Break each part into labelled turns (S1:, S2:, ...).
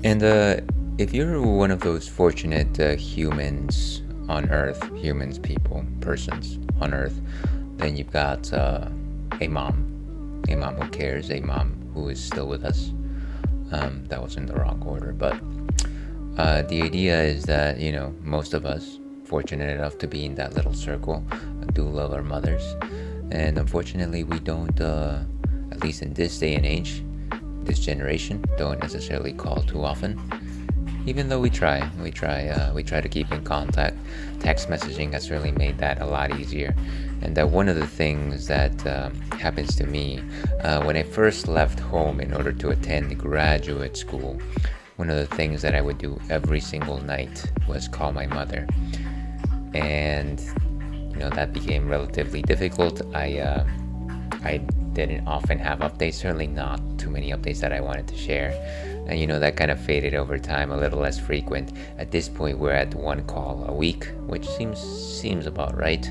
S1: And if you're one of those fortunate humans on Earth, humans, people, persons on Earth, then you've got a mom who cares, a mom who is still with us. That was in the wrong order, but the idea is that most of us, fortunate enough to be in that little circle, do love our mothers, and unfortunately, we don't. At least in this day and age, this generation, don't necessarily call too often. Even though we try to keep in contact. Text messaging has really made that a lot easier. And one of the things that happens to me when I first left home in order to attend graduate school, one of the things that I would do every single night was call my mother, and that became relatively difficult. I didn't often have updates, certainly not too many updates that I wanted to share. And that kind of faded over time, a little less frequent. At this point, we're at one call a week, which seems about right.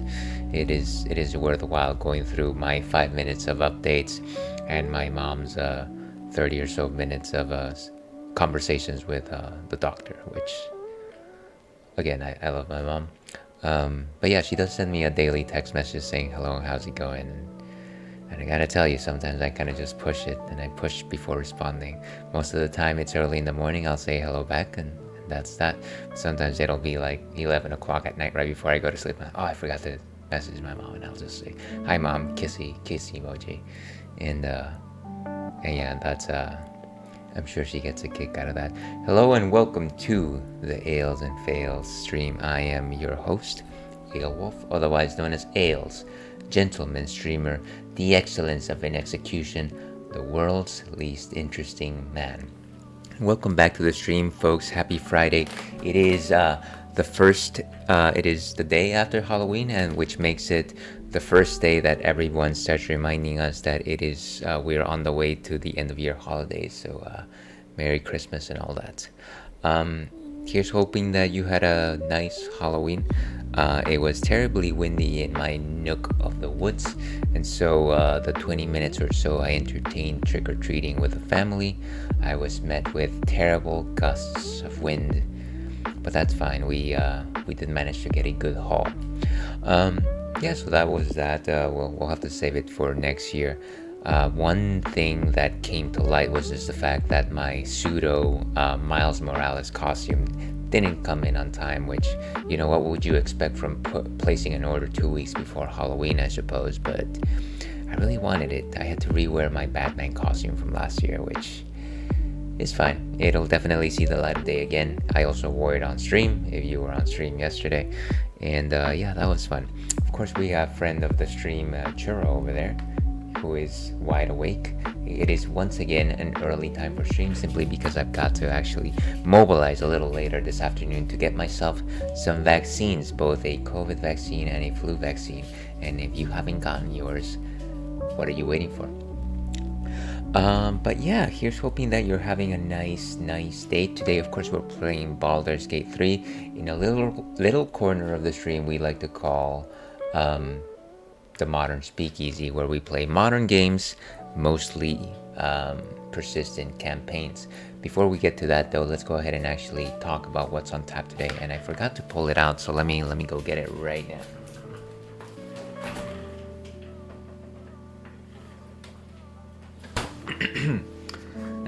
S1: It is worthwhile going through my 5 minutes of updates and my mom's 30 or so minutes of conversations with the doctor, which again, I love my mom. But yeah, she does send me a daily text message saying hello, how's it going? And I gotta tell you, sometimes I kind of just push it, and I push before responding. Most of the time, it's early in the morning, I'll say hello back, and that's that. Sometimes it'll be like 11 o'clock at night right before I go to sleep. Oh, I forgot to message my mom, and I'll just say, hi mom, kiss emoji. And yeah, that's, I'm sure she gets a kick out of that. Hello and welcome to the Ales and Fails stream. I am your host, Aelwolf, otherwise known as Ales, gentleman streamer, the excellence of an execution, the world's least interesting man. Welcome back to the stream, folks. Happy Friday. It is it is the day after Halloween, and which makes it the first day that everyone starts reminding us that it is we're on the way to the end of year holidays. So Merry Christmas and all that. Here's hoping that you had a nice Halloween. It was terribly windy in my nook of the woods, and so the 20 minutes or so I entertained trick-or-treating with the family, I was met with terrible gusts of wind, but that's fine. We did manage to get a good haul. Yeah, so that was that. We'll have to save it for next year. One thing that came to light was just the fact that my pseudo Miles Morales costume didn't come in on time, which, what would you expect from placing an order 2 weeks before Halloween, I suppose, but I really wanted it. I had to rewear my Batman costume from last year, which is fine. It'll definitely see the light of day again. I also wore it on stream, if you were on stream yesterday, and yeah, that was fun. Of course, we have friend of the stream, Churro over there, who is wide awake. It is once again an early time for stream, simply because I've got to actually mobilize a little later this afternoon to get myself some vaccines, both a COVID vaccine and a flu vaccine. And if you haven't gotten yours, what are you waiting for? But yeah, here's hoping that you're having a nice day. Today, of course, we're playing Baldur's Gate 3 in a little corner of the stream we like to call the Modern Speakeasy, where we play modern games, mostly persistent campaigns. Before we get to that, though, let's go ahead and actually talk about what's on tap today. And I forgot to pull it out, so let me go get it right now.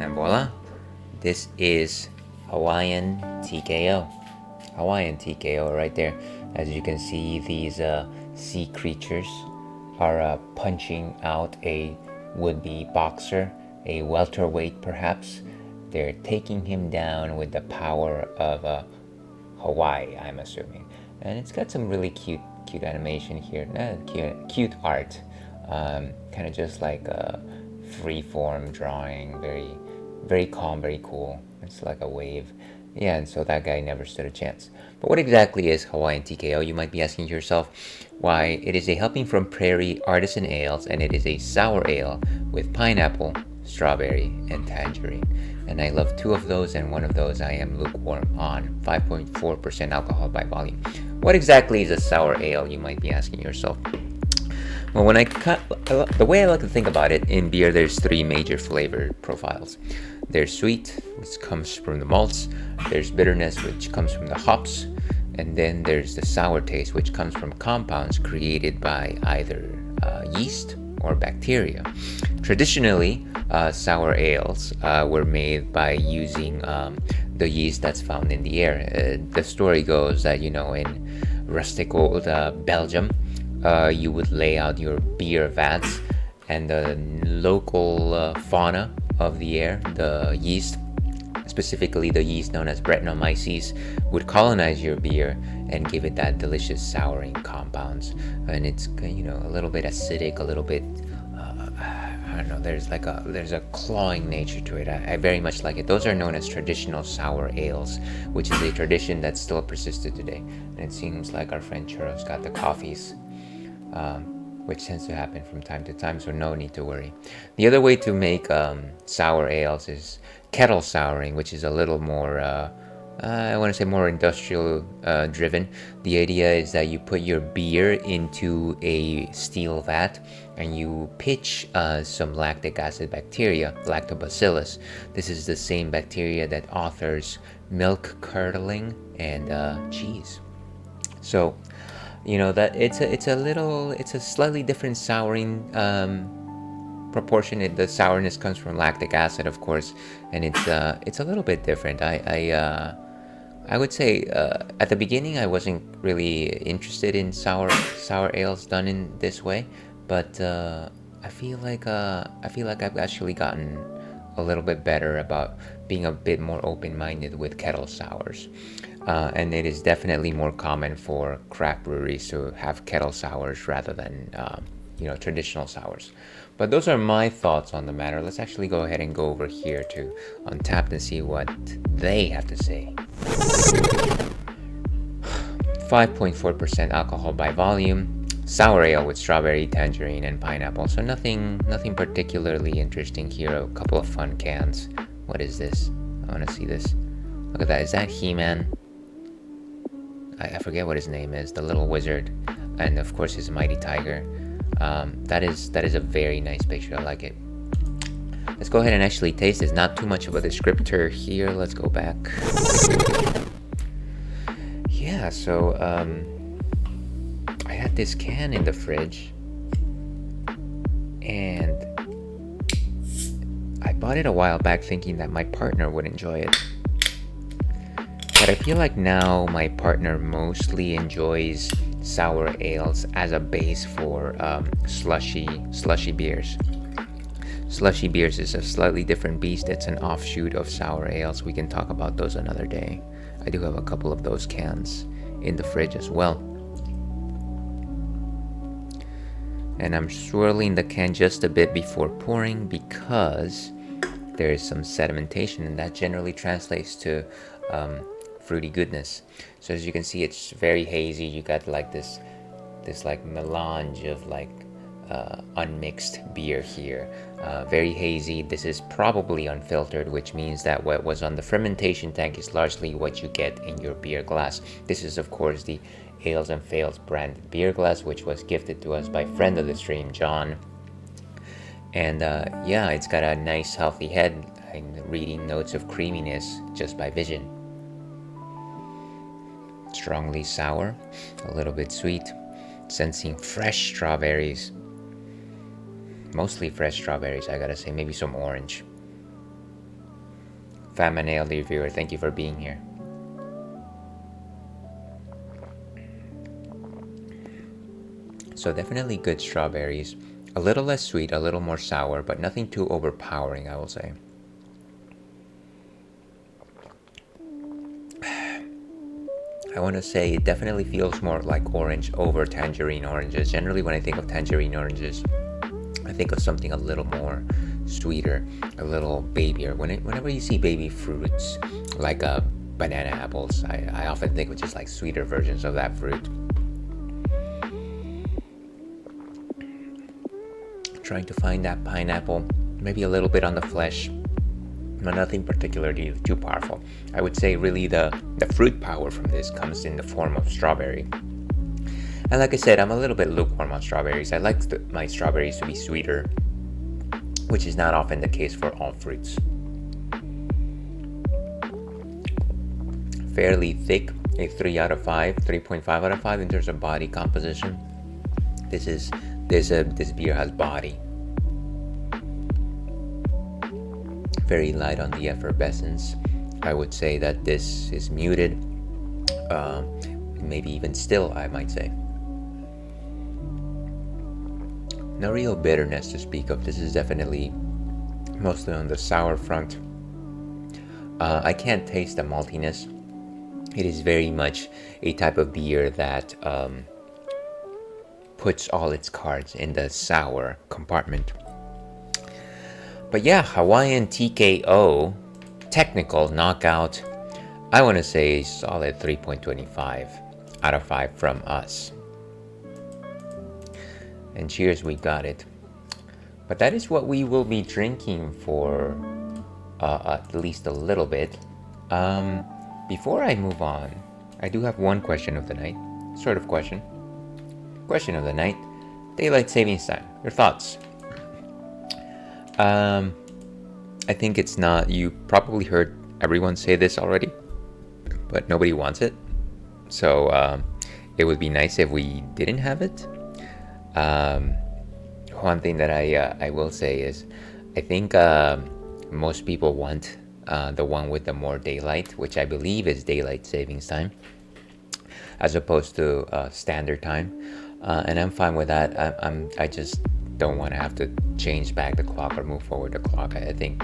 S1: And voila, this is Hawaiian TKO. Hawaiian TKO right there. As you can see, these sea creatures are punching out a would-be boxer, a welterweight perhaps. They're taking him down with the power of Hawaii, I'm assuming. And it's got some really cute animation here. Cute art. Kind of just like a free-form drawing, very calm, very cool. It's like a wave. Yeah, and so that guy never stood a chance. But what exactly is Hawaiian TKO? You might be asking yourself. Why, it is a helping from Prairie Artisan Ales, and it is a sour ale with pineapple, strawberry, and tangerine. And I love 2 of those, and 1 of those I am lukewarm on. 5.4% alcohol by volume. What exactly is a sour ale, you might be asking yourself? Well, when I cut the way I like to think about it, in beer there's three major flavor profiles. There's sweet, which comes from the malts. There's bitterness, which comes from the hops, and then there's the sour taste, which comes from compounds created by either yeast or bacteria. Traditionally, sour ales were made by using the yeast that's found in the air. The story goes that, in rustic old Belgium, you would lay out your beer vats, and the local fauna of the air, the yeast, specifically the yeast known as Brettanomyces, would colonize your beer and give it that delicious souring compounds. And it's a little bit acidic, a little bit I don't know. There's a clawing nature to it. I very much like it. Those are known as traditional sour ales, which is a tradition that's still persisted today. And it seems like our friend Churros got the coffees, which tends to happen from time to time, so no need to worry. The other way to make sour ales is kettle souring, which is a little more, I want to say more industrial driven. The idea is that you put your beer into a steel vat and you pitch some lactic acid bacteria, lactobacillus. This is the same bacteria that authors milk curdling and cheese. So, that it's a slightly different souring proportion. The sourness comes from lactic acid, of course, and it's a little bit different. I would say at the beginning I wasn't really interested in sour ales done in this way, but I feel like I've actually gotten a little bit better about being a bit more open-minded with kettle sours. And it is definitely more common for craft breweries to have kettle sours rather than traditional sours. But those are my thoughts on the matter. Let's actually go ahead and go over here to Untappd and see what they have to say. 5.4% alcohol by volume, sour ale with strawberry, tangerine, and pineapple. So nothing particularly interesting here. A couple of fun cans. What is this? I want to see this. Look at that. Is that He-Man? I forget what his name is. The little wizard, and of course his mighty tiger. That is a very nice picture. I like it. Let's go ahead and actually taste this. Not too much of a descriptor here. Let's go back. Yeah, so I had this can in the fridge, and I bought it a while back thinking that my partner would enjoy it. But I feel like now my partner mostly enjoys sour ales as a base for slushy beers. Slushy beers is a slightly different beast. It's an offshoot of sour ales. We can talk about those another day. I do have a couple of those cans in the fridge as well. And I'm swirling the can just a bit before pouring because there is some sedimentation, and that generally translates to fruity goodness. So as you can see, it's very hazy. You got like this like melange of like unmixed beer here. Very hazy. This is probably unfiltered, which means that what was on the fermentation tank is largely what you get in your beer glass. This is of course the Ales and Fails branded beer glass, which was gifted to us by friend of the stream, John. And yeah, it's got a nice healthy head. I'm reading notes of creaminess just by vision. Strongly sour, a little bit sweet, sensing fresh strawberries. Mostly fresh strawberries, I gotta say, maybe some orange. Famine Ale, dear viewer, thank you for being here. So definitely good strawberries. A little less sweet, a little more sour, but nothing too overpowering, I will say. I want to say it definitely feels more like orange over tangerine oranges. Generally, when I think of tangerine oranges, I think of something a little more sweeter, a little babier. Whenever you see baby fruits, like banana apples, I often think of just like sweeter versions of that fruit. Trying to find that pineapple, maybe a little bit on the flesh, but nothing particularly too powerful. I would say really the fruit power from this comes in the form of strawberry. And like I said, I'm a little bit lukewarm on strawberries. I like my strawberries to be sweeter, which is not often the case for all fruits. Fairly thick, a 3 out of 5, 3.5 out of 5 in terms of body composition. This beer has body. Very light on the effervescence. I would say that this is muted, maybe even still, I might say. No real bitterness to speak of. This is definitely mostly on the sour front. I can't taste the maltiness. It is very much a type of beer that puts all its cards in the sour compartment. But yeah, Hawaiian TKO, technical knockout, I want to say solid 3.25 out of 5 from us. And cheers, we got it. But that is what we will be drinking for at least a little bit. Before I move on, I do have one question of the night. Sort of question. Question of the night. Daylight savings time. Your thoughts? I think it's not... You probably heard everyone say this already, but nobody wants it. So it would be nice if we didn't have it. One thing that I will say is I think most people want the one with the more daylight, which I believe is daylight savings time, as opposed to standard time, and I'm fine with that. I just don't want to have to change back the clock or move forward the clock. I think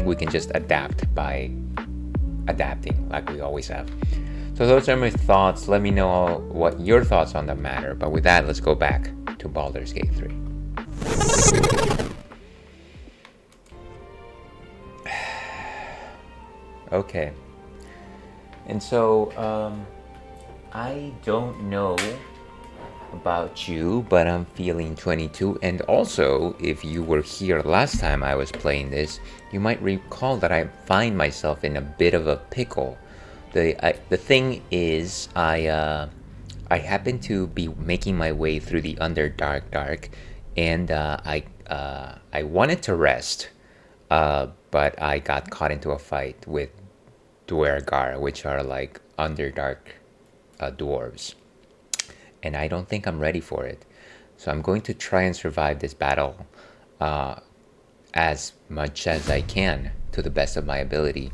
S1: we can just adapt by adapting like we always have. So those are my thoughts. Let me know what your thoughts on the matter. But with that, let's go back to Baldur's Gate 3. Okay. And so, I don't know about you, but I'm feeling 22. And also, if you were here last time I was playing this, you might recall that I find myself in a bit of a pickle. The thing is, I happen to be making my way through the Underdark, and I wanted to rest, but I got caught into a fight with Duergar, which are like Underdark dwarves, and I don't think I'm ready for it. So I'm going to try and survive this battle as much as I can to the best of my ability.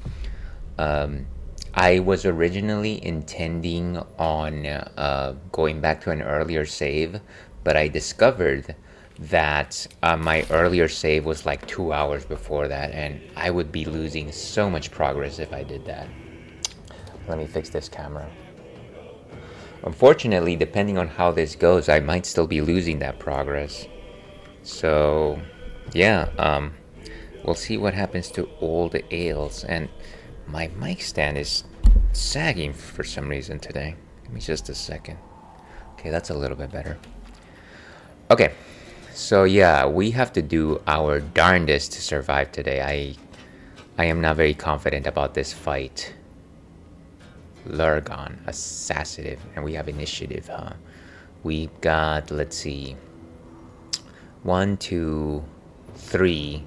S1: I was originally intending on going back to an earlier save, but I discovered that my earlier save was like 2 hours before that, and I would be losing so much progress if I did that. Let me fix this camera. Unfortunately, depending on how this goes, I might still be losing that progress. So, yeah, we'll see what happens to old ales. And my mic stand is sagging for some reason today. Give me just a second. Okay, that's a little bit better. Okay, so yeah, we have to do our darndest to survive today. I am not very confident about this fight. Lurgon, assassinative, and we have initiative, huh? We got, let's see, 1, 2, 3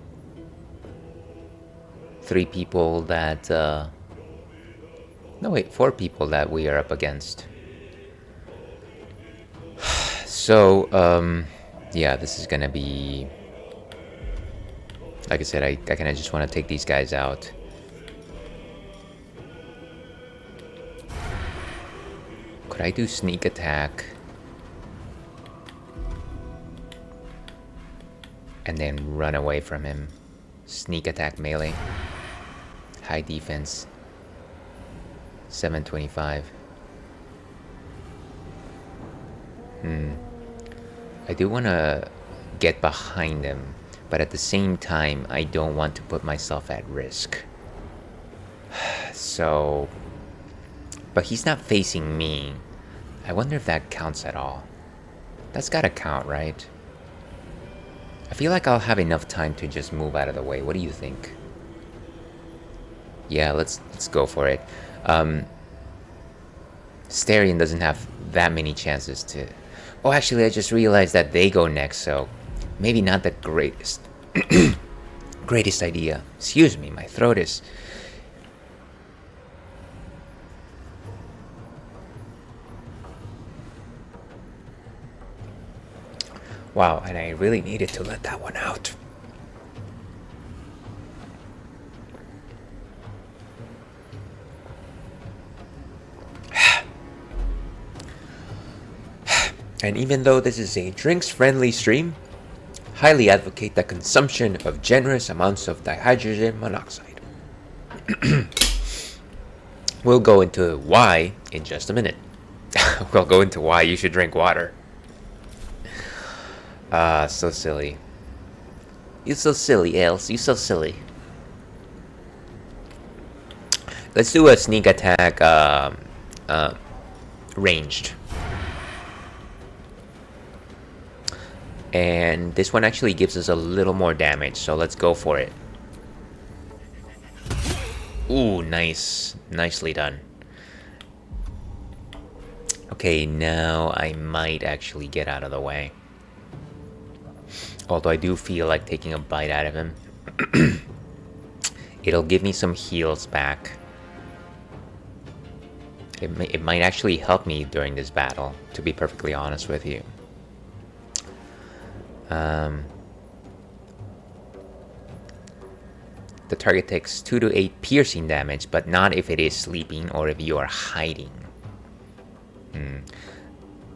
S1: people that, no wait, 4 people that we are up against. So, yeah, this is gonna be, like I said, I kind of just want to take these guys out. Could I do sneak attack? And then run away from him. Sneak attack melee. High defense. 725. I do want to get behind him, but at the same time, I don't want to put myself at risk. So, but he's not facing me. I wonder if that counts at all. That's gotta count, right? I feel like I'll have enough time to just move out of the way. What do you think? Yeah, let's go for it. Starion doesn't have that many chances to... Oh, actually, I just realized that they go next, so maybe not the greatest greatest idea. Excuse me, my throat is... Wow, and I really needed to let that one out. And even though this is a drinks-friendly stream, highly advocate the consumption of generous amounts of dihydrogen monoxide. We'll go into why in just a minute. We'll go into why you should drink water. So silly. You're so silly, Ales. You're so silly. Let's do a sneak attack, ranged. And this one actually gives us a little more damage, so let's go for it. Ooh, nice. Nicely done. Okay, now I might actually get out of the way. Although I do feel like taking a bite out of him. It'll give me some heals back. It might actually help me during this battle, to be perfectly honest with you. The target takes 2 to 8 piercing damage, but not if it is sleeping or if you are hiding.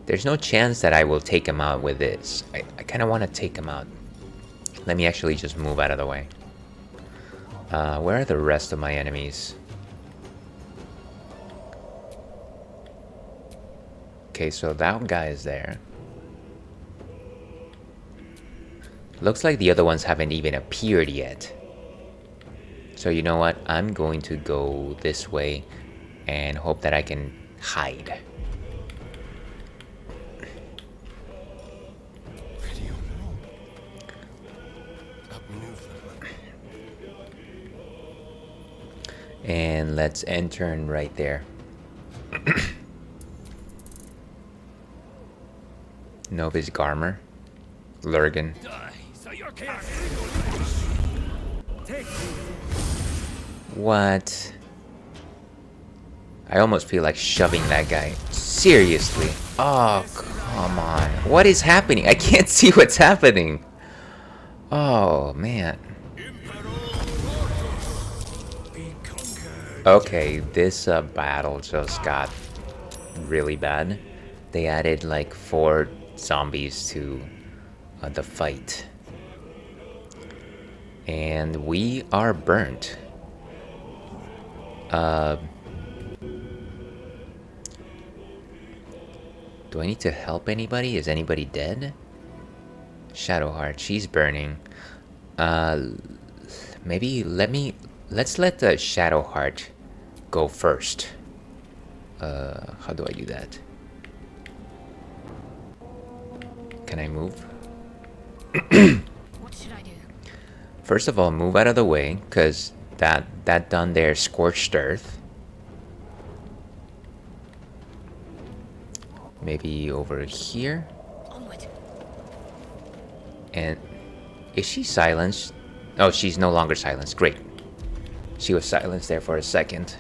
S1: There's no chance that I will take him out with this. I kind of want to take him out. Let me actually just move out of the way. Where are the rest of my enemies? Okay, so that guy is there. Looks like the other ones haven't even appeared yet. So you know what? I'm going to go this way and hope that I can hide. And let's end turn right there. Novice Garmer. Lurgan. What? I almost feel like shoving that guy. Seriously. Oh, come on. What is happening? I can't see what's happening. Oh, man. Okay, this battle just got really bad. They added like 4 zombies to the fight. And we are burnt. Do I need to help anybody? Is anybody dead? Shadowheart, she's burning. Maybe let's let the Shadowheart go first. How do I do that? Can I move?
S2: What should I do?
S1: First of all, move out of the way, because that done there scorched earth. Maybe over here.
S2: Onward.
S1: And is she silenced? Oh, she's no longer silenced. Great. She was silenced there for a second.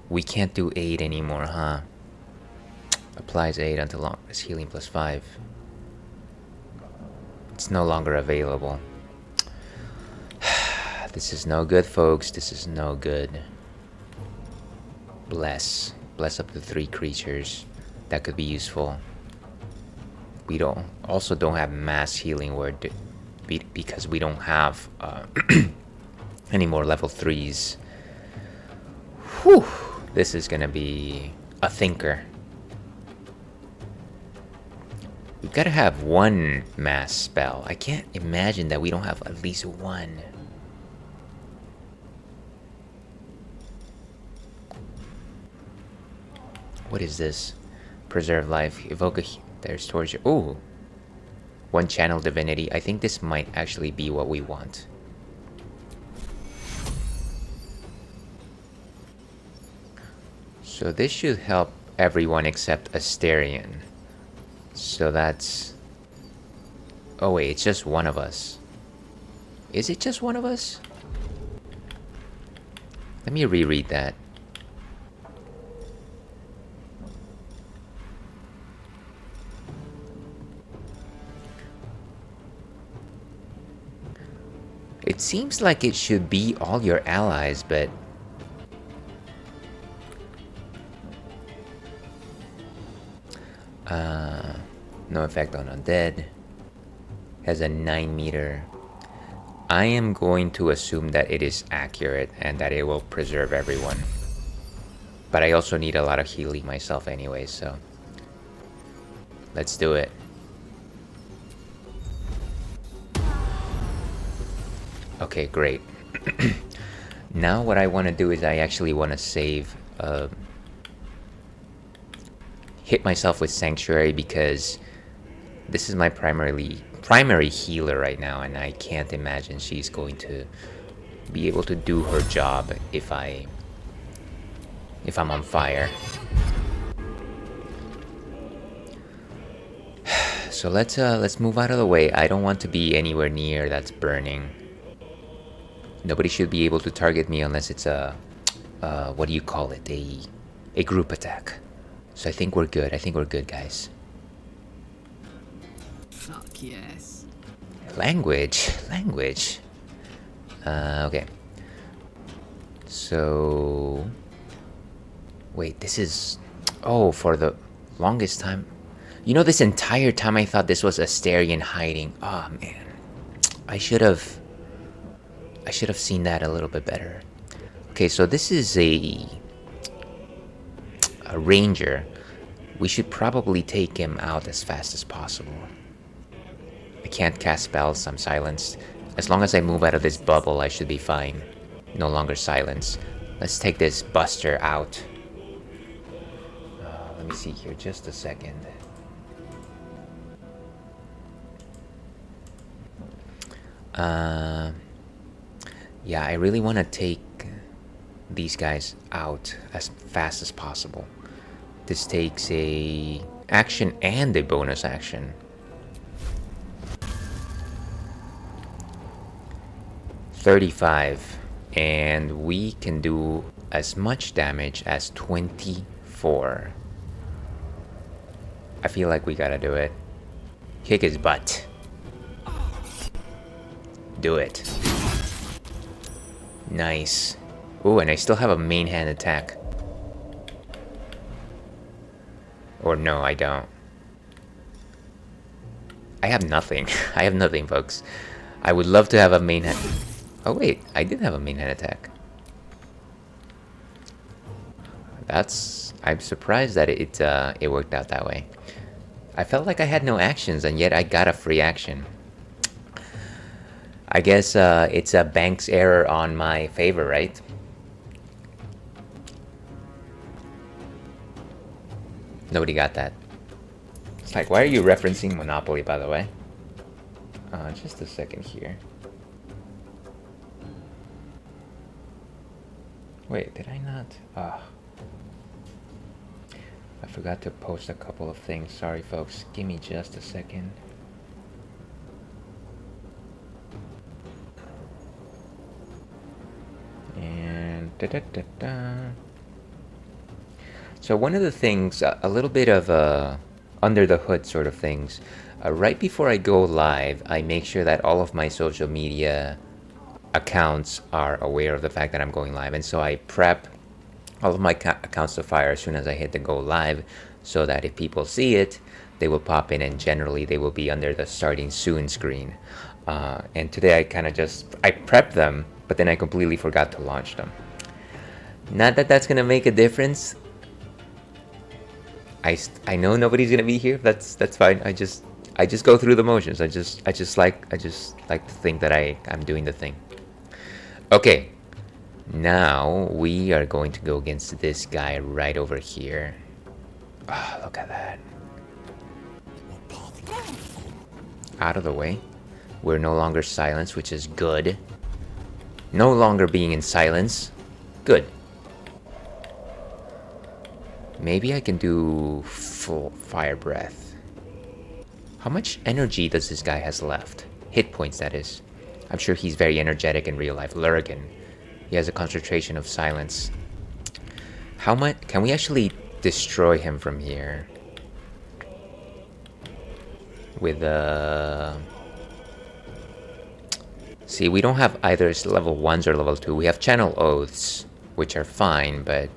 S1: We can't do aid anymore, huh? Applies aid until long as healing plus 5. It's no longer available. This is no good, folks. This is no good. Bless up to 3 creatures. That could be useful. We don't have mass healing word because we don't have any more level 3s. Whew, this is gonna be a thinker. We've got to have 1 mass spell. I can't imagine that we don't have at least 1. What is this? Preserve life. Evoke a... There's towards you. Ooh. 1 channel divinity. I think this might actually be what we want. So this should help everyone except Asterion. So that's... Oh wait, it's just one of us. Is it just one of us? Let me reread that. It seems like it should be all your allies, but... no effect on undead. Has a 9 meter. I am going to assume that it is accurate and that it will preserve everyone. But I also need a lot of healing myself anyway, so... Let's do it. Okay, great. Now what I want to do is I actually want to save... hit myself with Sanctuary because this is my primary healer right now, and I can't imagine she's going to be able to do her job if I'm on fire. So let's move out of the way. I don't want to be anywhere near that's burning. Nobody should be able to target me unless it's a what do you call it? A group attack. So I think we're good. I think we're good, guys.
S2: Fuck yes.
S1: Language. Okay. So... Wait, this is... Oh, for the longest time... You know, this entire time I thought this was Asterion hiding. Oh, man. I should have seen that a little bit better. Okay, so this is a ranger. We should probably take him out as fast as possible. I can't cast spells, I'm silenced. As long as I move out of this bubble, I should be fine. No longer silenced. Let's take this buster out. Let me see here, just a second. Yeah, I really want to take these guys out as fast as possible. This takes a action and a bonus action. 35, and we can do as much damage as 24. I feel like we gotta do it. Kick his butt. Do it. Nice. Ooh, and I still have a main hand attack. Or no, I don't. I have nothing. I have nothing, folks. I would love to have a main hand... Oh wait, I did have a main hand attack. I'm surprised that it worked out that way. I felt like I had no actions, and yet I got a free action. I guess it's a bank's error on my favor, right? Nobody got that. It's like, why are you referencing Monopoly, by the way? Just a second here. Wait, did I not? I forgot to post a couple of things. Sorry, folks. Give me just a second. And So one of the things, a little bit of under the hood sort of things. Right before I go live, I make sure that all of my social media accounts are aware of the fact that I'm going live, and so I prep all of my accounts to fire as soon as I hit the go live, so that if people see it, they will pop in, and generally they will be under the starting soon screen. And today I kind of I prepped them, but then I completely forgot to launch them. Not that that's gonna make a difference. I know nobody's gonna be here. That's fine. I just go through the motions. I just like to think that I'm doing the thing. Okay, now we are going to go against this guy right over here. Ah, look at that. Out of the way. We're no longer silenced, which is good. No longer being in silence. Good. Maybe I can do full fire breath. How much energy does this guy has left? Hit points, that is. I'm sure he's very energetic in real life. Lurgan. He has a concentration of silence. How much can we actually destroy him from here? With see, we don't have either level 1s or level 2. We have channel oaths, which are fine, but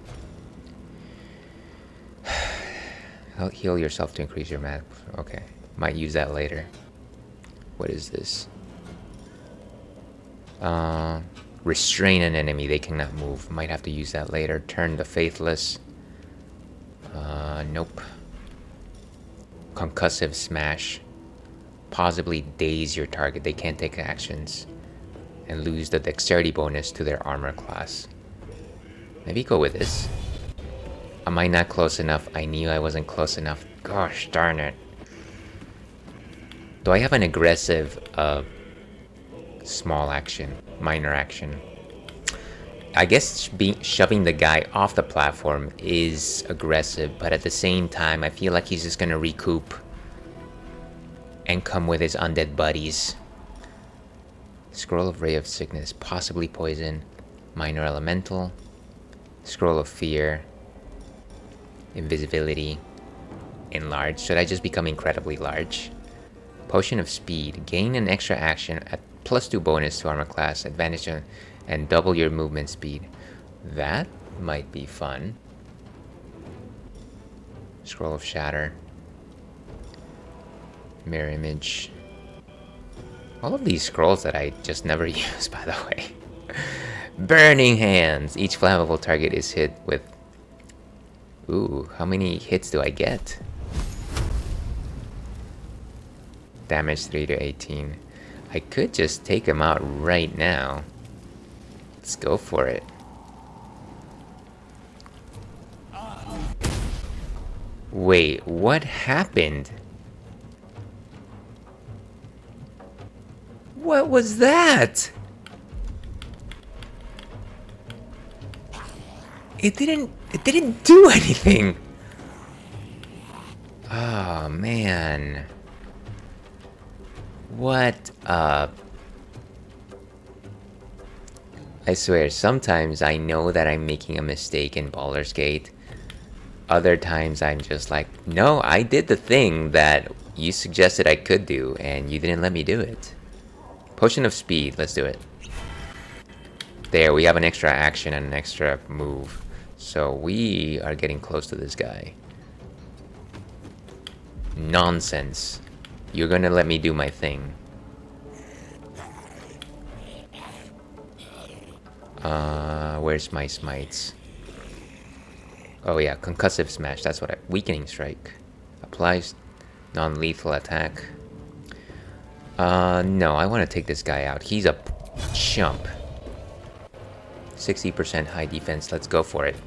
S1: heal yourself to increase your math. Okay, might use that later. What is this? Restrain an enemy, they cannot move. Might have to use that later. Turn the faithless. Nope. Concussive smash. Possibly daze your target, they can't take actions. And lose the dexterity bonus to their armor class. Maybe go with this. Am I not close enough? I knew I wasn't close enough. Gosh darn it. Do I have an aggressive small action, minor action? I guess shoving the guy off the platform is aggressive, but at the same time I feel like he's just gonna recoup and come with his undead buddies. Scroll of Ray of Sickness, possibly poison, minor elemental, Scroll of Fear, invisibility, enlarge. Should I just become incredibly large? Potion of Speed, gain an extra action at +2 bonus to armor class, advantage on, and double your movement speed. That might be fun. Scroll of Shatter, mirror image. All of these scrolls that I just never use, by the way. Burning Hands. Each flammable target is hit with... Ooh, how many hits do I get? Damage 3 to 18. I could just take him out right now. Let's go for it. Wait, what happened? What was that? It didn't do anything. Oh man. What I swear, sometimes I know that I'm making a mistake in Baldur's Gate. Other times I'm just like, no, I did the thing that you suggested I could do, and you didn't let me do it. Potion of Speed, let's do it. There, we have an extra action and an extra move. So we are getting close to this guy. Nonsense. You're gonna let me do my thing. Where's my smites? Oh yeah, concussive smash, that's what I... Weakening strike. Applies non-lethal attack. No, I want to take this guy out. He's a chump. 60% high defense, let's go for it.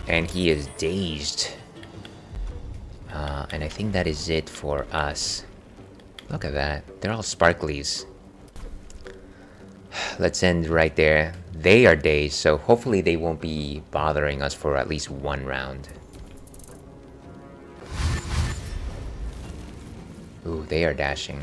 S1: And he is dazed. And I think that is it for us. Look at that, they're all sparklies. Let's end right there. They are dazed, so hopefully they won't be bothering us for at least one round. Ooh, they are dashing.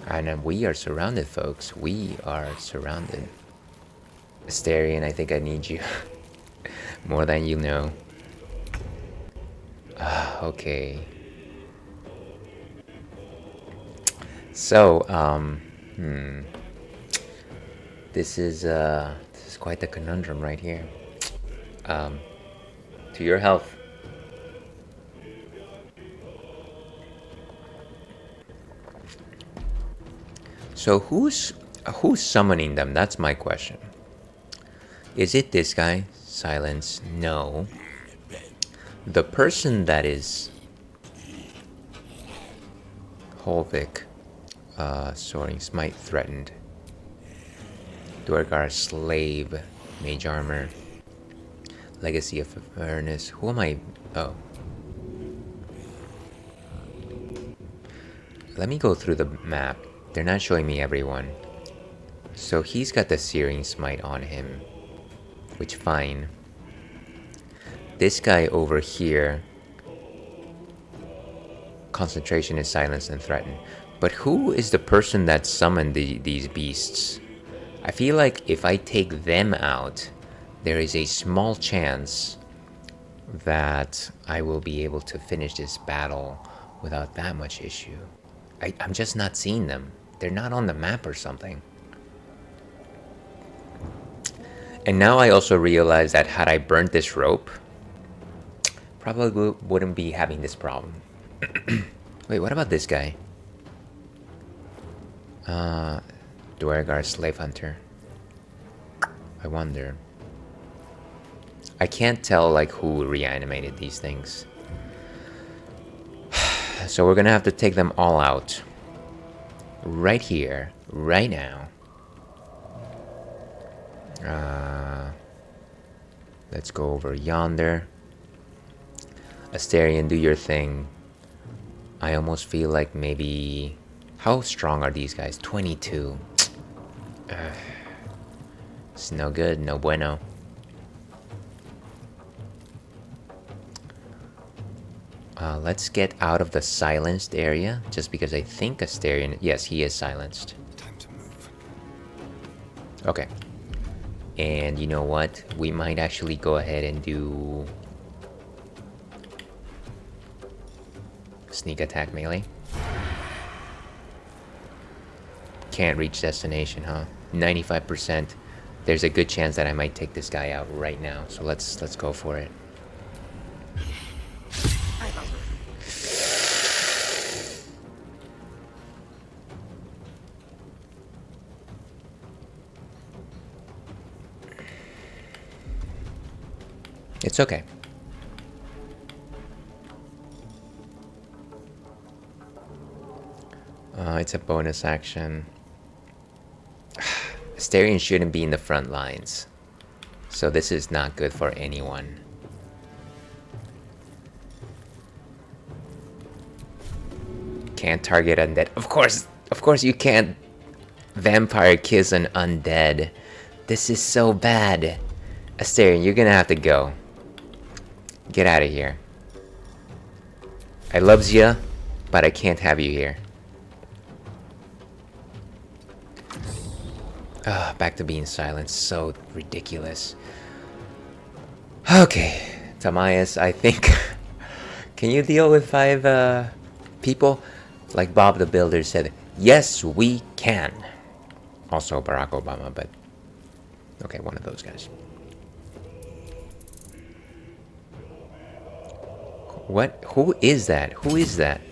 S1: And we are surrounded, folks. We are surrounded. Asterion, I think I need you. More than you know. Okay. So, this is quite the conundrum right here. To your health. So who's summoning them? That's my question. Is it this guy? Silence. No. The person that is Holvik. Soaring Smite threatened. Duergar slave. Mage armor. Legacy of Awareness. Who am I? Oh. Let me go through the map. They're not showing me everyone. So he's got the Searing Smite on him, which fine. This guy over here, concentration is silence and threaten. But who is the person that summoned these beasts? I feel like if I take them out, there is a small chance that I will be able to finish this battle without that much issue. I'm just not seeing them. They're not on the map or something. And now I also realize that had I burnt this rope, probably wouldn't be having this problem. Wait, what about this guy? Duergar Slave Hunter. I wonder. I can't tell like who reanimated these things. So we're gonna have to take them all out. Right here, right now. Let's go over yonder. Asterion, do your thing. I almost feel like maybe... How strong are these guys? 22. It's no good, no bueno. Let's get out of the silenced area, just because I think Asterion... Yes, he is silenced.
S2: Time to move.
S1: Okay. And you know what? We might actually go ahead and do... Sneak attack melee. Can't reach destination, huh? 95%. There's a good chance that I might take this guy out right now. So let's go for it. It's okay. It's a bonus action. Asterion shouldn't be in the front lines. So this is not good for anyone. Can't target undead. Of course you can't vampire kiss an undead. This is so bad. Asterion, you're gonna have to go. Get out of here. I loves ya, but I can't have you here. Back to being silent. So ridiculous. Okay, Tamias, I think... Can you deal with 5 people? Like Bob the Builder said, yes, we can. Also Barack Obama, but... Okay, one of those guys. What? Who is that? Who is that?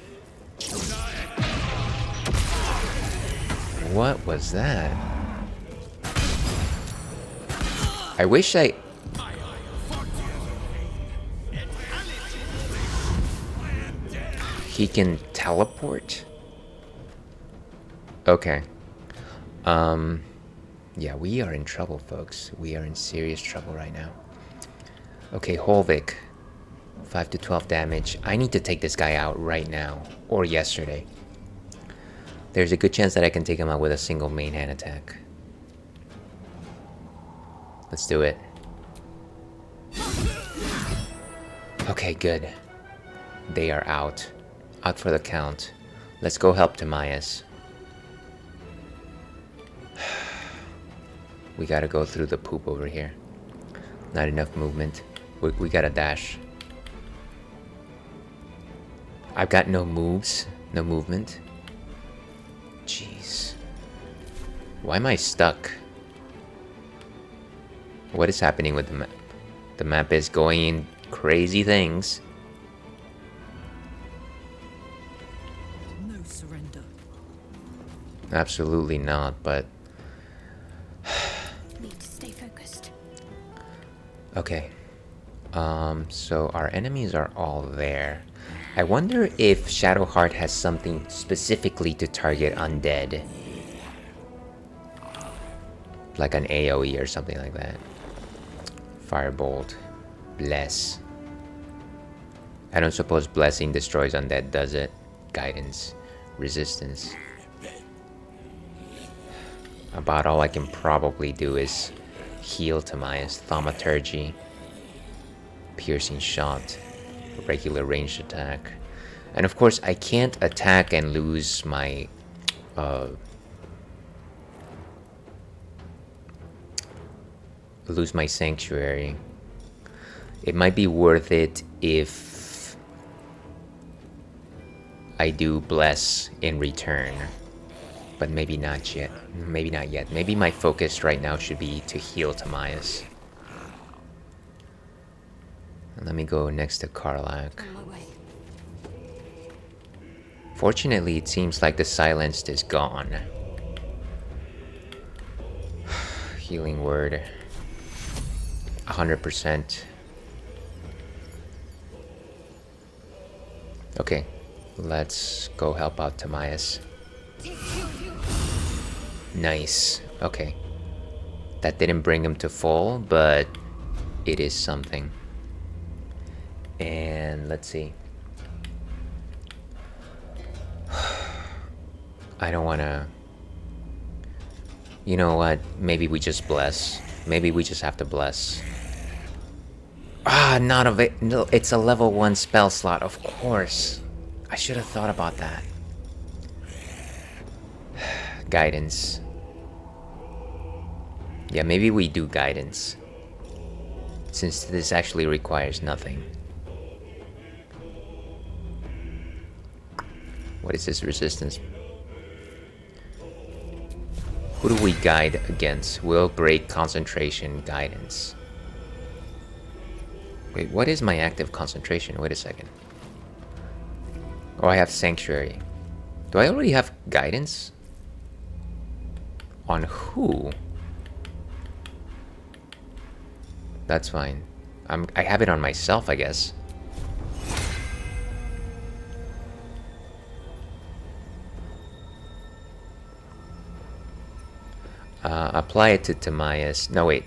S1: What was that? I wish I... He can teleport? Okay. Yeah, we are in trouble, folks. We are in serious trouble right now. Okay, Holvik. 5 to 12 damage. I need to take this guy out right now. Or yesterday. There's a good chance that I can take him out with a single main hand attack. Let's do it. Okay, good. They are out. Out for the count. Let's go help Tamias. We gotta go through the poop over here. Not enough movement. We gotta dash. I've got no moves. No movement. Jeez. Why am I stuck? What is happening with the map? The map is going in crazy things.
S3: No surrender.
S1: Absolutely not, but...
S3: Need to stay focused.
S1: Okay. So our enemies are all there. I wonder if Shadowheart has something specifically to target undead. Like an AoE or something like that. Firebolt. Bless. I don't suppose blessing destroys undead, does it? Guidance. Resistance. About all I can probably do is heal Tamias, Thaumaturgy, Piercing Shot, regular ranged attack. And of course, I can't attack and lose my sanctuary. It might be worth it if I do bless in return, but maybe not yet. Maybe not yet. Maybe my focus right now should be to heal Tamias. Let me go next to Karlak.
S3: On my way.
S1: Fortunately, it seems like the silenced is gone. Healing word. 100%. Okay, let's go help out Tamias. Nice. Okay. That didn't bring him to full, but it is something. And let's see. I don't want to... You know what? Maybe we just bless. Maybe we just have to bless. Ah, not of it. No, it's a level 1 spell slot, of course. I should have thought about that. Guidance. Yeah, maybe we do guidance. Since this actually requires nothing. What is this resistance? Who do we guide against? Will break concentration guidance. Wait, what is my active concentration? Wait a second. Oh, I have sanctuary. Do I already have guidance? On who? That's fine. I have it on myself, I guess. Apply it to Tamias. No, wait.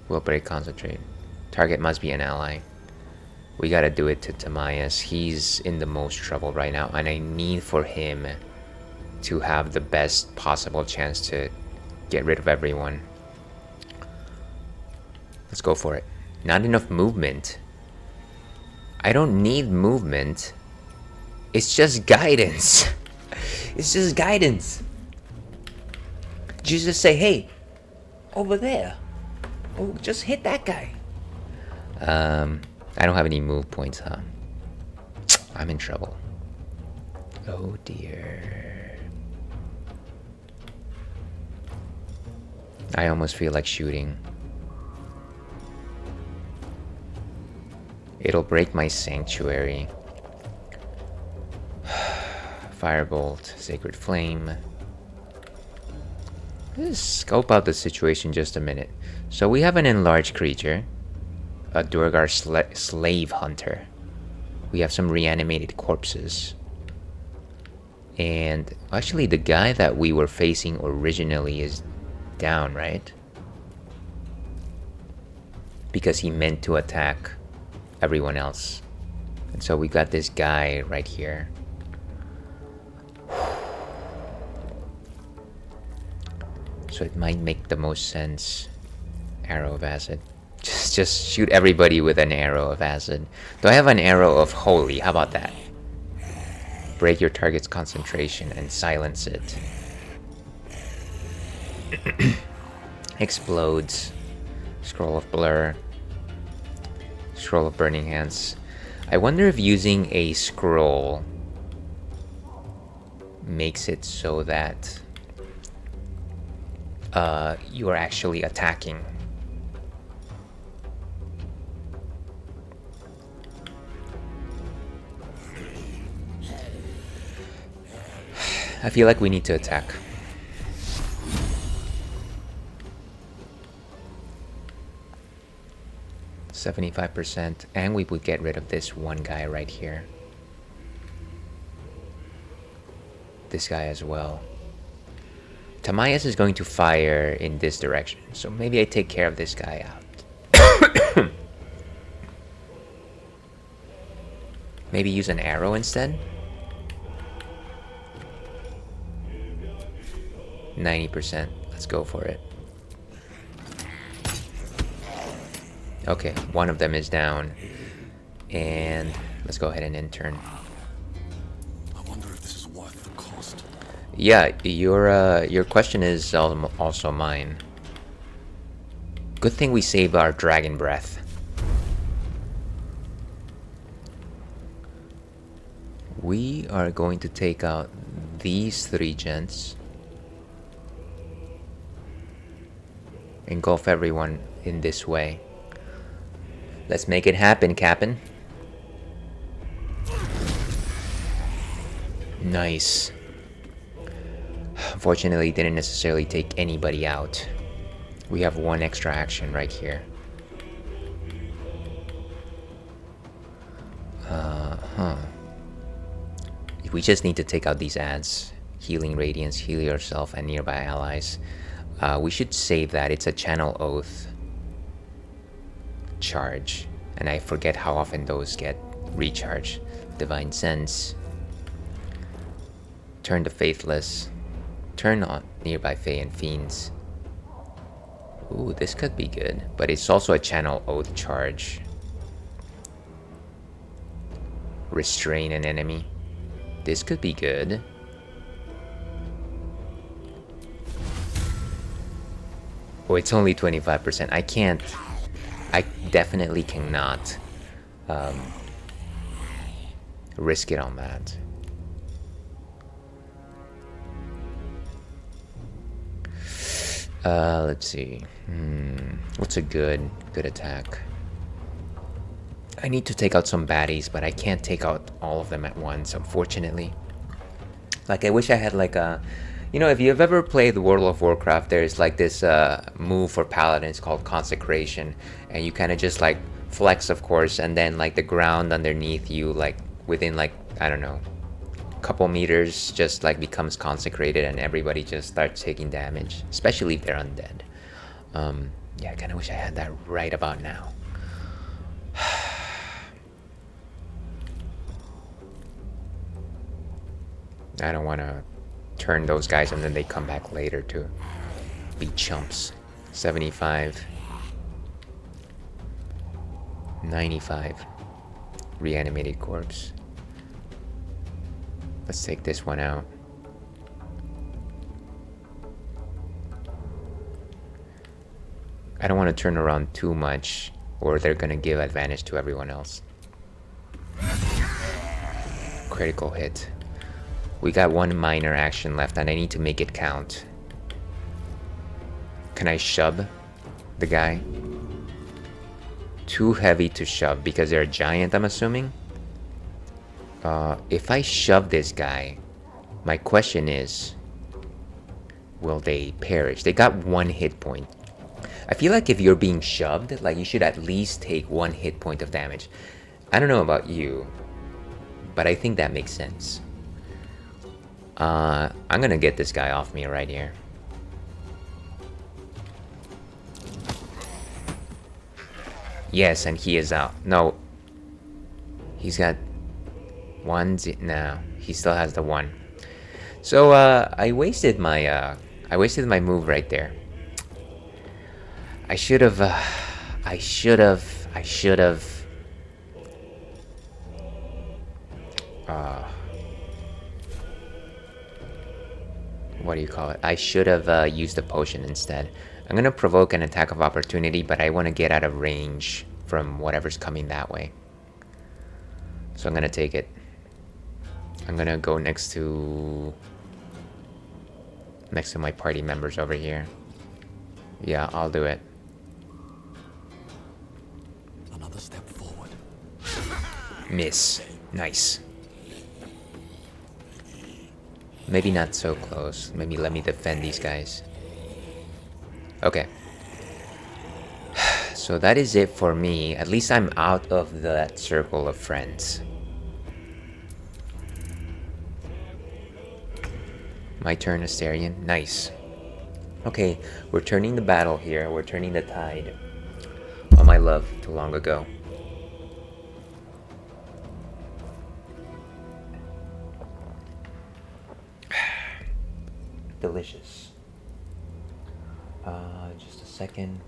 S1: Will break concentrate. Target must be an ally. We gotta do it to Tamias. He's in the most trouble right now, and I need for him to have the best possible chance to get rid of everyone. Let's go for it. Not enough movement. I don't need movement. It's just guidance. It's just guidance. Just say, hey, over there. Oh, just hit that guy. I don't have any move points, huh? I'm in trouble. Oh dear. I almost feel like shooting. It'll break my sanctuary. Firebolt, Sacred Flame. Let's scope out the situation just a minute. So we have an enlarged creature. A Duergar slave hunter. We have some reanimated corpses. And actually the guy that we were facing originally is down, right? Because he meant to attack everyone else. And so we got this guy right here. So it might make the most sense. Arrow of Acid. Just shoot everybody with an arrow of acid. Do I have an arrow of holy? How about that? Break your target's concentration and silence it. Explodes. Scroll of Blur. Scroll of Burning Hands. I wonder if using a scroll makes it so that you are actually attacking. I feel like we need to attack. %, and we would get rid of this one guy right here. This guy as well. Tamias is going to fire in this direction, so maybe I take care of this guy out. Maybe use an arrow instead? 90%. Let's go for it. Okay, one of them is down. And let's go ahead and intern.
S2: I wonder if this is worth the cost.
S1: Yeah, your question is also mine. Good thing we saved our dragon breath. We are going to take out these 3 gents. Engulf everyone in this way. Let's make it happen, Captain. Nice. Unfortunately, didn't necessarily take anybody out. We have 1 extra action right here. We just need to take out these ads. Healing Radiance, heal yourself and nearby allies. We should save that. It's a Channel Oath charge. And I forget how often those get recharged. Divine Sense. Turn the Faithless. Turn on nearby Fae and Fiends. Ooh, this could be good. But it's also a Channel Oath charge. Restrain an enemy. This could be good. Oh, it's only 25%. I definitely cannot risk it on that. Let's see. What's a good attack? I need to take out some baddies, but I can't take out all of them at once, unfortunately. Like, I wish I had like a... You know, if you've ever played World of Warcraft, there's like this move for paladins called Consecration. And you kind of just like flex, of course, and then like the ground underneath you, like within like, I don't know, a couple meters just like becomes consecrated and everybody just starts taking damage. Especially if they're undead. Yeah, I kind of wish I had that right about now. I don't want to turn those guys and then they come back later to be chumps. 75. 95. Reanimated corpse. Let's take this one out. I don't want to turn around too much or they're going to give advantage to everyone else. Critical hit. We got 1 minor action left and I need to make it count. Can I shove the guy? Too heavy to shove because they're a giant, I'm assuming. If I shove this guy, my question is, will they perish? They got 1 hit point. I feel like if you're being shoved, like you should at least take 1 hit point of damage. I don't know about you, but I think that makes sense. I'm gonna get this guy off me right here. Yes, and he is out. No. He's got 1. No, he still has the 1. So, I wasted my move right there. I should have, what do you call it? I should have used the potion instead. I'm gonna provoke an attack of opportunity, but I want to get out of range from whatever's coming that way. So I'm gonna take it. I'm gonna go next to my party members over here. Yeah, I'll do it.
S2: Another step forward.
S1: Miss. Nice. Maybe not so close. Maybe let me defend these guys. Okay. So that is it for me. At least I'm out of that circle of friends. My turn, Asterion. Nice. Okay, we're turning the battle here. We're turning the tide. Oh, my love, too long ago. Delicious. Just a second.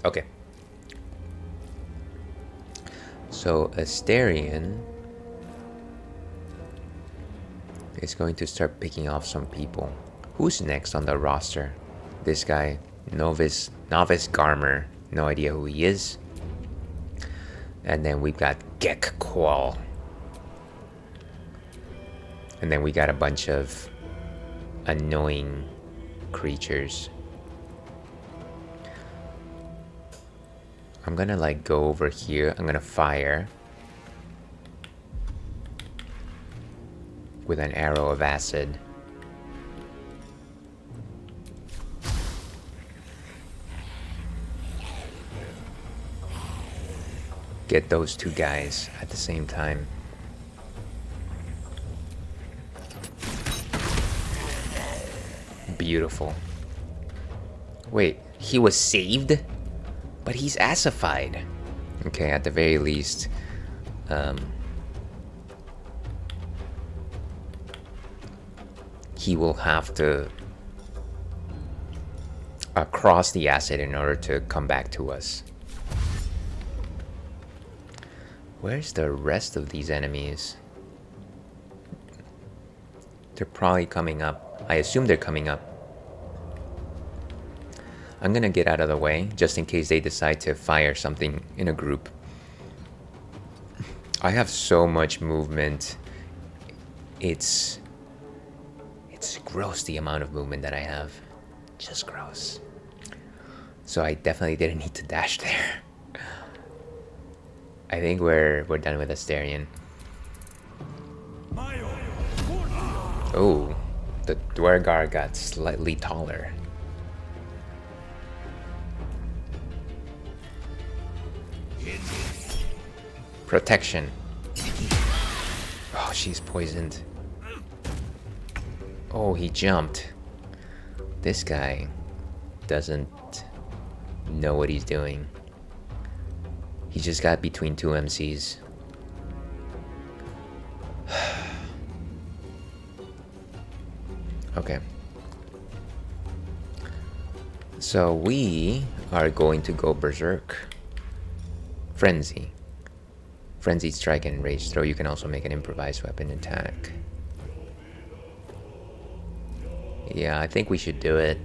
S1: Okay. So Asterion is going to start picking off some people. Who's next on the roster? This guy, Novice Garmer. No idea who he is. And then we've got Gekqual. And then we got a bunch of annoying creatures. I'm gonna like go over here. I'm gonna fire with an arrow of acid. Get those two guys at the same time. Beautiful. Wait, he was saved? But he's acidified. Okay, at the very least, he will have to cross the acid in order to come back to us. Where's the rest of these enemies? They're probably coming up. I assume they're coming up. I'm gonna get out of the way, just in case they decide to fire something in a group. I have so much movement. It's gross, the amount of movement that I have. Just gross. So I definitely didn't need to dash there. I think we're done with Asterion. Oh, the Duergar got slightly taller. Protection. Oh, she's poisoned. Oh, he jumped. This guy doesn't know what he's doing. He just got between two MCs. Okay. So we are going to go berserk. Frenzy. Frenzied strike and rage throw. You can also make an improvised weapon attack. Yeah, I think we should do it.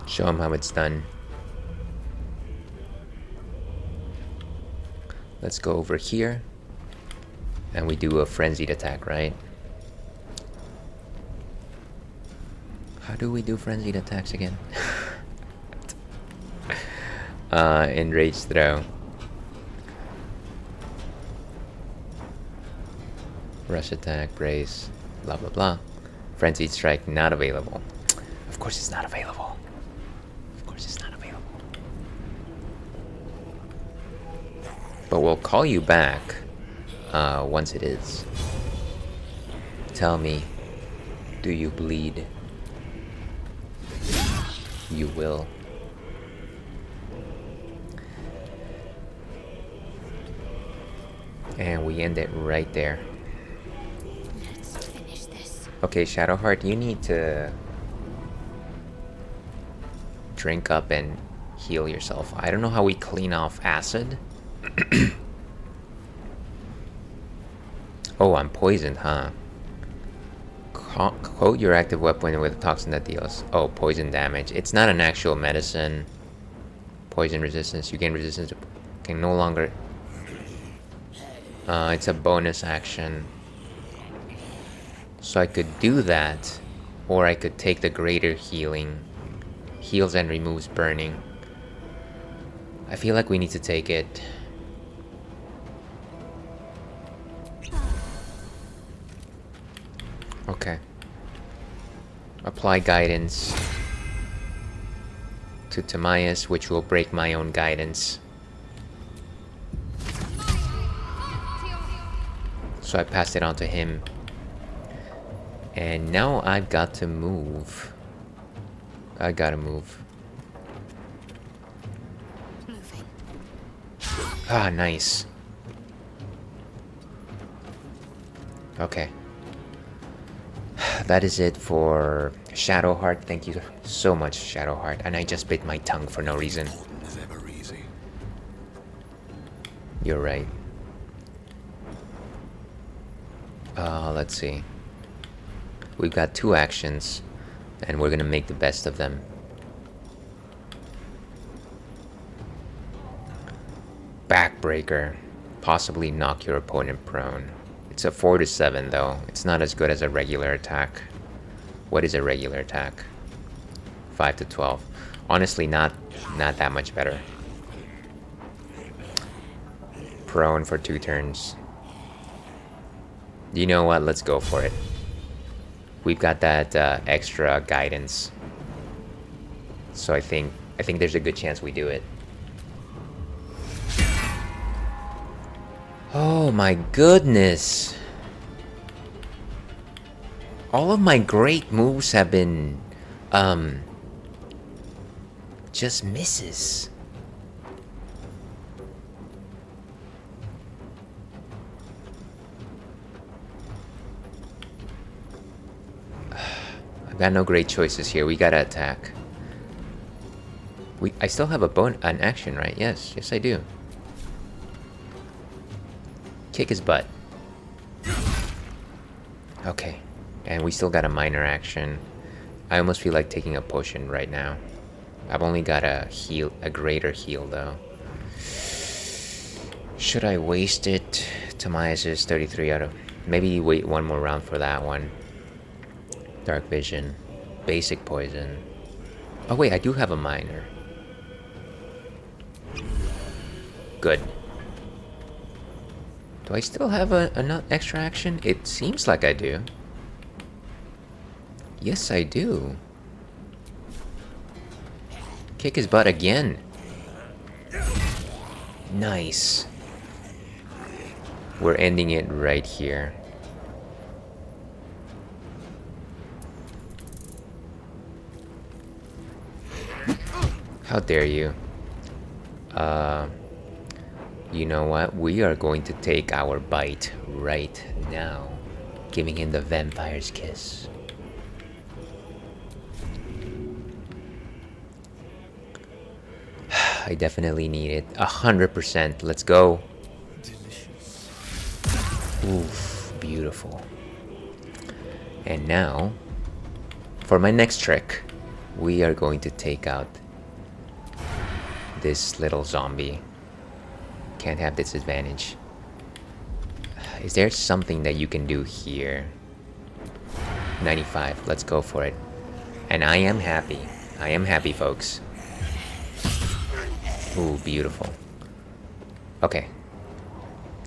S1: Show him how it's done. Let's go over here. And we do a frenzied attack, right? How do we do frenzied attacks again? Enraged throw. Rush attack, brace, blah blah blah. Frenzied strike not available. Of course it's not available. Of course it's not available. But we'll call you back once it is. Tell me, do you bleed? You will. And we end it right there.
S3: Let's finish this.
S1: Okay, Shadowheart, you need to drink up and heal yourself. I don't know how we clean off acid. Oh, I'm poisoned, huh? Coat your active weapon with a toxin that deals. Oh, poison damage. It's not an actual medicine. Poison resistance. You gain resistance to... Can no longer... it's a bonus action. So I could do that. Or I could take the greater healing. Heals and removes burning. I feel like we need to take it. Okay. Apply guidance to Timaeus, which will break my own guidance. So I passed it on to him. And now I've got to move. I gotta move.
S3: Moving.
S1: Ah, nice. Okay. That is it for Shadowheart. Thank you so much, Shadowheart. And I just bit my tongue for no reason.
S2: Important as ever easy.
S1: You're right. Let's see. We've got 2 actions, and we're gonna make the best of them. Backbreaker. Possibly knock your opponent prone. It's a 4 to 7 though. It's not as good as a regular attack. What is a regular attack? 5 to 12. Honestly, not that much better. Prone for 2 turns. You know what? Let's go for it. We've got that extra guidance, so I think there's a good chance we do it. Oh my goodness! All of my great moves have been just misses. I've got no great choices here. We gotta attack. I still have an action, right? Yes, I do. Kick his butt. Okay, and we still got a minor action. I almost feel like taking a potion right now. I've only got a greater heal though. Should I waste it? Tamias is 33 out of. Maybe wait one more round for that one. Dark vision, basic poison. Oh wait, I do have a minor. Good. Do I still have an extra action? It seems like I do. Yes, I do. Kick his butt again. Nice. We're ending it right here. How dare you? You know what? We are going to take our bite right now, giving him the vampire's kiss. I definitely need it. 100%. Let's go.
S2: Delicious.
S1: Oof, beautiful. And now, for my next trick, we are going to take out this little zombie. Can't have disadvantage. Is there something that you can do here? 95. Let's go for it. And I am happy. I am happy, folks. Ooh, beautiful. Okay.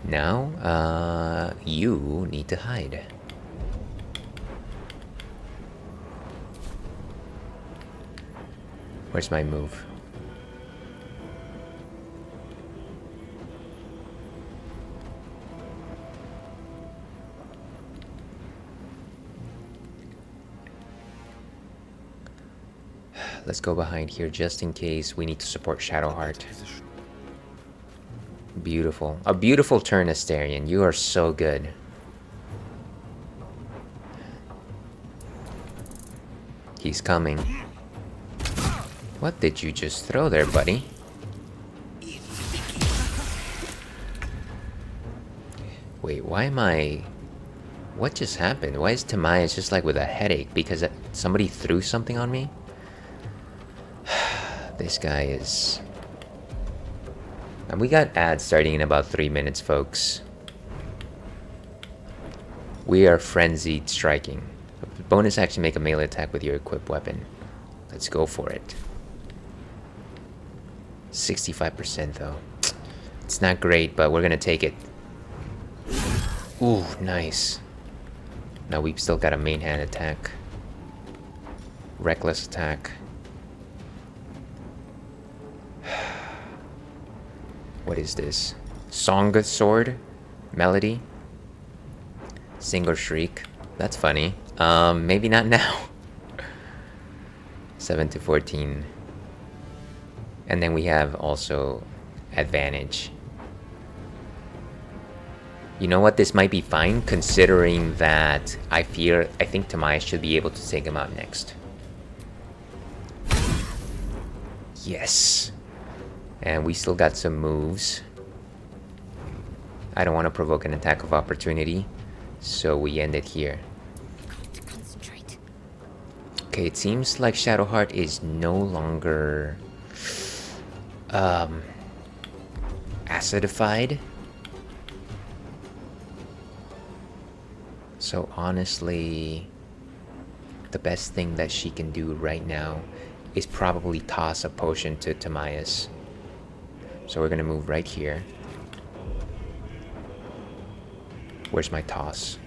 S1: Now, you need to hide. Where's my move? Let's go behind here just in case we need to support Shadowheart. Beautiful. A beautiful turn, Astarion. You are so good. He's coming. What did you just throw there, buddy? Wait, why am I... What just happened? Why is Tamias just like with a headache? Because somebody threw something on me? This guy is... And we got ads starting in about 3 minutes, folks. We are frenzied striking. Bonus action, make a melee attack with your equipped weapon. Let's go for it. 65% though. It's not great, but we're gonna take it. Ooh, nice. Now we've still got a main hand attack. Reckless attack. What is this? Song Sword? Melody? Single Shriek. That's funny. Maybe not now. 7 to 14. And then we have also advantage. You know what? This might be fine, considering that I think Tamaya should be able to take him out next. Yes. And we still got some moves. I don't want to provoke an attack of opportunity, so we end it here.
S3: Got to concentrate.
S1: Okay, it seems like Shadowheart is no longer acidified. So honestly, the best thing that she can do right now is probably toss a potion to Tamias. So we're gonna move right here. Where's my toss?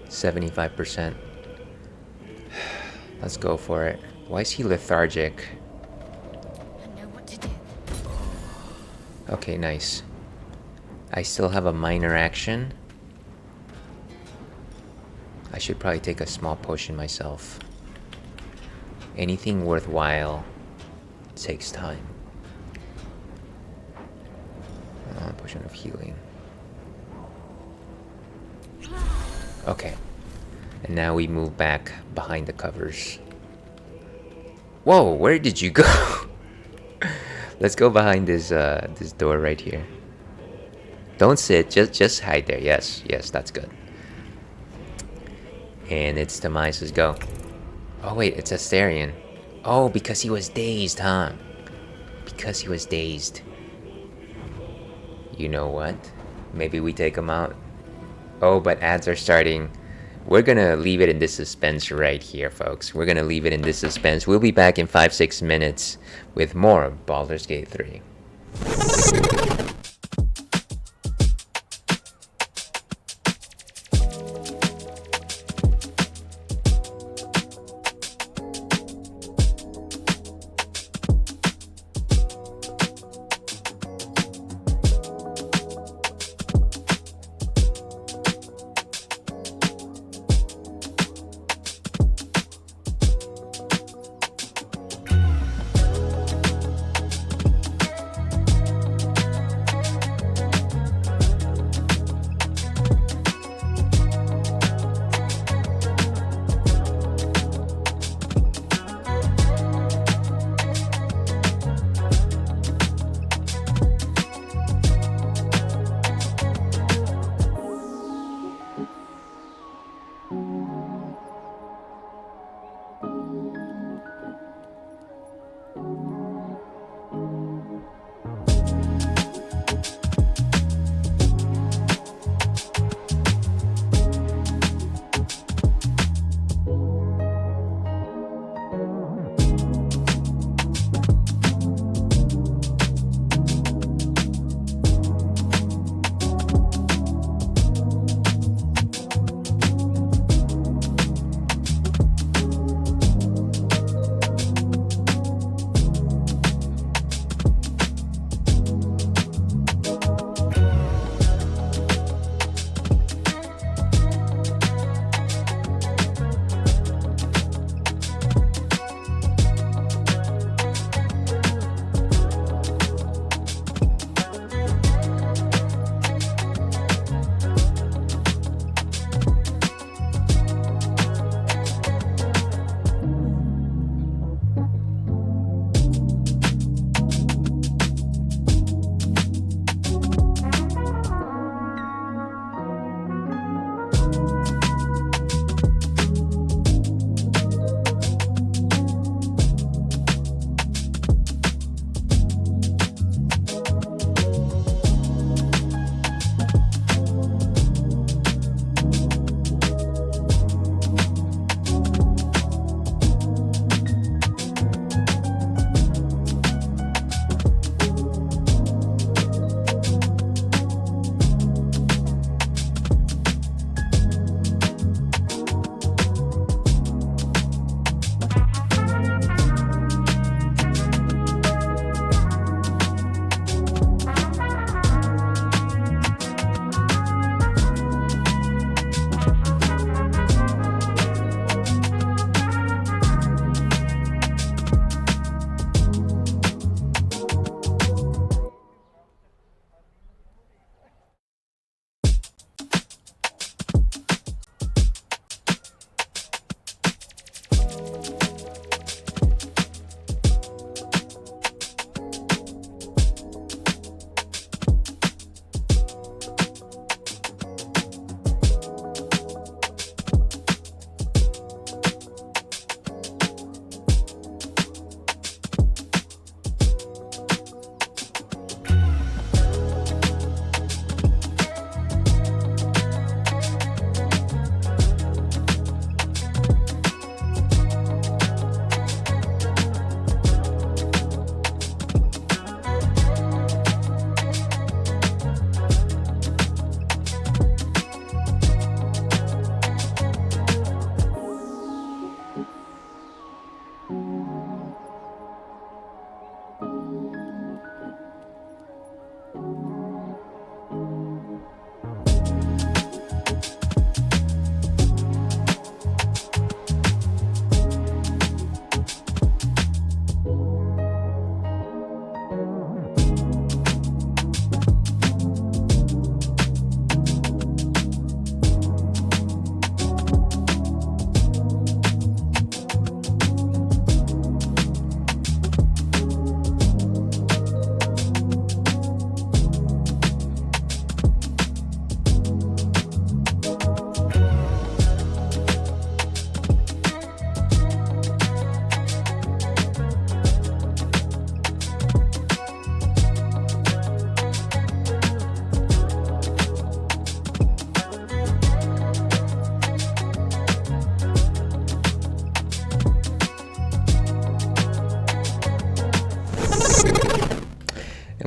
S1: %75%. Let's go for it. Why is he lethargic?
S3: I know what to do.
S1: Okay, nice. I still have a minor action. I should probably take a small potion myself. Anything worthwhile takes time. Potion of healing. Okay. And now we move back behind the covers. Whoa, where did you go? Let's go behind this this door right here. Don't sit, just hide there. Yes, that's good. And it's Tamias' go. Oh wait, it's Asterion. Oh, because he was dazed, huh? Because he was dazed. You know what? Maybe we take him out. Oh, but ads are starting. We're gonna leave it in this suspense right here, folks. We're gonna leave it in this suspense. We'll be back in 5-6 minutes with more of Baldur's Gate 3.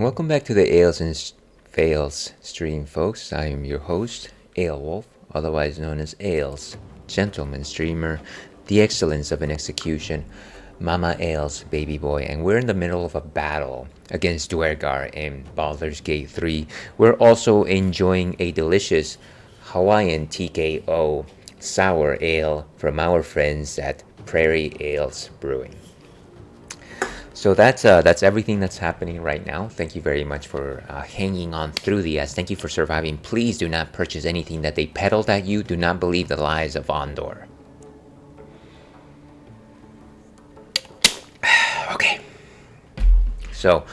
S1: Welcome back to the Ales and Fails stream, folks. I am your host, Aelwolf, otherwise known as Ales, gentleman streamer, the excellence of an execution, Mama Ales, baby boy, and we're in the middle of a battle against Duergar in Baldur's Gate 3. We're also enjoying a delicious Hawaiian TKO sour ale from our friends at Prairie Ales Brewing. So that's everything that's happening right now. Thank you very much for hanging on through the ads. Thank you for surviving. Please do not purchase anything that they peddled at you. Do not believe the lies of Ondor. Okay. So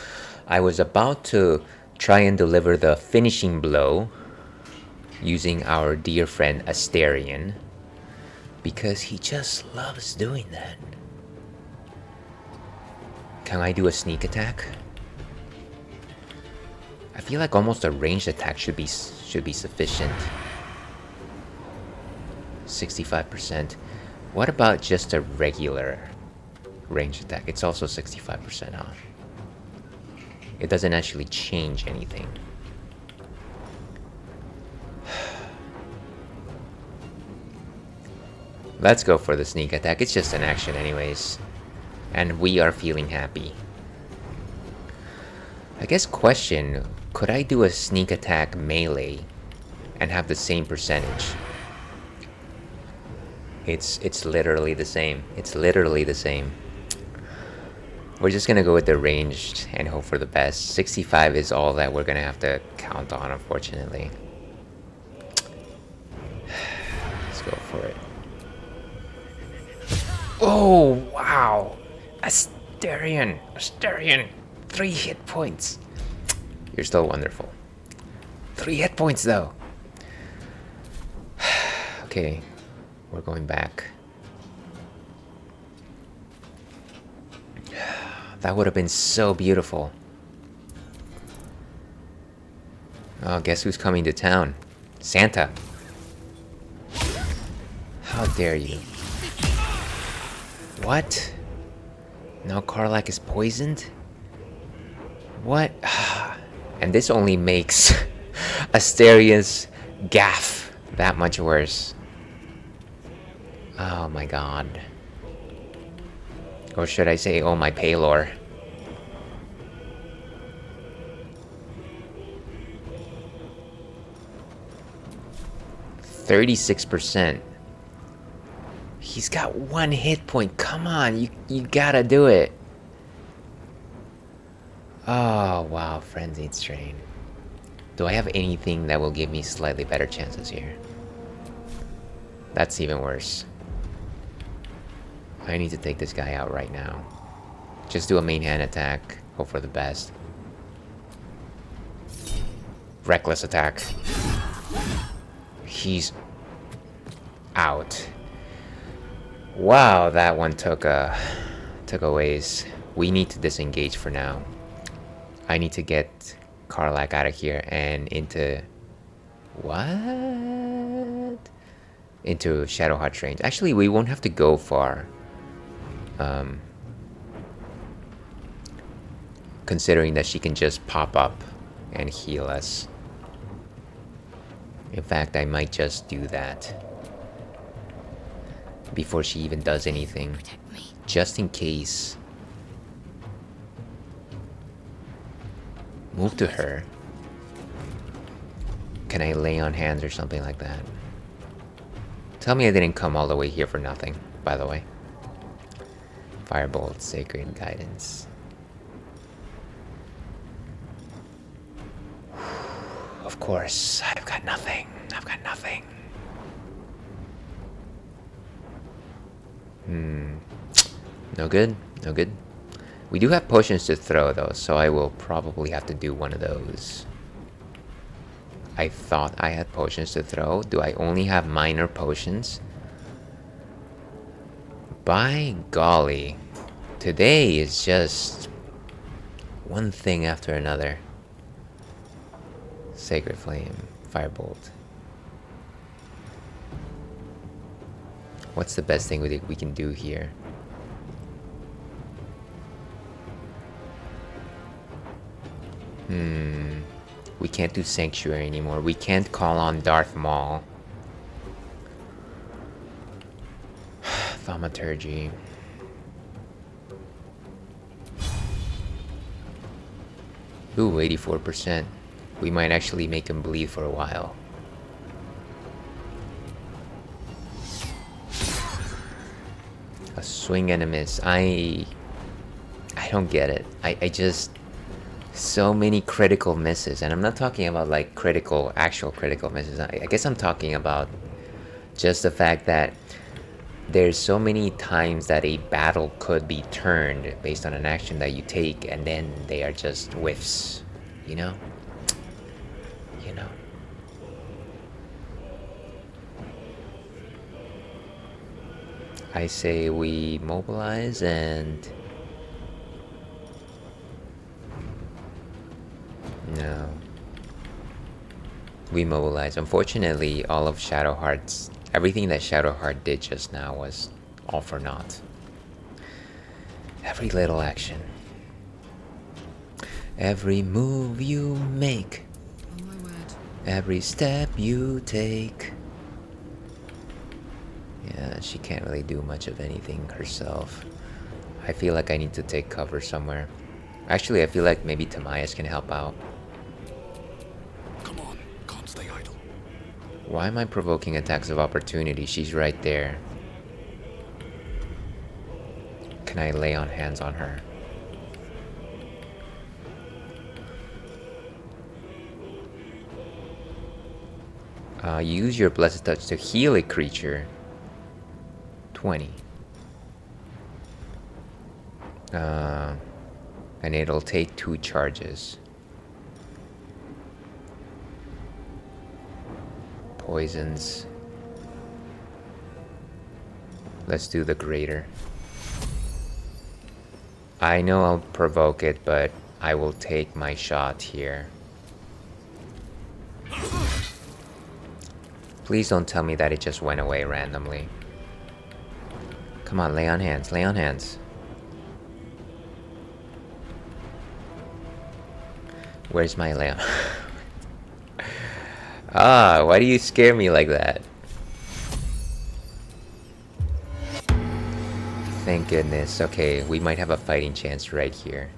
S1: I was about to try and deliver the finishing blow using our dear friend Asterion, because he just loves doing that. Can I do a sneak attack? I feel like almost a ranged attack should be sufficient. 65%. What about just a regular ranged attack? It's also 65% off. It doesn't actually change anything. Let's go for the sneak attack. It's just an action anyways. And we are feeling happy. I guess question, could I do a sneak attack melee and have the same percentage? It's literally the same. It's literally the same. We're just gonna go with the ranged and hope for the best. 65 is all that we're gonna have to count on, unfortunately. Let's go for it. Oh, wow! Asterion! 3 hit points. You're still wonderful. 3 hit points, though. Okay, we're going back. That would have been so beautiful. Oh, guess who's coming to town? Santa. How dare you? What? Now Karlach is poisoned? What? And this only makes Asteria's gaff that much worse. Oh my god. Or should I say, oh my Paylor. %. He's got 1 hit point. Come on, you gotta do it. Oh, wow, Frenzied Strain. Do I have anything that will give me slightly better chances here? That's even worse. I need to take this guy out right now. Just do a main hand attack. Hope for the best. Reckless attack. He's out. Wow, that one took a ways. We need to disengage for now. I need to get Karlach out of here and into what? Into Shadowheart's range. Actually, we won't have to go far. Considering that she can just pop up and heal us. In fact, I might just do that before she even does anything, just in case. Move to her. Can I lay on hands or something like that? Tell me I didn't come all the way here for nothing, by the way. Firebolt, Sacred Guidance. Of course, I've got nothing. I've got nothing. No good, no good. We do have potions to throw though, so I will probably have to do one of those. I thought I had potions to throw. Do I only have minor potions? By golly, today is just one thing after another. Sacred Flame, Firebolt. What's the best thing we can do here? We can't do Sanctuary anymore. We can't call on Darth Maul. Thaumaturgy. Ooh, 84%. We might actually make him bleed for a while. A swing and a miss. I don't get it. I just... So many critical misses. And I'm not talking about like actual critical misses. I guess I'm talking about just the fact that there's so many times that a battle could be turned based on an action that you take, and then they are just whiffs, you know? You know. I say we mobilize and... No. We mobilize. Unfortunately, all of Shadowheart's... Everything that Shadowheart did just now was all for naught. Every little action. Every move you make.
S4: Oh my word.
S1: Every step you take. Yeah, she can't really do much of anything herself. I feel like I need to take cover somewhere. Actually, I feel like maybe Tamias can help out.
S2: Come on, can't stay idle.
S1: Why am I provoking attacks of opportunity? She's right there. Can I lay on hands on her? Use your Blessed Touch to heal a creature. 20. And it'll take 2 charges. Poisons. Let's do the greater. I know I'll provoke it, but I will take my shot here. Please don't tell me that it just went away randomly. Come on, lay on hands, lay on hands. Where's my lay on? Ah, why do you scare me like that? Thank goodness. Okay, we might have a fighting chance right here.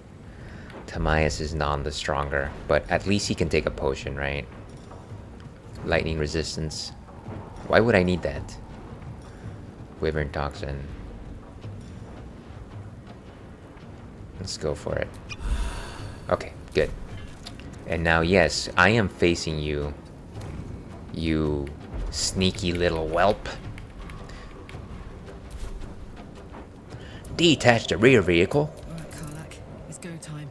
S1: Tamias is none the stronger, but at least he can take a potion, right? Lightning resistance. Why would I need that? Wyvern Toxin. Let's go for it. Okay, good. And now, yes, I am facing you. You sneaky little whelp. Detach the rear vehicle.
S4: Alright, Karlak, it's go time.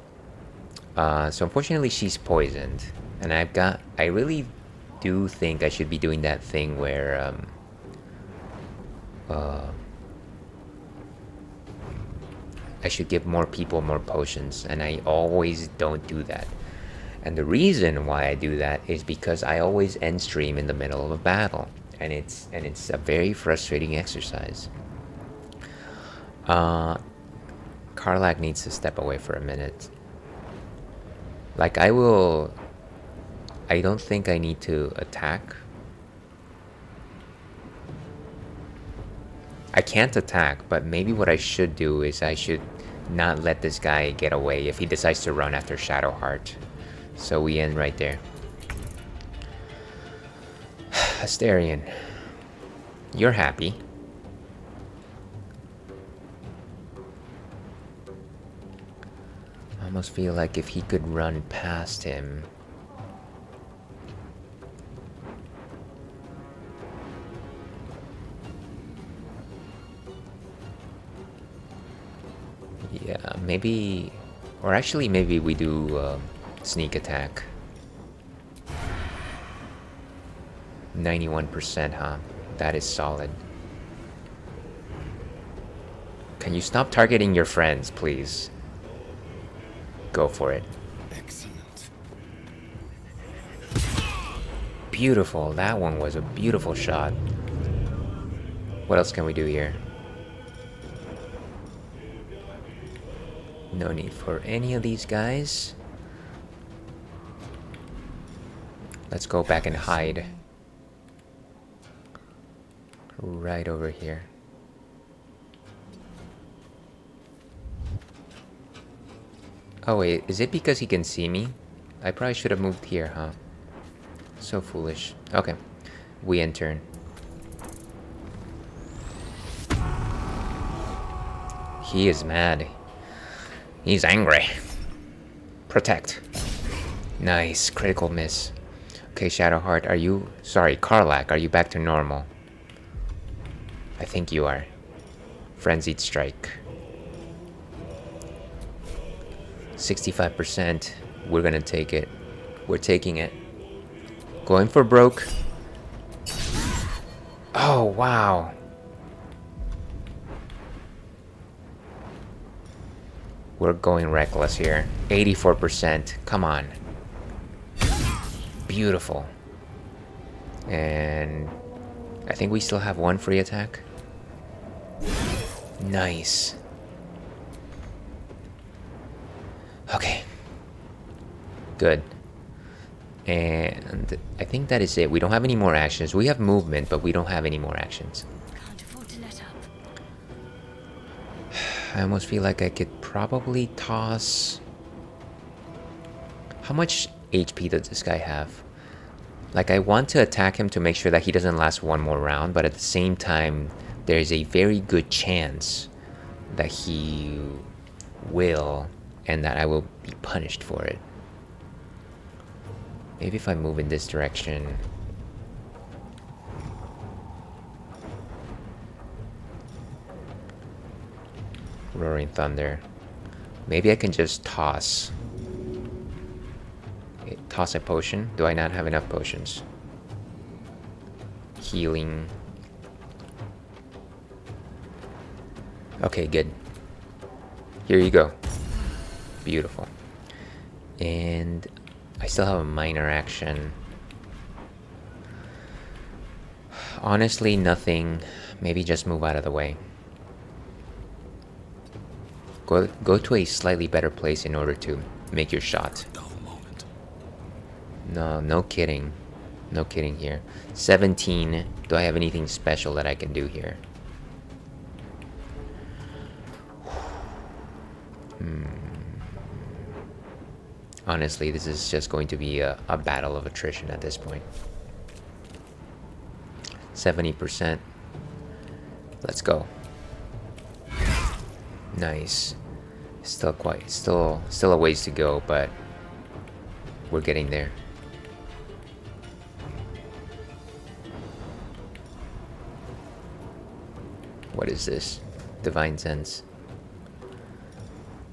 S1: So unfortunately she's poisoned. And I really do think I should be doing that thing where, I should give more people more potions, and I always don't do that. And the reason why I do that is because I always end stream in the middle of a battle, and it's a very frustrating exercise. Karlak needs to step away for a minute. Like, I don't think I need to attack. I can't attack, but maybe what I should do is I should not let this guy get away if he decides to run after Shadowheart. So we end right there. Asterion, you're happy. I almost feel like if he could run past him. Yeah, maybe, or actually maybe we do sneak attack. 91%, huh? That is solid. Can you stop targeting your friends, please? Go for it.
S2: Excellent.
S1: Beautiful. That one was a beautiful shot. What else can we do here? No need for any of these guys. Let's go back and hide. Right over here. Oh wait, is it because he can see me? I probably should have moved here, huh? So foolish. Okay, we in turn. He is mad. He's angry. Protect. Nice, critical miss. Okay, Shadowheart, are you... Sorry, Karlak, are you back to normal? I think you are. Frenzied Strike. 65%. We're gonna take it. We're taking it. Going for broke. Oh, wow. We're going reckless here. 84%. Come on. Beautiful. And I think we still have one free attack. Nice. Okay. Good. And I think that is it. We don't have any more actions. We have movement, but we don't have any more actions.
S3: Can't afford to let up.
S1: I almost feel like I could probably toss... How much HP does this guy have? Like, I want to attack him to make sure that he doesn't last one more round, but at the same time, there is a very good chance that he will, and that I will be punished for it. Maybe if I move in this direction... Roaring Thunder. Maybe I can just toss. Okay, toss a potion. Do I not have enough potions? Healing. Okay, good. Here you go. Beautiful. And I still have a minor action. Honestly, nothing. Maybe just move out of the way. Go to a slightly better place in order to make your shot. No, no kidding. No kidding here. 17. Do I have anything special that I can do here? Honestly, this is just going to be a battle of attrition at this point. 70%. Let's go. Nice. Still a ways to go, but we're getting there. What is this? Divine Sense.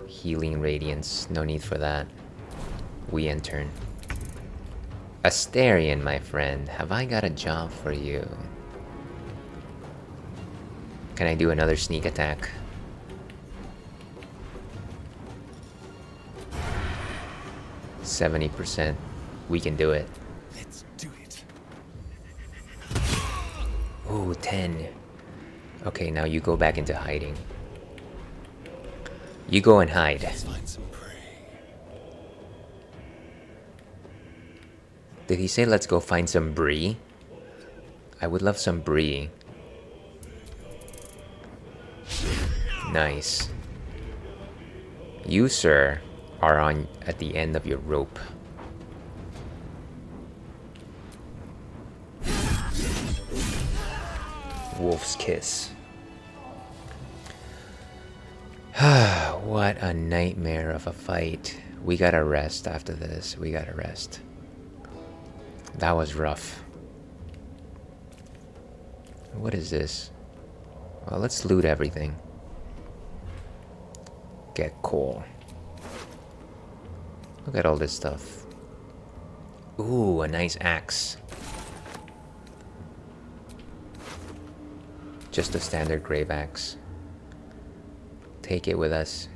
S1: Healing Radiance. No need for that. We in turn. Astarion, my friend. Have I got a job for you? Can I do another sneak attack? %. We can do it.
S2: Let's do it.
S1: Ooh, 10. Okay, now you go back into hiding. You go and hide.
S2: Let's find some prey.
S1: Did he say let's go find some brie? I would love some brie. Nice. You, sir, are at the end of your rope. Wolf's Kiss. What a nightmare of a fight. We gotta rest after this. We gotta rest. That was rough. What is this? Well, let's loot everything. Get coal. Look at all this stuff. Ooh, a nice axe. Just a standard grave axe. Take it with us.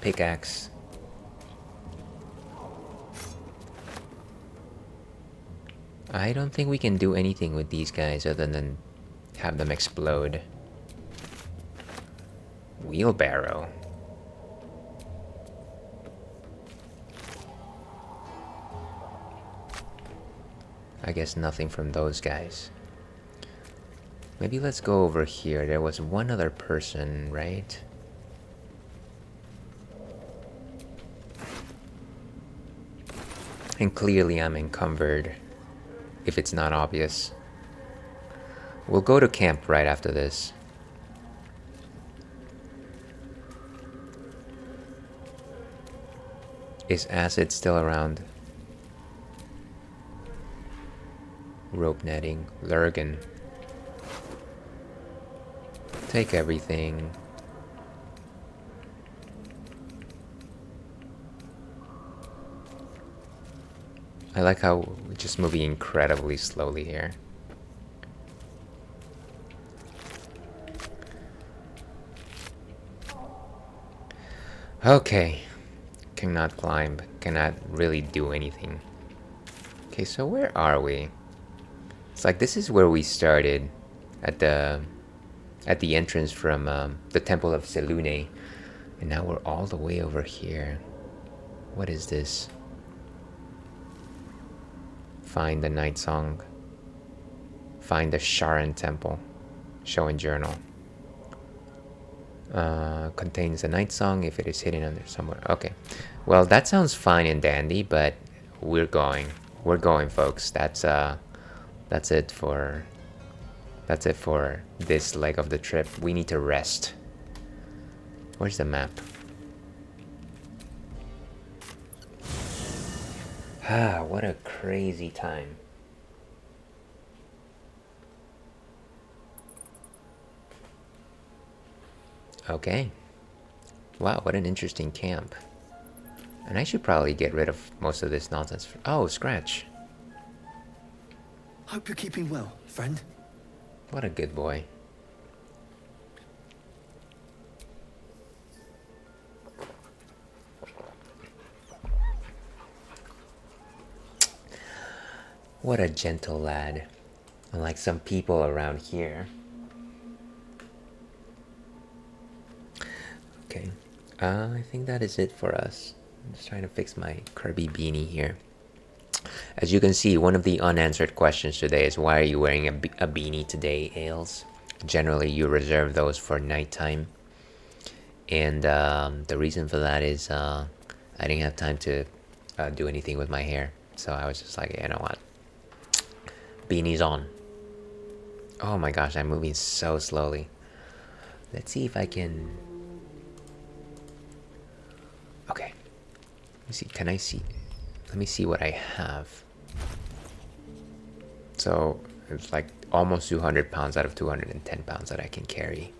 S1: Pickaxe. I don't think we can do anything with these guys other than have them explode. Wheelbarrow. I guess nothing from those guys. Maybe let's go over here. There was one other person, right? And clearly I'm encumbered, if it's not obvious. We'll go to camp right after this. Is acid still around? Rope netting, Lurgan. Take everything. I like how we're just moving incredibly slowly here. Okay. Cannot climb, cannot really do anything. Okay, so where are we? It's like this is where we started at the entrance from the Temple of Selune, and now we're all the way over here. What is this? Find the night song. Find the Sharon Temple. Show and journal. Contains a night song if it is hidden under somewhere. Okay, well that sounds fine and dandy, but we're going, folks. That's it for this leg of the trip. We need to rest. Where's the map? Ah, what a crazy time. Okay. Wow, what an interesting camp. And I should probably get rid of most of this nonsense. Oh, Scratch.
S2: Hope you're keeping well, friend.
S1: What a good boy. What a gentle lad. Unlike some people around here. Okay, I think that is it for us. I'm just trying to fix my Kirby beanie here. As you can see, one of the unanswered questions today is why are you wearing a beanie today, Ailes? Generally, you reserve those for nighttime. And the reason for that is I didn't have time to do anything with my hair. So I was just like, you know what? Beanie's on. Oh my gosh, I'm moving so slowly. Let's see if I can... Okay. Let me see. Can I see? Let me see what I have. So it's like almost 200 pounds out of 210 pounds that I can carry.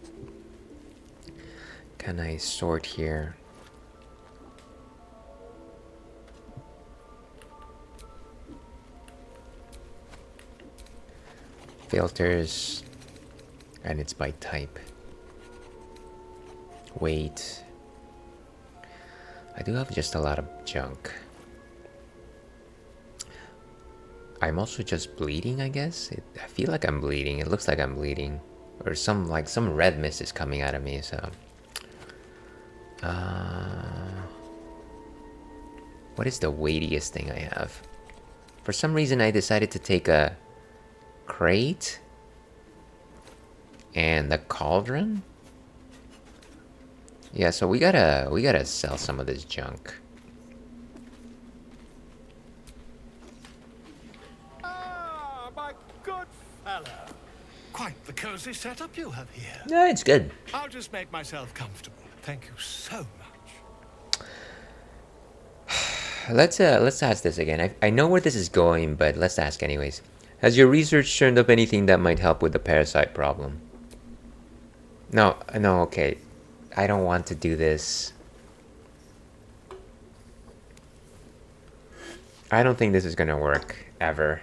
S1: Can I sort here? Filters, and it's by type. Weight. I do have just a lot of junk. I'm also just bleeding, I guess. I feel like I'm bleeding. It looks like I'm bleeding, or some red mist is coming out of me. So, what is the weightiest thing I have? For some reason, I decided to take a crate and the cauldron. Yeah, so we gotta sell some of this junk.
S2: Ah, my good fellow. Quite the cozy setup you have here.
S1: No, it's good.
S2: I'll just make myself comfortable. Thank you so much.
S1: Let's ask this again. I know where this is going, but let's ask anyways. Has your research turned up anything that might help with the parasite problem? No, okay. I don't want to do this. I don't think this is gonna work, ever.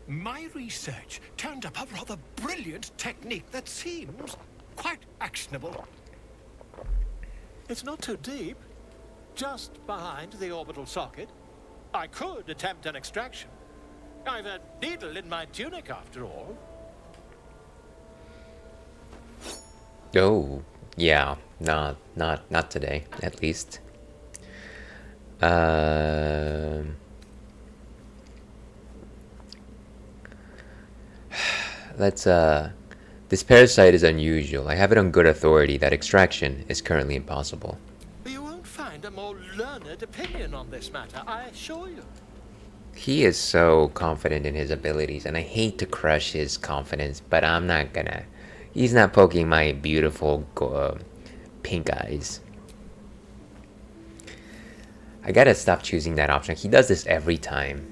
S2: My research turned up a rather brilliant technique that seems quite actionable. It's not too deep. Just behind the orbital socket. I could attempt an extraction. I've a needle in my tunic, after all.
S1: Oh, yeah. Not today, at least. let's this parasite is unusual. I have it on good authority that extraction is currently impossible.
S2: You won't find a more learned opinion on this matter, I assure you.
S1: He is so confident in his abilities, and I hate to crush his confidence, but I'm not gonna. He's not poking my beautiful pink eyes. I gotta stop choosing that option. He does this every time.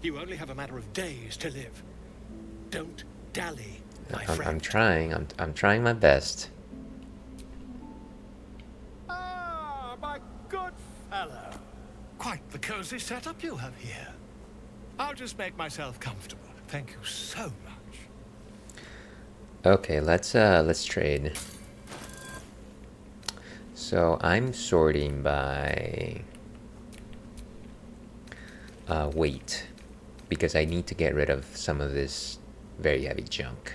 S2: You only have a matter of days to live. Don't dally, my
S1: I'm
S2: friend.
S1: trying. I'm trying my best.
S2: Ah, my good fellow. Quite the cozy setup you have here. I'll just make myself comfortable. Thank you so much.
S1: Okay, let's trade. So I'm sorting by weight because I need to get rid of some of this very heavy junk.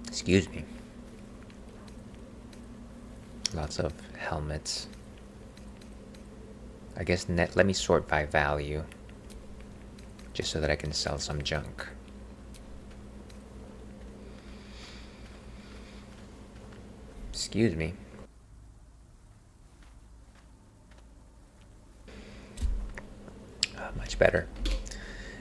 S1: Excuse me. Lots of helmets. I guess let me sort by value, just so that I can sell some junk. Excuse me. Much better.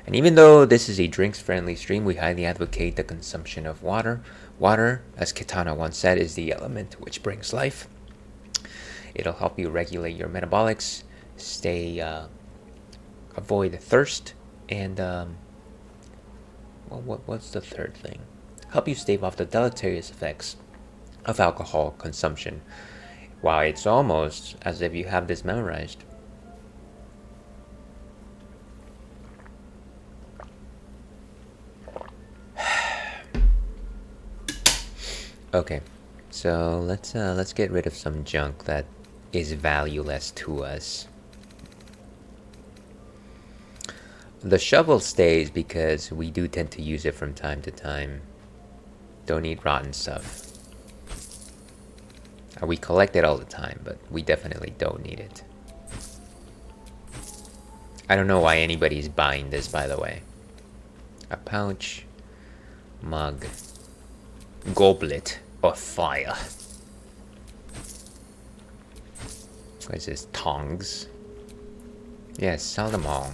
S1: And even though this is a drinks-friendly stream, we highly advocate the consumption of water. Water, as Kitana once said, is the element which brings life. It'll help you regulate your metabolics, avoid thirst, and what's the third thing? Help you stave off the deleterious effects of alcohol consumption. Wow, it's almost as if you have this memorized. Okay, so let's get rid of some junk that is valueless to us. The shovel stays because we do tend to use it from time to time. Don't eat rotten stuff. We collect it all the time, but we definitely don't need it. I don't know why anybody's buying this, by the way. A pouch, mug, goblet of fire. What is this? Tongs? Yes, sell them all.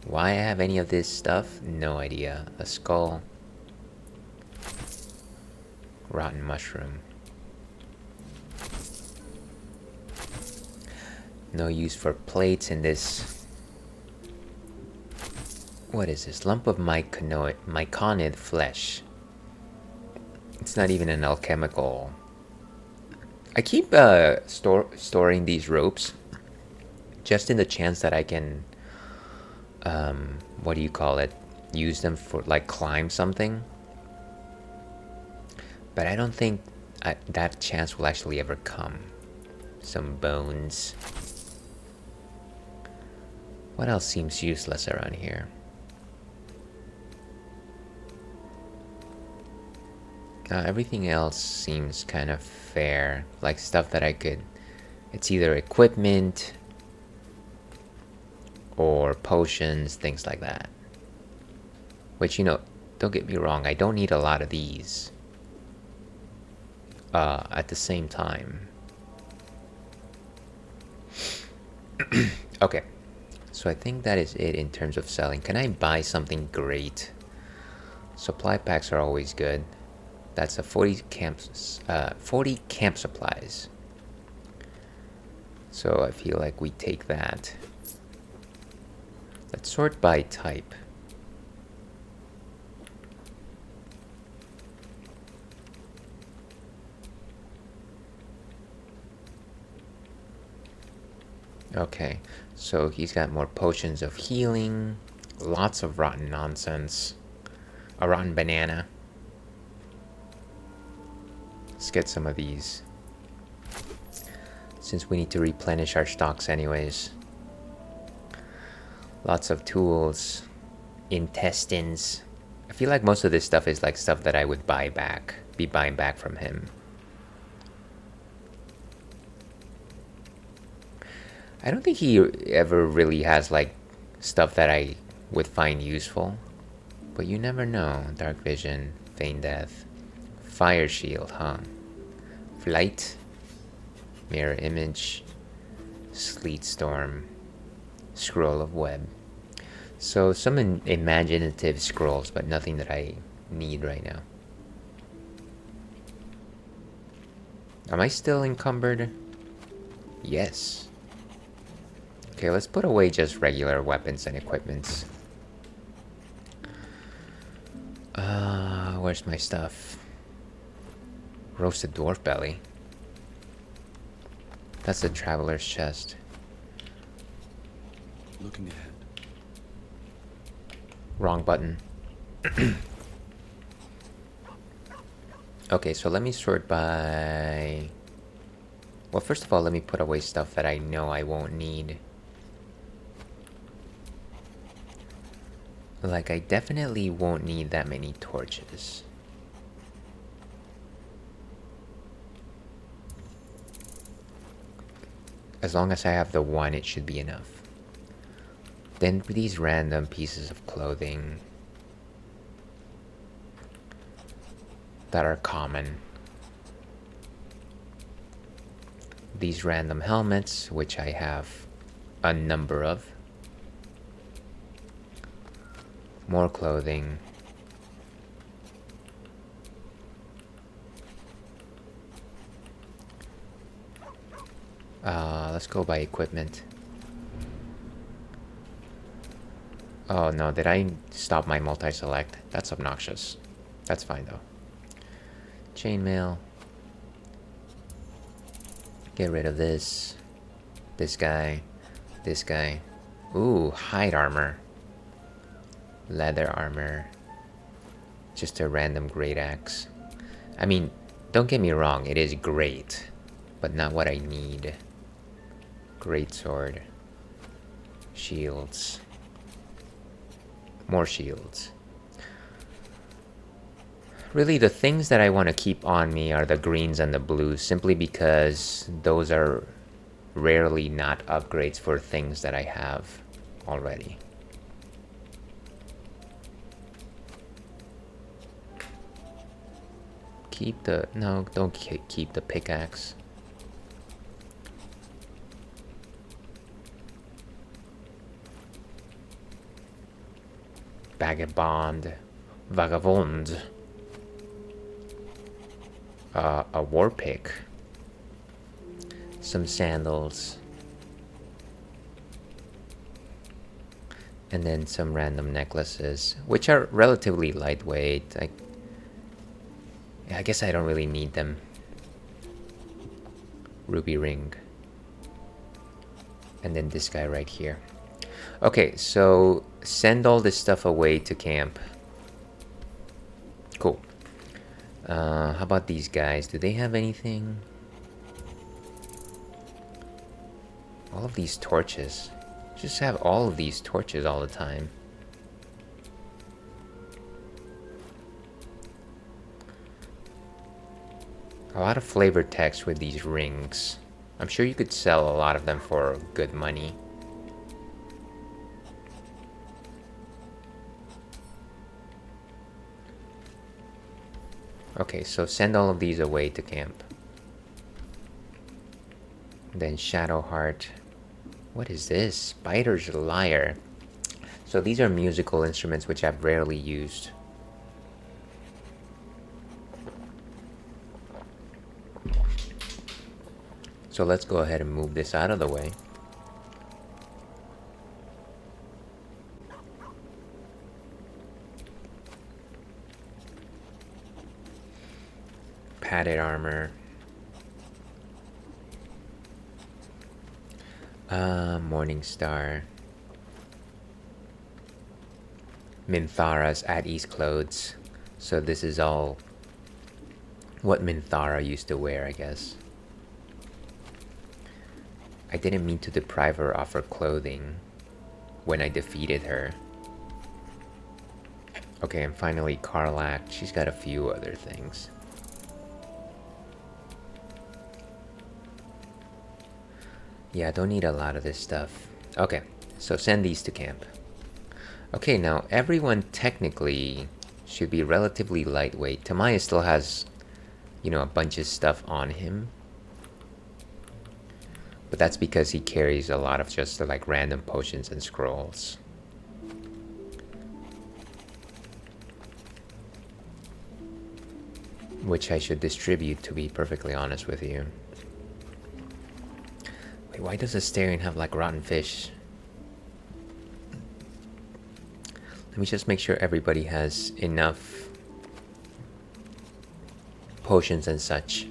S1: Why I have any of this stuff? No idea. A skull. Rotten mushroom. No use for plates in this. What is this? Lump of myconid flesh. It's not even an alchemical. I keep storing these ropes just in the chance that I can what do you call it? Use them for like climb something. But I don't think that chance will actually ever come. Some bones. What else seems useless around here? Everything else seems kind of fair, like stuff that I could. It's either equipment or potions, things like that. Which, you know, don't get me wrong, I don't need a lot of these at the same time. Okay, so I think that is it in terms of selling. Can I buy something great? Supply packs are always good. That's a 40 camp supplies. So I feel like we take that. Let's sort by type. Okay, so he's got more potions of healing, lots of rotten nonsense, a rotten banana. Let's get some of these, since we need to replenish our stocks anyways. Lots of tools, intestines. feel like most of this stuff is like stuff that I would be buying back from him. I don't think he ever really has like stuff that I would find useful, but you never know. Dark vision, feign death, fire shield, huh? Flight, mirror image, sleet storm, scroll of web. So some imaginative scrolls, but nothing that I need right now. Am I still encumbered? Yes. Okay, let's put away just regular weapons and equipments. Where's my stuff? Roasted dwarf belly. That's the traveler's chest.
S5: Looking ahead.
S1: Wrong button. Okay, so let me sort by... Well, first of all, let me put away stuff that I know I won't need. Like, I definitely won't need that many torches. As long as I have the one, it should be enough. Then these random pieces of clothing that are common. These random helmets, which I have a number of. More clothing. Let's go by equipment. Oh no, did I stop my multi-select? That's obnoxious. That's fine though. Chainmail. Get rid of this. This guy. This guy. Ooh, hide armor. Leather armor. Just a random great axe. I mean, don't get me wrong, it is great, but not what I need. Great sword. Shields. More shields. Really, the things that I want to keep on me are the greens and the blues, simply because those are rarely not upgrades for things that I have already. Keep the... No, don't keep the pickaxe. Vagabond. Vagabond. A war pick. Some sandals. And then some random necklaces, which are relatively lightweight. I guess I don't really need them. Ruby ring. And then this guy right here. Okay, so send all this stuff away to camp. Cool. How about these guys? Do they have anything? All of these torches. Just have all of these torches all the time. A lot of flavored text with these rings. I'm sure you could sell a lot of them for good money. Okay, so send all of these away to camp. Then Shadow Heart. What is this? Spider's Lyre. So these are musical instruments which I've rarely used. So let's go ahead and move this out of the way. Padded armor. Morning Star. Minthara's at ease clothes. So this is all what Minthara used to wear, I guess. I didn't mean to deprive her of her clothing when I defeated her. Okay, and finally Karlak. She's got a few other things. Yeah, don't need a lot of this stuff. Okay, so send these to camp. Okay, now everyone technically should be relatively lightweight. Tamaya still has, you know, a bunch of stuff on him. But that's because he carries a lot of just like random potions and scrolls. Which I should distribute, to be perfectly honest with you. Wait, why does Astarion have like rotten fish? Let me just make sure everybody has enough potions and such.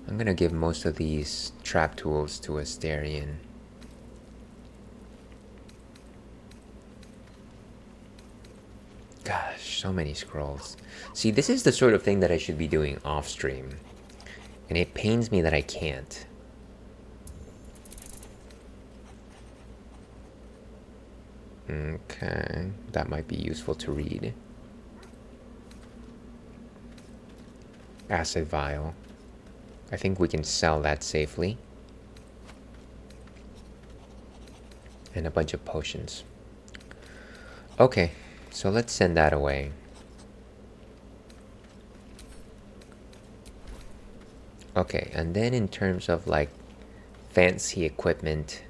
S1: I'm gonna give most of these trap tools to Astarion. Gosh, so many scrolls. See, this is the sort of thing that I should be doing off stream. And it pains me that I can't. Okay, that might be useful to read. Acid vial. I think we can sell that safely. And a bunch of potions. Okay, so let's send that away. Okay, and then in terms of like fancy equipment,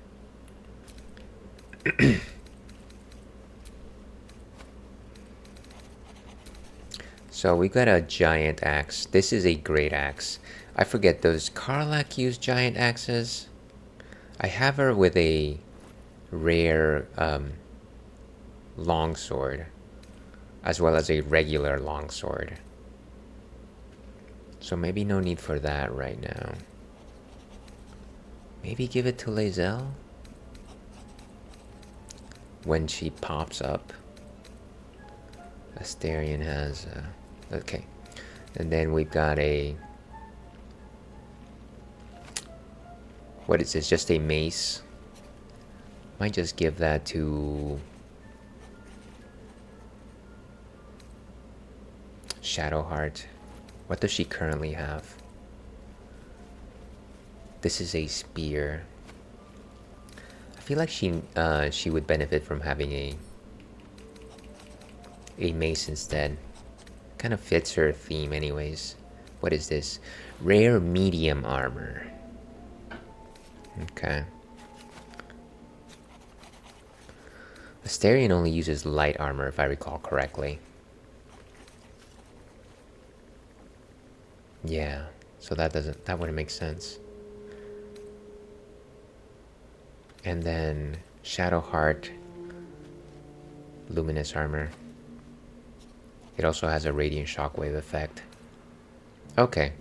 S1: so we got a giant axe. This is a great axe. I forget, does Karlak use giant axes? I have her with a rare longsword, as well as a regular longsword. So maybe no need for that right now. Maybe give it to Lae'zel when she pops up. Astarion has okay, and then we've got a, what is this, just a mace? Might just give that to Shadowheart. What does she currently have? This is a spear. I feel like she would benefit from having a mace instead. Kind of fits her theme anyways. What is this? Rare medium armor. Okay. Astarion only uses light armor if I recall correctly. Yeah, so that wouldn't make sense. And then Shadowheart, luminous armor. It also has a radiant shockwave effect. Okay.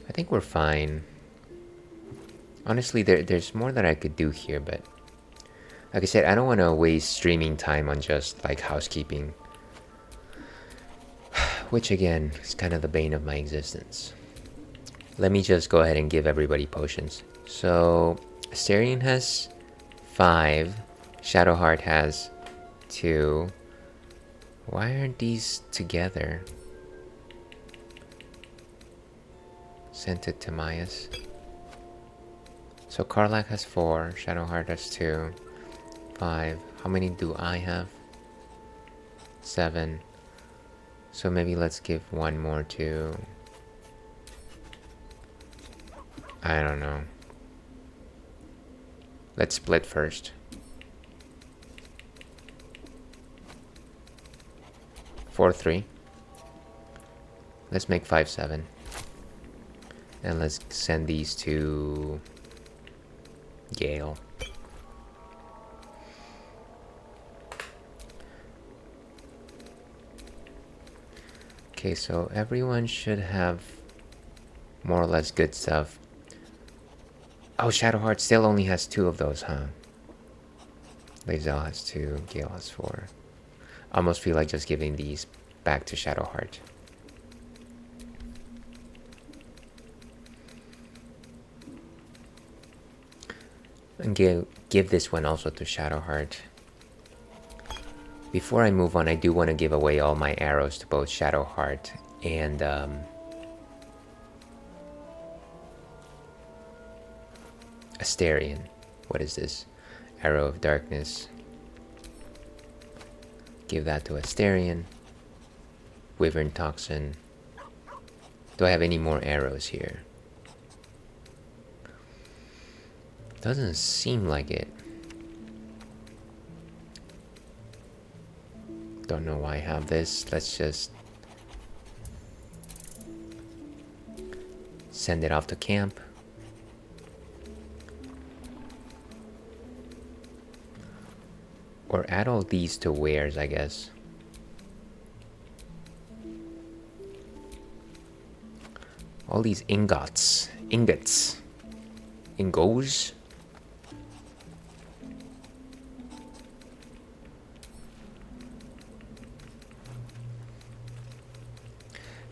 S1: I think we're fine. Honestly, there's more that I could do here, but like I said, I don't want to waste streaming time on just like housekeeping. Which again is kind of the bane of my existence. Let me just go ahead and give everybody potions. So Astarion has 5. Shadowheart has 2. Why aren't these together? Sent it to Myas. So Karlak has 4. Shadowheart has 2. 5. How many do I have? 7. So maybe let's give one more to, I don't know. Let's split first. 4, 3. Let's make 5, 7. And let's send these to Gale. Okay, so everyone should have more or less good stuff. Oh, Shadowheart still only has 2 of those, huh? Lae'zel has 2, Gale has 4. I almost feel like just giving these back to Shadowheart. And give this one also to Shadowheart. Before I move on, I do want to give away all my arrows to both Shadowheart and Asterion. What is this? Arrow of Darkness. Give that to Asterion. Wyvern Toxin. Do I have any more arrows here? Doesn't seem like it. Don't know why I have this. Let's just send it off to camp. Or add all these to wares, I guess. All these ingots. Ingots.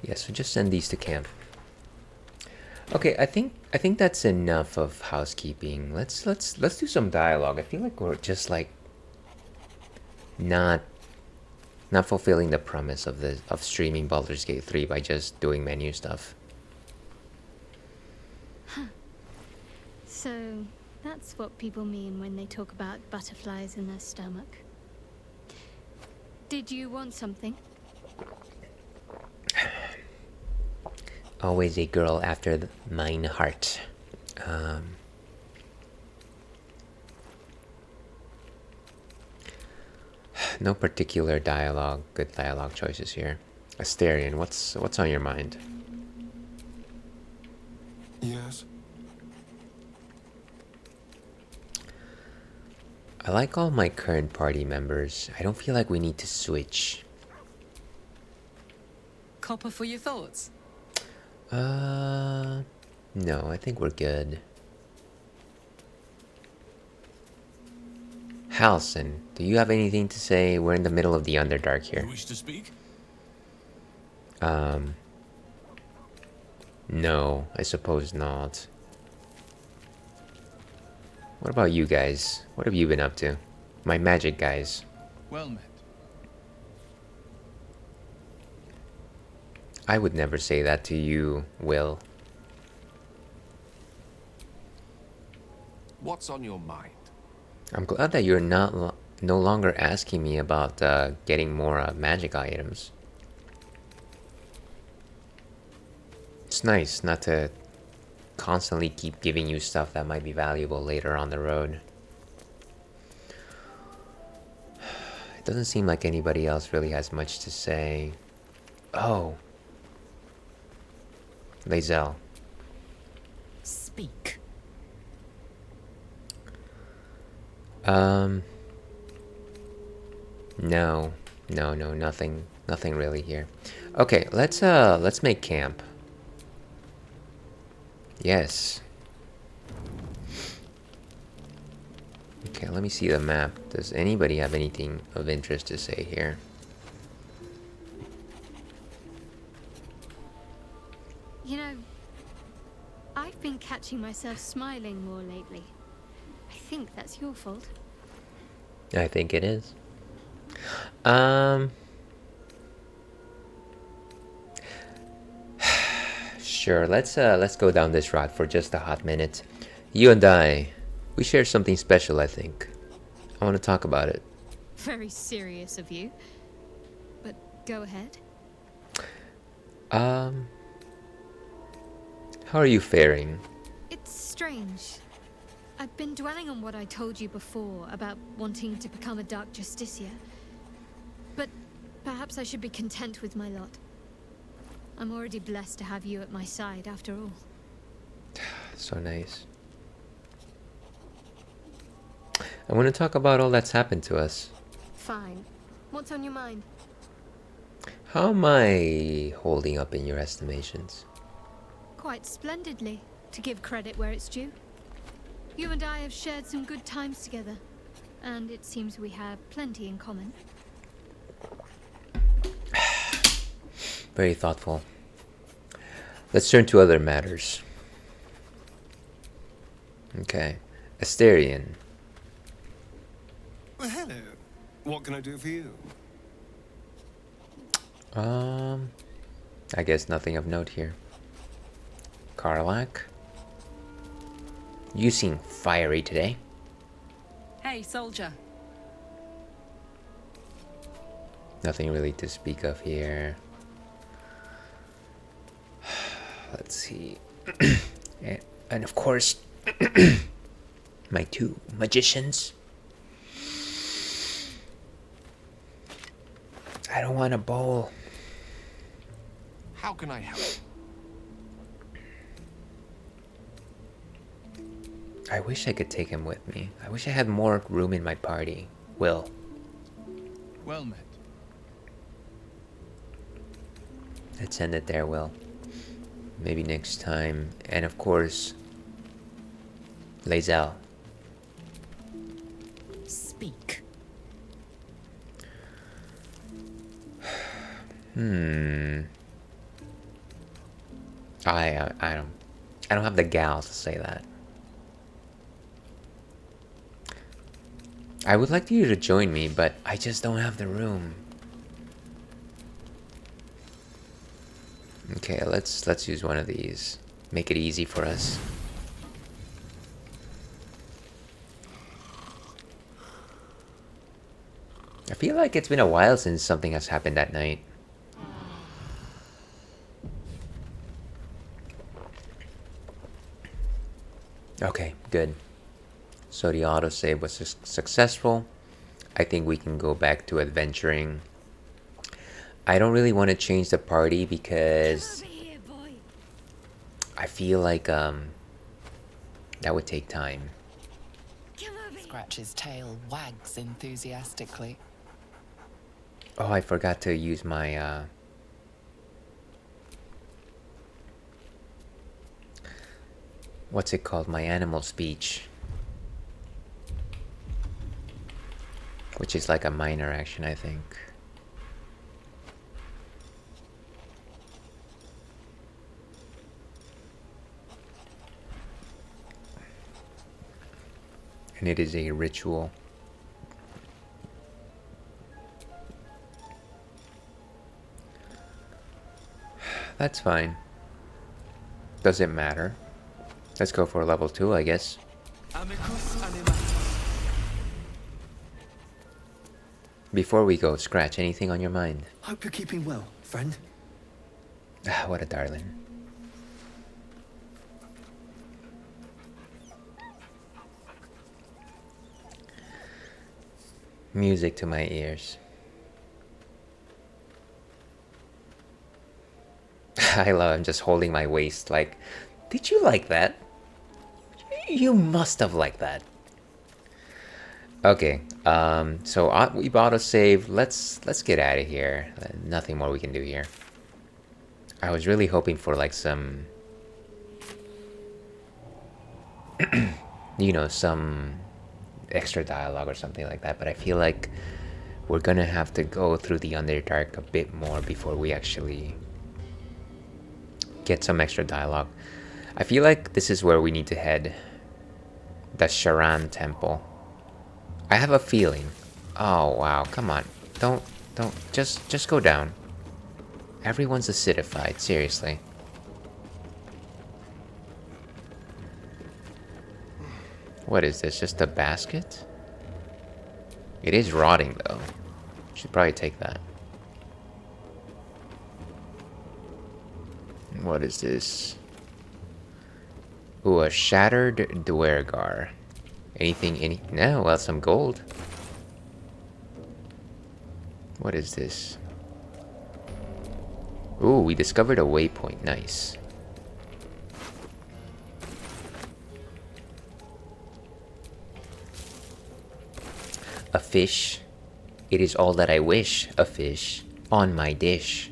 S1: Yeah, so just send these to camp. Okay, I think that's enough of housekeeping. Let's do some dialogue. I feel like we're just like not fulfilling the promise of streaming Baldur's Gate 3 by just doing menu stuff.
S3: So, that's what people mean when they talk about butterflies in their stomach. Did you want something?
S1: Always a girl after mine heart. No particular dialogue, good dialogue choices here. Asterion, what's on your mind?
S2: Yes.
S1: I like all my current party members. I don't feel like we need to switch.
S4: Copper for your thoughts?
S1: No, I think we're good. Halson, do you have anything to say? We're in the middle of the Underdark here.
S5: You wish to speak?
S1: No, I suppose not. What about you guys? What have you been up to? My magic guys.
S5: Well met.
S1: I would never say that to you, Will.
S5: What's on your mind?
S1: I'm glad that you're no longer asking me about getting more magic items. It's nice not to constantly keep giving you stuff that might be valuable later on the road. It doesn't seem like anybody else really has much to say. Oh. Lae'zel.
S4: Speak.
S1: No, nothing really here. Okay, let's make camp. Yes. Okay, let me see the map. Does anybody have anything of interest to say here?
S3: You know, I've been catching myself smiling more lately. I think that's your fault.
S1: I think it is. Sure, let's go down this route for just a hot minute. You and I, we share something special, I think. I want to talk about it.
S3: Very serious of you. But go ahead.
S1: How are you faring?
S3: It's strange. I've been dwelling on what I told you before about wanting to become a Dark Justiciar. But perhaps I should be content with my lot. I'm already blessed to have you at my side, after all.
S1: So nice. I want to talk about all that's happened to us.
S3: Fine. What's on your mind?
S1: How am I holding up in your estimations?
S3: Quite splendidly, to give credit where it's due. You and I have shared some good times together, and it seems we have plenty in common.
S1: Very thoughtful. Let's turn to other matters. Okay. Asterion.
S2: Well, hello. What can I do for you?
S1: I guess nothing of note here. Karlak. You seem fiery today.
S4: Hey, soldier.
S1: Nothing really to speak of here. Let's see. and of course, my two magicians. I don't want a bowl.
S2: How can I help?
S1: I wish I could take him with me. I wish I had more room in my party. Will.
S2: Well met.
S1: Let's end it there, Will. Maybe next time. And of course, Lae'zel.
S4: Speak.
S1: I don't have the gal to say that. I would like you to join me, but I just don't have the room. Okay, let's use one of these. Make it easy for us. I feel like it's been a while since something has happened that night. Okay, good. So the autosave was successful. I think we can go back to adventuring. I don't really want to change the party because
S3: Here, boy.
S1: I feel like that would take time.
S3: Come over here.
S5: Scratch's tail wags enthusiastically.
S1: Oh, I forgot to use my what's it called? My animal speech. Which is like a minor action, I think. And it is a ritual. That's fine. Doesn't matter. Let's go for level 2, I guess.
S2: Amicus animatus.
S1: Before we go, Scratch, anything on your mind?
S2: Hope you're keeping well, friend.
S1: Ah, what a darling. Music to my ears. I love him just holding my waist like, did you like that? You must have liked that. Okay, so we've auto-saved. Let's get out of here. Nothing more we can do here. I was really hoping for like some, you know, some extra dialogue or something like that, but I feel like we're gonna have to go through the Underdark a bit more before we actually get some extra dialogue. I feel like this is where we need to head. The Sharan Temple. I have a feeling. Oh wow, come on. Don't just go down. Everyone's acidified, seriously. What is this? Just a basket? It is rotting though. Should probably take that. What is this? Ooh, a shattered Duergar. Anything, no, well, some gold. What is this? Ooh, we discovered a waypoint, nice. A fish. It is all that I wish, a fish, on my dish.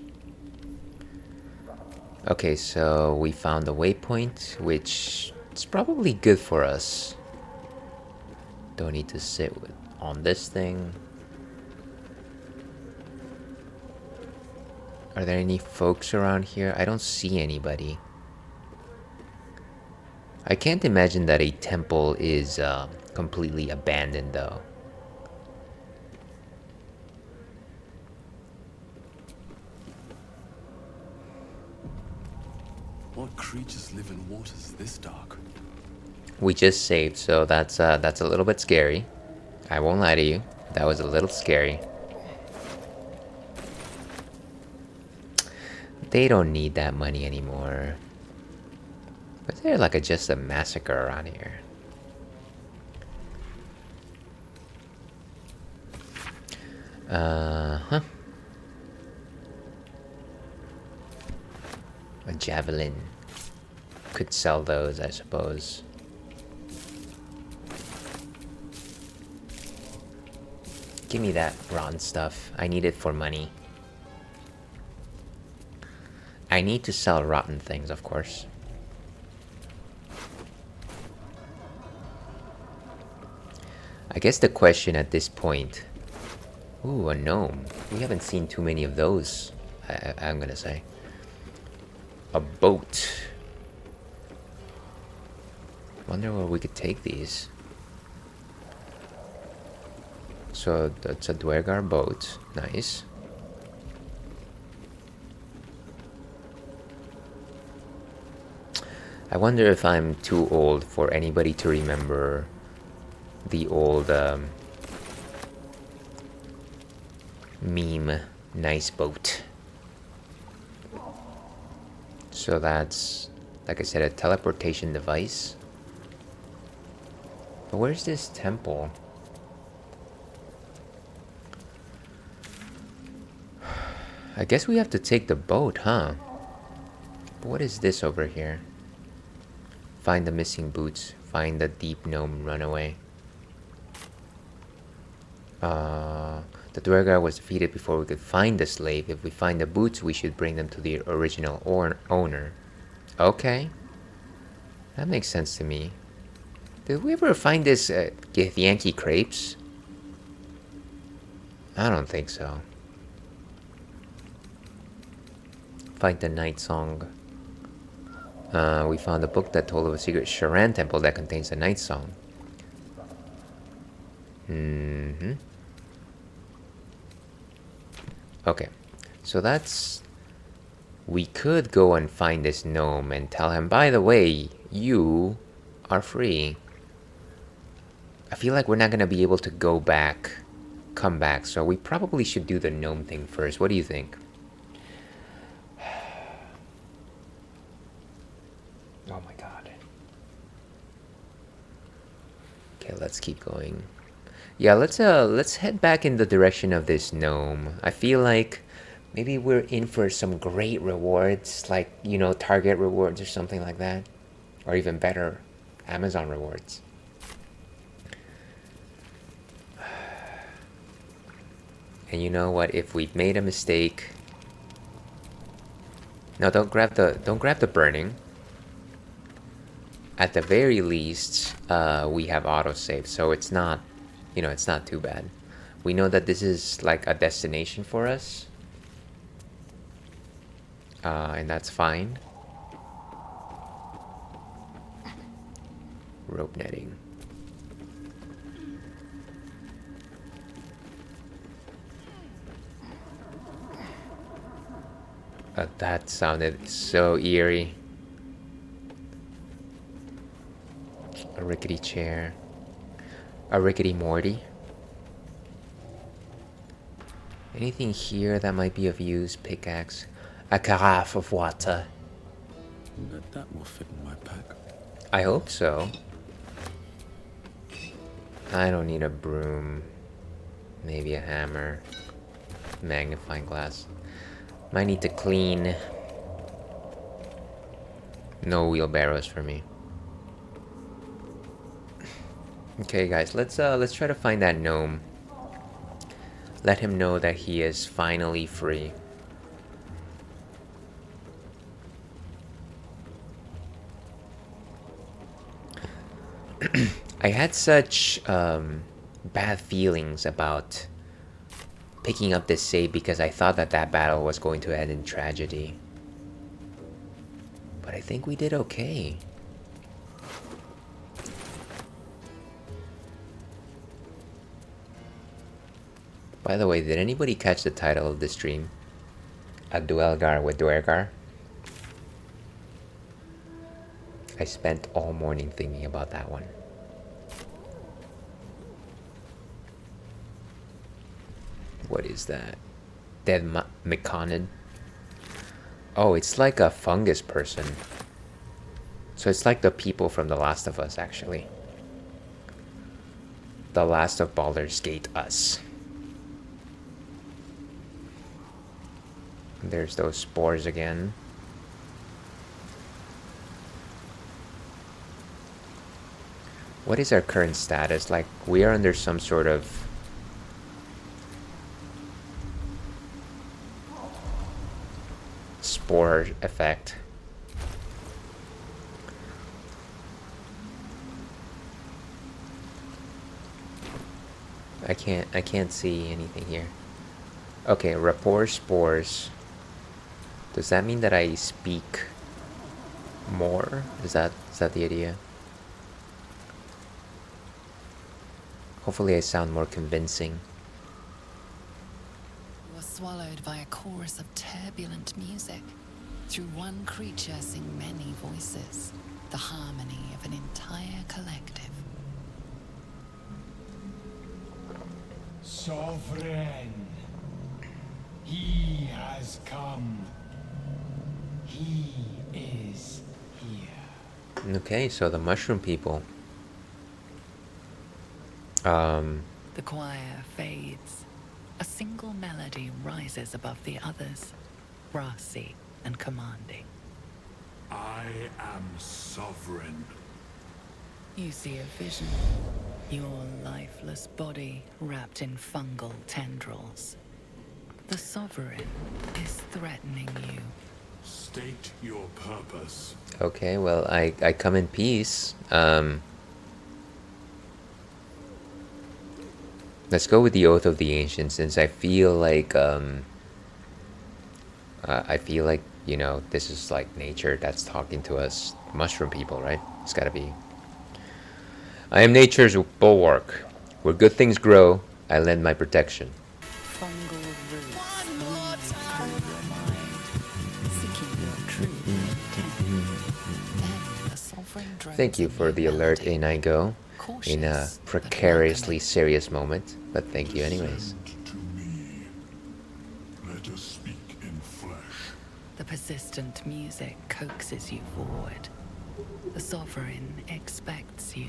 S1: Okay, so we found the waypoint, which is probably good for us. Don't need to sit on this thing. Are there any folks around here? I don't see anybody. I can't imagine that a temple is completely abandoned though.
S6: What creatures live in waters this dark?
S1: We just saved, so that's a little bit scary. I won't lie to you. That was a little scary. They don't need that money anymore. Was there like just a massacre around here? Huh. A javelin. Could sell those, I suppose. Give me that bronze stuff. I need it for money. I need to sell rotten things, of course. I guess the question at this point... Ooh, a gnome. We haven't seen too many of those, I'm gonna say. A boat. Wonder where we could take these. So that's a Duergar boat. Nice. I wonder if I'm too old for anybody to remember the old meme, nice boat. So that's, like I said, a teleportation device. But where's this temple? I guess we have to take the boat, huh? But what is this over here? Find the missing boots. Find the deep gnome runaway. The Duergar was defeated before we could find the slave. If we find the boots, we should bring them to the original owner. Okay. That makes sense to me. Did we ever find this Yankee crepes? I don't think so. Find the night song. We found a book that told of a secret Sharan temple that contains a night song. Okay, so that's... We could go and find this gnome and tell him, by the way, you are free. I feel like we're not gonna be able to come back, so we probably should do the gnome thing first. What do you think? Oh my god. Okay, let's keep going. Yeah, let's head back in the direction of this gnome. I feel like maybe we're in for some great rewards, like, you know, Target rewards or something like that. Or even better, Amazon rewards. And you know what, if we've made a mistake... No, don't grab the burning. At the very least, we have autosave, so it's not, you know, it's not too bad. We know that this is like a destination for us. And that's fine. Rope netting. That sounded so eerie. A rickety chair. A rickety Morty. Anything here that might be of use? Pickaxe. A carafe of water.
S6: That will fit in my pack.
S1: I hope so. I don't need a broom. Maybe a hammer. Magnifying glass. Might need to clean. No wheelbarrows for me. Okay, guys, let's try to find that gnome. Let him know that he is finally free. I had such bad feelings about picking up this save because I thought that battle was going to end in tragedy. But I think we did okay. By the way, did anybody catch the title of this stream? A Duelgar with Duergar? I spent all morning thinking about that one. What is that? Dead Meconid? Oh, it's like a fungus person. So it's like the people from The Last of Us, actually. The Last of Baldur's Gate us. There's those spores again. What is our current status? Like, we are under some sort of spore effect. I can't see anything here. Okay, rapport spores. Does that mean that I speak more? Is that the idea? Hopefully I sound more convincing.
S5: You are swallowed by a chorus of turbulent music. Through one creature sing many voices. The harmony of an entire collective.
S7: Sovereign, he has come. He is here.
S1: Okay, so the mushroom people.
S5: The choir fades. A single melody rises above the others, brassy and commanding.
S6: I am sovereign.
S5: You see a vision. Your lifeless body wrapped in fungal tendrils. The sovereign is threatening you.
S6: State your purpose.
S1: Okay, well, I come in peace. Let's go with the Oath of the Ancients, since I feel like, you know, this is like nature that's talking to us. Mushroom people, right? It's gotta be. I am nature's bulwark. Where good things grow, I lend my protection.
S5: Fungal roots weave through your mind, seeking your true intent. Then the sovereign drones
S1: Thank you
S5: a
S1: for
S5: new
S1: the alert,
S5: melody.
S1: in I go. In a
S5: Cautious, but
S1: precariously
S5: welcoming.
S1: serious moment, but thank you anyways.
S6: Descend to me. Let us speak in flesh.
S5: The persistent music coaxes you forward. The sovereign expects you.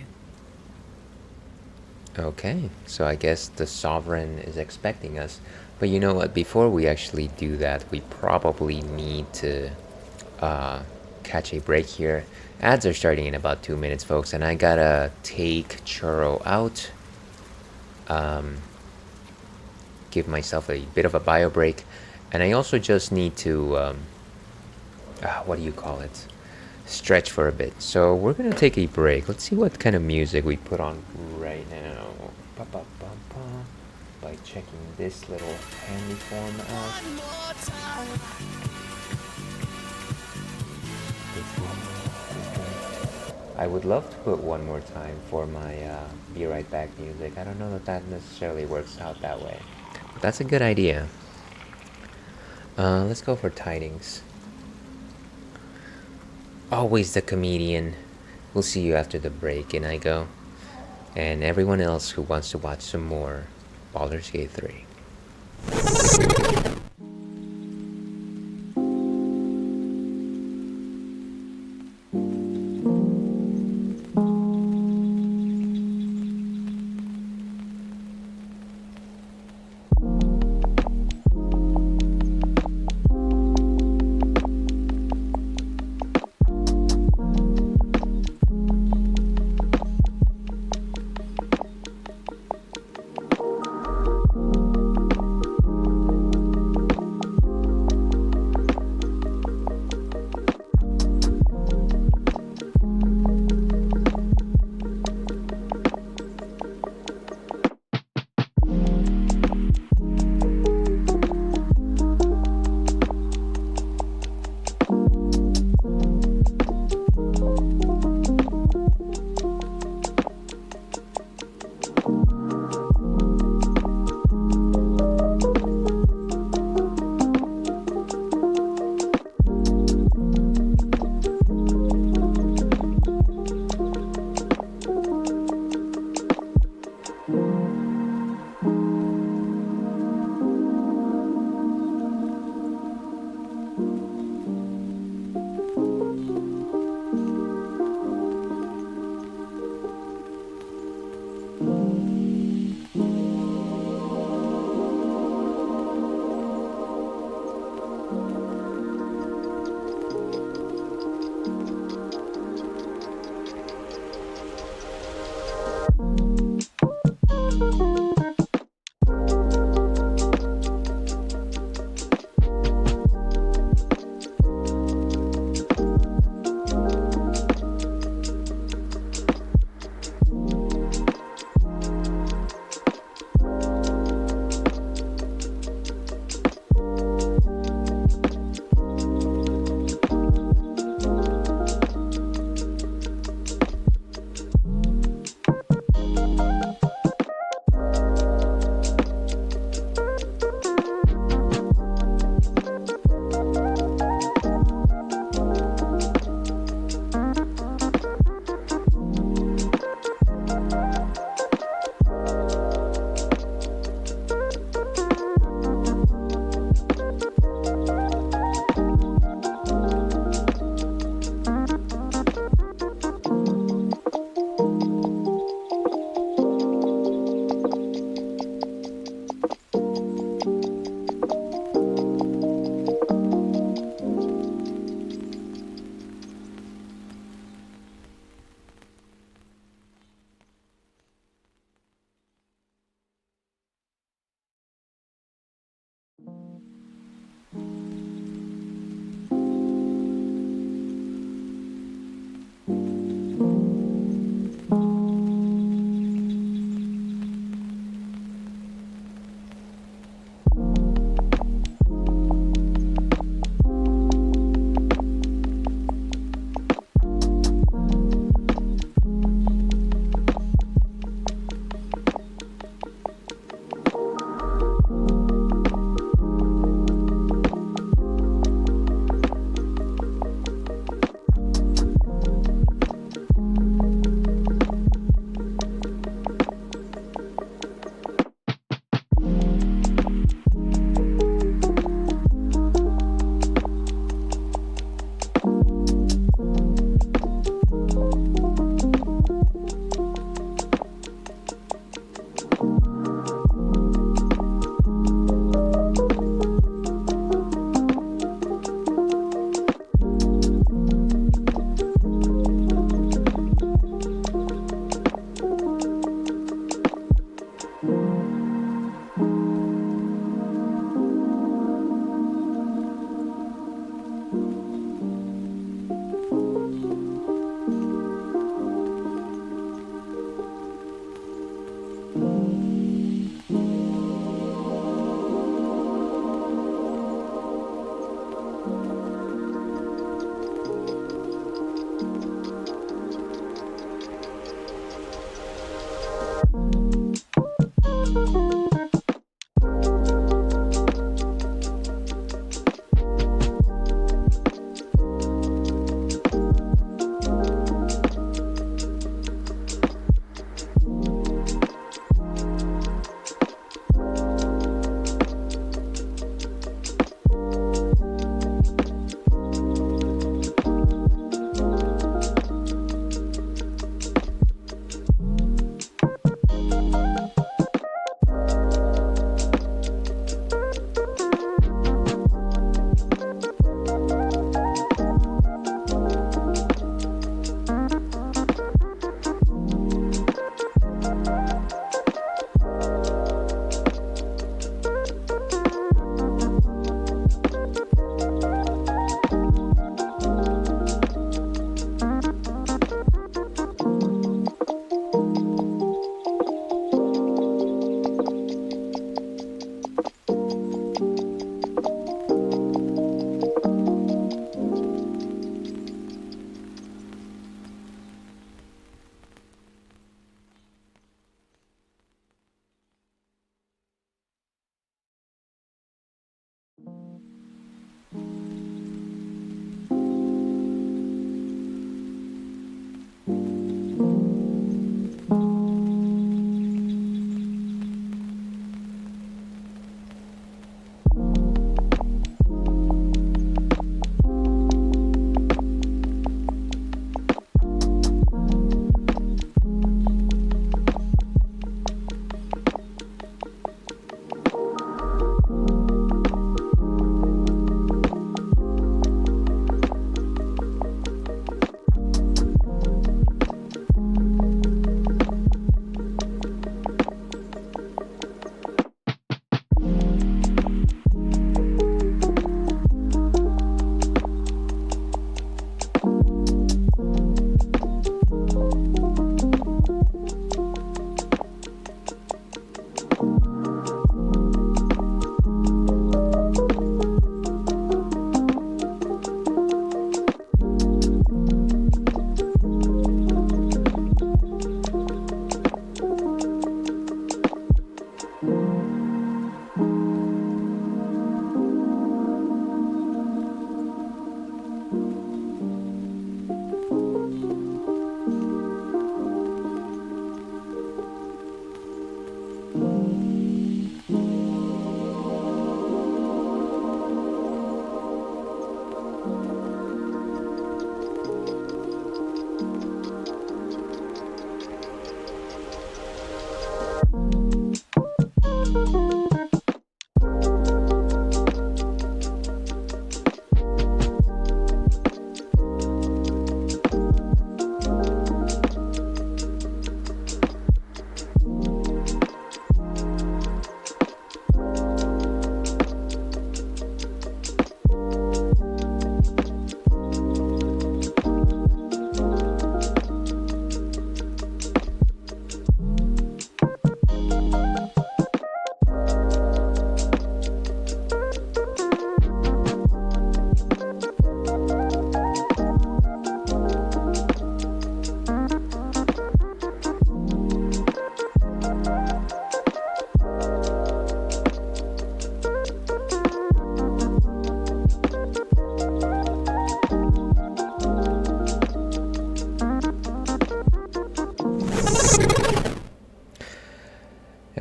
S1: Okay, so I guess the sovereign is expecting us. But you know what, before we actually do that, we probably need to catch a break here. Ads are starting in about 2 minutes, folks, and I gotta take Churro out. Give myself a bit of a bio break. And I also just need to, what do you call it? Stretch for a bit. So we're gonna take a break. Let's see what kind of music we put on right now. By checking this little handy form out. I would love to put one more time for my Be Right Back music. I don't know that that necessarily works out that way. But that's a good idea. Let's go for Tidings. Always the comedian. We'll see you after the break, and I go. And everyone else who wants to watch some more Baldur's Gate 3.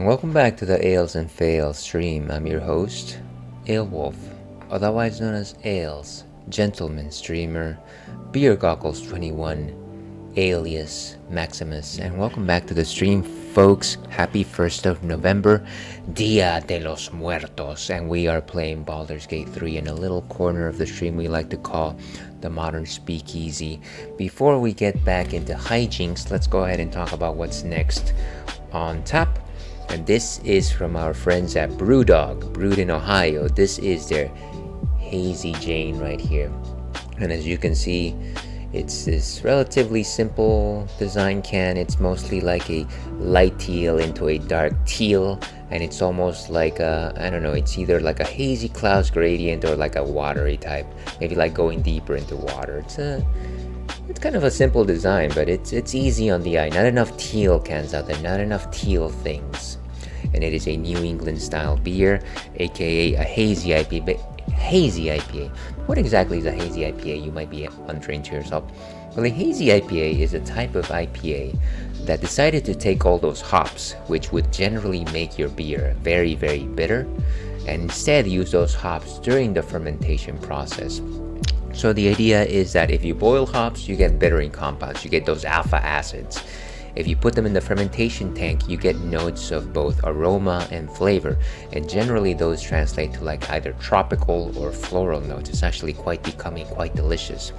S1: Welcome back to the Ales and Fails stream. I'm your host, Alewolf, otherwise known as Ales, gentleman streamer, Beer Goggles 21, alias Maximus, and welcome back to the stream, folks. Happy 1st of November, Dia de los Muertos, and we are playing Baldur's Gate 3 in a little corner of the stream we like to call the Modern Speakeasy. Before we get back into hijinks, let's go ahead and talk about what's next on tap. And this is from our friends at Brewdog, brewed in Ohio. This is their Hazy Jane right here. And as you can see, it's this relatively simple design can. It's mostly like a light teal into a dark teal. And it's almost like a, I don't know, it's either like a hazy clouds gradient or like a watery type. Maybe like going deeper into water. It's kind of a simple design, but it's easy on the eye. Not enough teal cans out there, not enough teal things. And it is a New England style beer, aka a hazy IPA. Hazy IPA. What exactly is a hazy IPA? You might be wondering to yourself. Well, a hazy IPA is a type of IPA that decided to take all those hops, which would generally make your beer very, very bitter, and instead use those hops during the fermentation process. So the idea is that if you boil hops, you get bittering compounds, you get those alpha acids. If you put them in the fermentation tank, you get notes of both aroma and flavor, and generally those translate to like either tropical or floral notes. It's actually becoming quite delicious.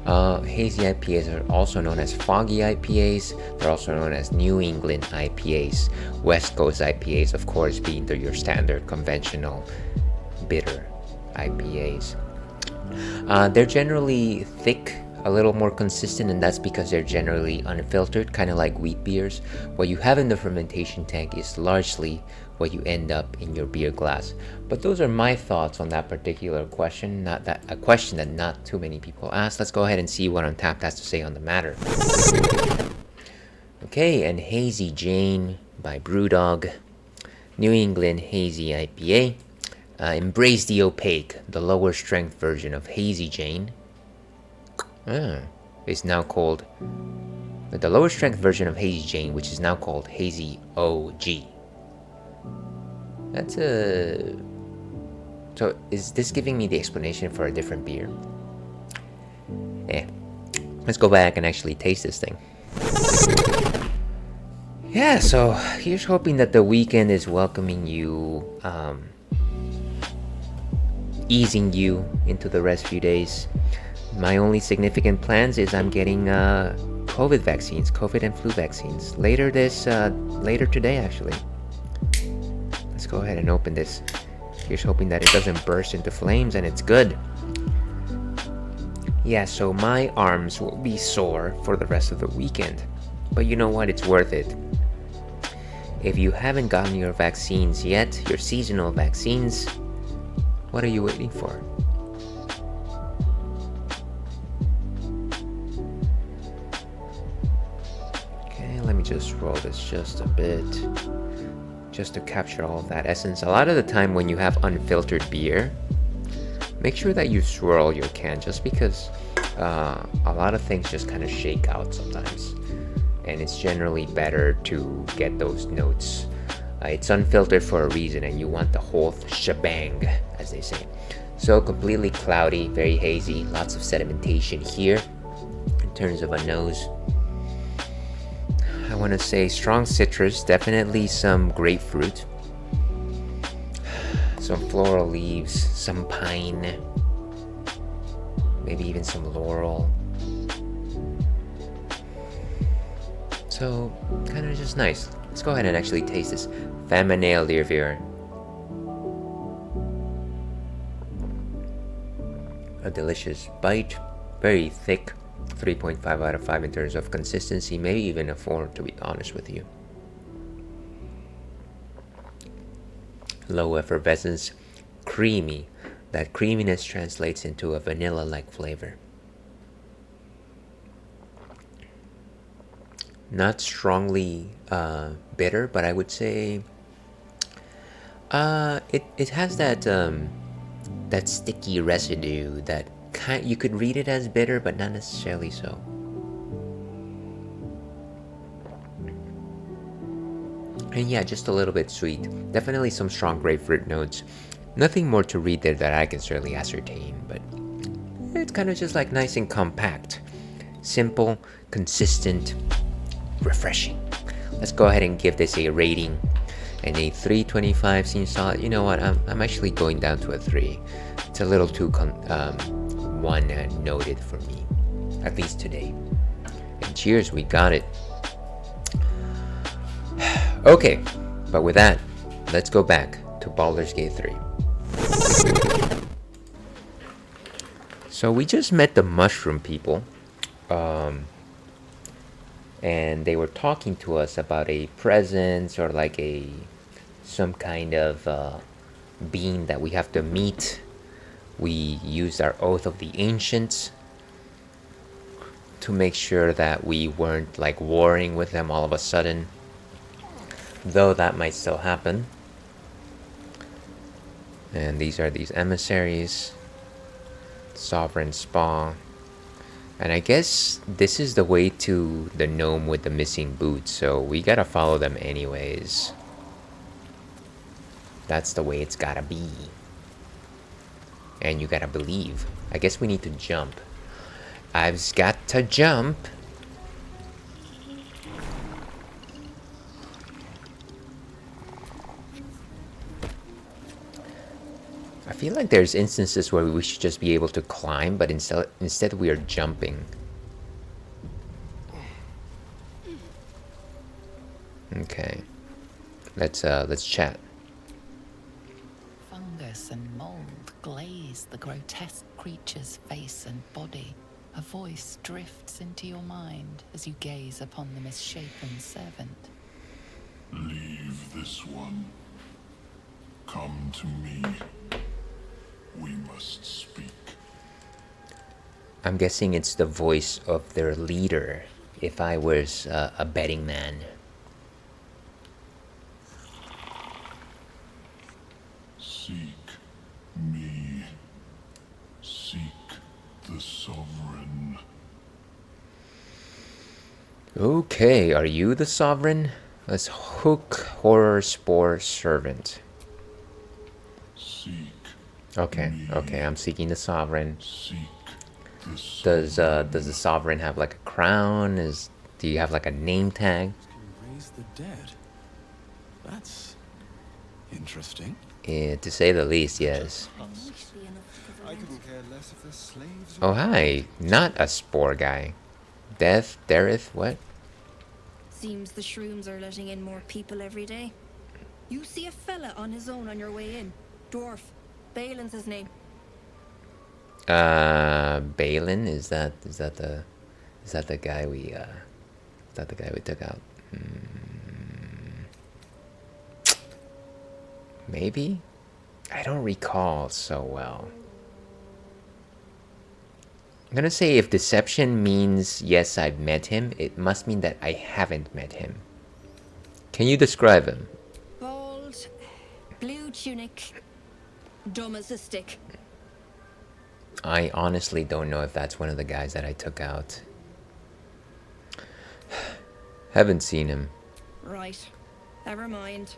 S1: Hazy IPAs are also known as foggy IPAs. They're also known as New England IPAs. West Coast IPAs, of course, being your standard conventional bitter IPAs. They're generally thick, a little more consistent, and that's because they're generally unfiltered, kind of like wheat beers. What you have in the fermentation tank is largely what you end up in your beer glass. But those are my thoughts on that particular question, a question that not too many people ask. Let's go ahead and see what Untapped has to say on the matter. Okay, and Hazy Jane by Brewdog, New England Hazy IPA. Embrace the opaque, the lower strength version of Hazy Jane. Is now called the lower strength version of Hazy Jane, which is now called Hazy OG. That's a. So is this giving me the explanation for a different beer? Let's go back and actually taste this thing. Yeah, so here's hoping that the weekend is welcoming you, easing you into the rest few days. My only significant plans is I'm getting COVID vaccines, COVID and flu vaccines. Later today actually. Let's go ahead and open this. Here's hoping that it doesn't burst into flames and it's good. Yeah, so my arms will be sore for the rest of the weekend. But you know what? It's worth it. If you haven't gotten your vaccines yet, your seasonal vaccines, what are you waiting for? Let me just roll this just a bit, just to capture all of that essence. A lot of the time when you have unfiltered beer, make sure that you swirl your can, just because a lot of things just kind of shake out sometimes, and it's generally better to get those notes. It's unfiltered for a reason, and you want the whole shebang, as they say. So completely cloudy, very hazy, lots of sedimentation here in terms of a nose. I want to say strong citrus, definitely some grapefruit, some floral leaves, some pine, maybe even some laurel. So kind of just nice. Let's go ahead and actually taste this. Feminale, dear viewer. A delicious bite, very thick. 3.5 out of 5 in terms of consistency, maybe even a 4 to be honest with you. Low effervescence, creamy. That creaminess translates into a vanilla-like flavor. Not strongly bitter, but I would say it has that sticky residue that you could read it as bitter, but not necessarily so. And yeah, just a little bit sweet. Definitely some strong grapefruit notes. Nothing more to read there that I can certainly ascertain, but it's kind of just like nice and compact. Simple, consistent, refreshing. Let's go ahead and give this a rating. And a 3.25 seems solid. You know what? I'm actually going down to a 3. It's a little too one-noted for me, at least today. And cheers, we got it. Okay, but with that, let's go back to Baldur's Gate 3. So we just met the mushroom people, and they were talking to us about a presence or like some kind of being that we have to meet. We used our Oath of the Ancients to make sure that we weren't like warring with them all of a sudden, though that might still happen. And these are these emissaries, Sovereign Spa, and I guess this is the way to the gnome with the missing boots, so we gotta follow them anyways. That's the way it's gotta be. And you gotta believe. I guess we need to jump. I've got to jump. I feel like there's instances where we should just be able to climb, but instead we are jumping. Okay. Let's chat.
S5: Fungus and mold glaze the grotesque creature's face and body. A voice drifts into your mind as you gaze upon the misshapen servant.
S6: Leave this one. Come to me. We must speak.
S1: I'm guessing it's the voice of their leader, if I was a betting man.
S6: Seek me. Seek the Sovereign.
S1: Okay, are you the Sovereign? Let's hook Horror Spore Servant.
S6: Seek.
S1: Okay,
S6: me.
S1: okay, I'm seeking the Sovereign.
S6: Seek the Sovereign.
S1: Does the Sovereign have like a crown? Do you have like a name tag?
S8: Can raise the dead. That's interesting.
S1: To say the least, yes.
S8: I couldn't care less if the slaves.
S1: Oh hi, not a spore guy. Dareth, what?
S9: Seems the shrooms are letting in more people every day. You see a fella on his own on your way in. Dwarf. Balin's his name.
S1: Balin, is that the guy we took out? Maybe? I don't recall so well. I'm gonna say if deception means yes, I've met him, it must mean that I haven't met him. Can you describe him?
S9: Bald, blue tunic, dumb as a stick.
S1: I honestly don't know if that's one of the guys that I took out. Haven't seen him.
S9: Right. Never mind.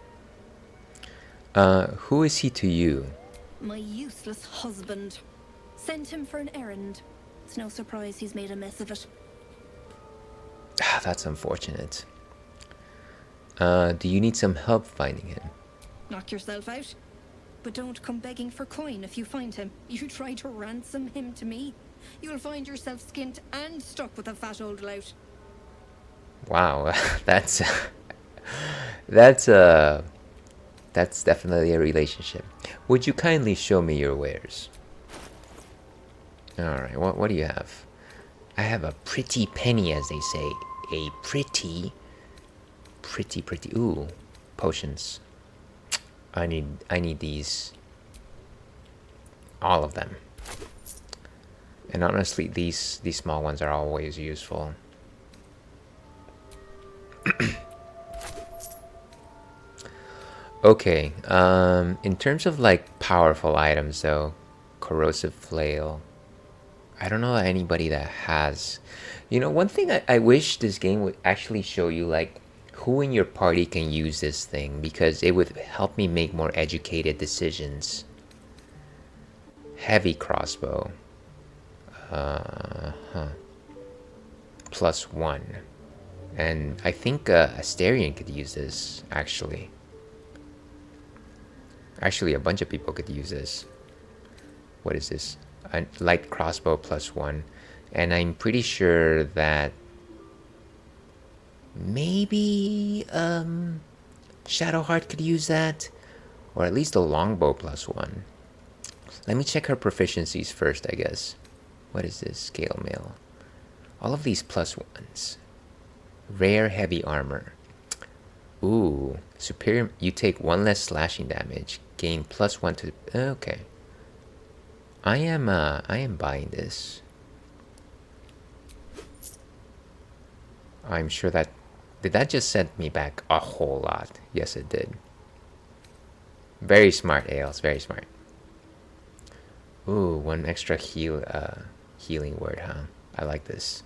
S1: Who is he to you?
S9: My useless husband. Sent him for an errand. It's no surprise he's made a mess of it.
S1: That's unfortunate. Do you need some help finding him?
S9: Knock yourself out. But don't come begging for coin if you find him. You try to ransom him to me, you'll find yourself skint and stuck with a fat old lout.
S1: Wow, that's definitely a relationship. Would you kindly show me your wares? Alright, what do you have? I have a pretty penny, as they say. A pretty, ooh, potions. I need these. All of them. And honestly, these small ones are always useful. Okay, in terms of like powerful items though, corrosive flail. I don't know anybody that has. You know, one thing I wish this game would actually show you, like, who in your party can use this thing, because it would help me make more educated decisions. Heavy crossbow. +1. And I think Asterion could use this, actually. Actually, a bunch of people could use this. What is this? A light crossbow +1. And I'm pretty sure that maybe Shadowheart could use that. Or at least a longbow +1. Let me check her proficiencies first, I guess. What is this? Scale mail. All of these +1s. Rare heavy armor. Ooh, superior. You take 1 less slashing damage. Gain +1 to. Okay. I am buying this. I'm sure that. Did that just send me back a whole lot? Yes, it did. Very smart, Ales. Very smart. Ooh, 1 extra healing word, huh? I like this.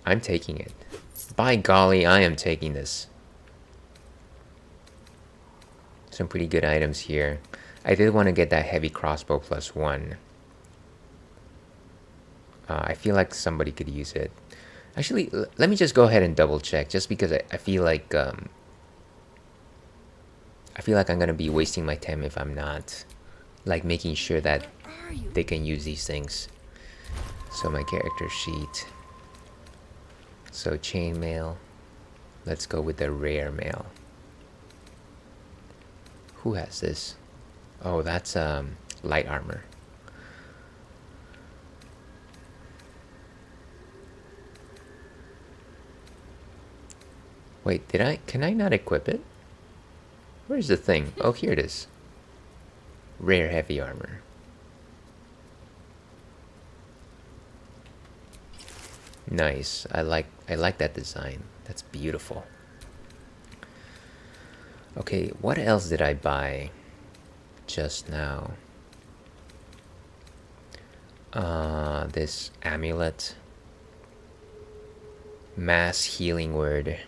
S1: I'm taking it. By golly, I am taking this. Some pretty good items here. I did want to get that heavy crossbow +1. I feel like somebody could use it. Actually, let me just go ahead and double check, just because I feel like I'm gonna be wasting my time if I'm not, like, making sure that they can use these things. So my character sheet. So chainmail. Let's go with the rare mail. Who has this? Oh, that's light armor. Wait, can I not equip it? Where's the thing? Oh, here it is. Rare heavy armor. Nice. I like that design. That's beautiful. Okay, what else did I buy just now? This amulet. Mass healing word.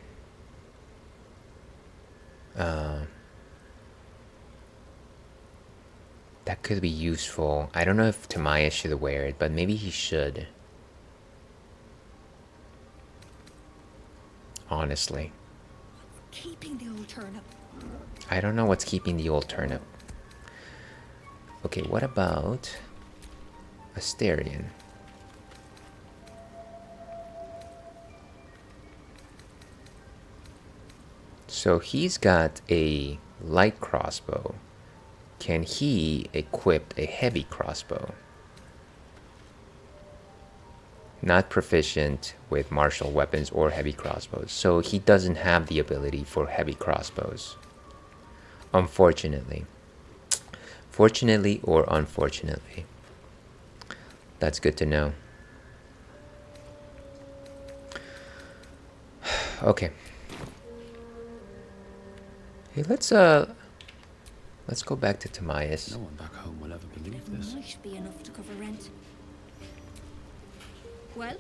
S1: That could be useful. I don't know if Tamaya should wear it, but maybe he should. Honestly.
S9: Keeping the old turnip.
S1: I don't know what's keeping the old turnip. Okay, what about Asterion? So he's got a light crossbow. Can he equip a heavy crossbow? Not proficient with martial weapons or heavy crossbows, so he doesn't have the ability for heavy crossbows. Unfortunately. Fortunately or unfortunately. That's good to know. Okay. Hey, let's go back to Timaeus.
S8: No one back home will ever believe this.
S9: Might be enough to cover rent. Well?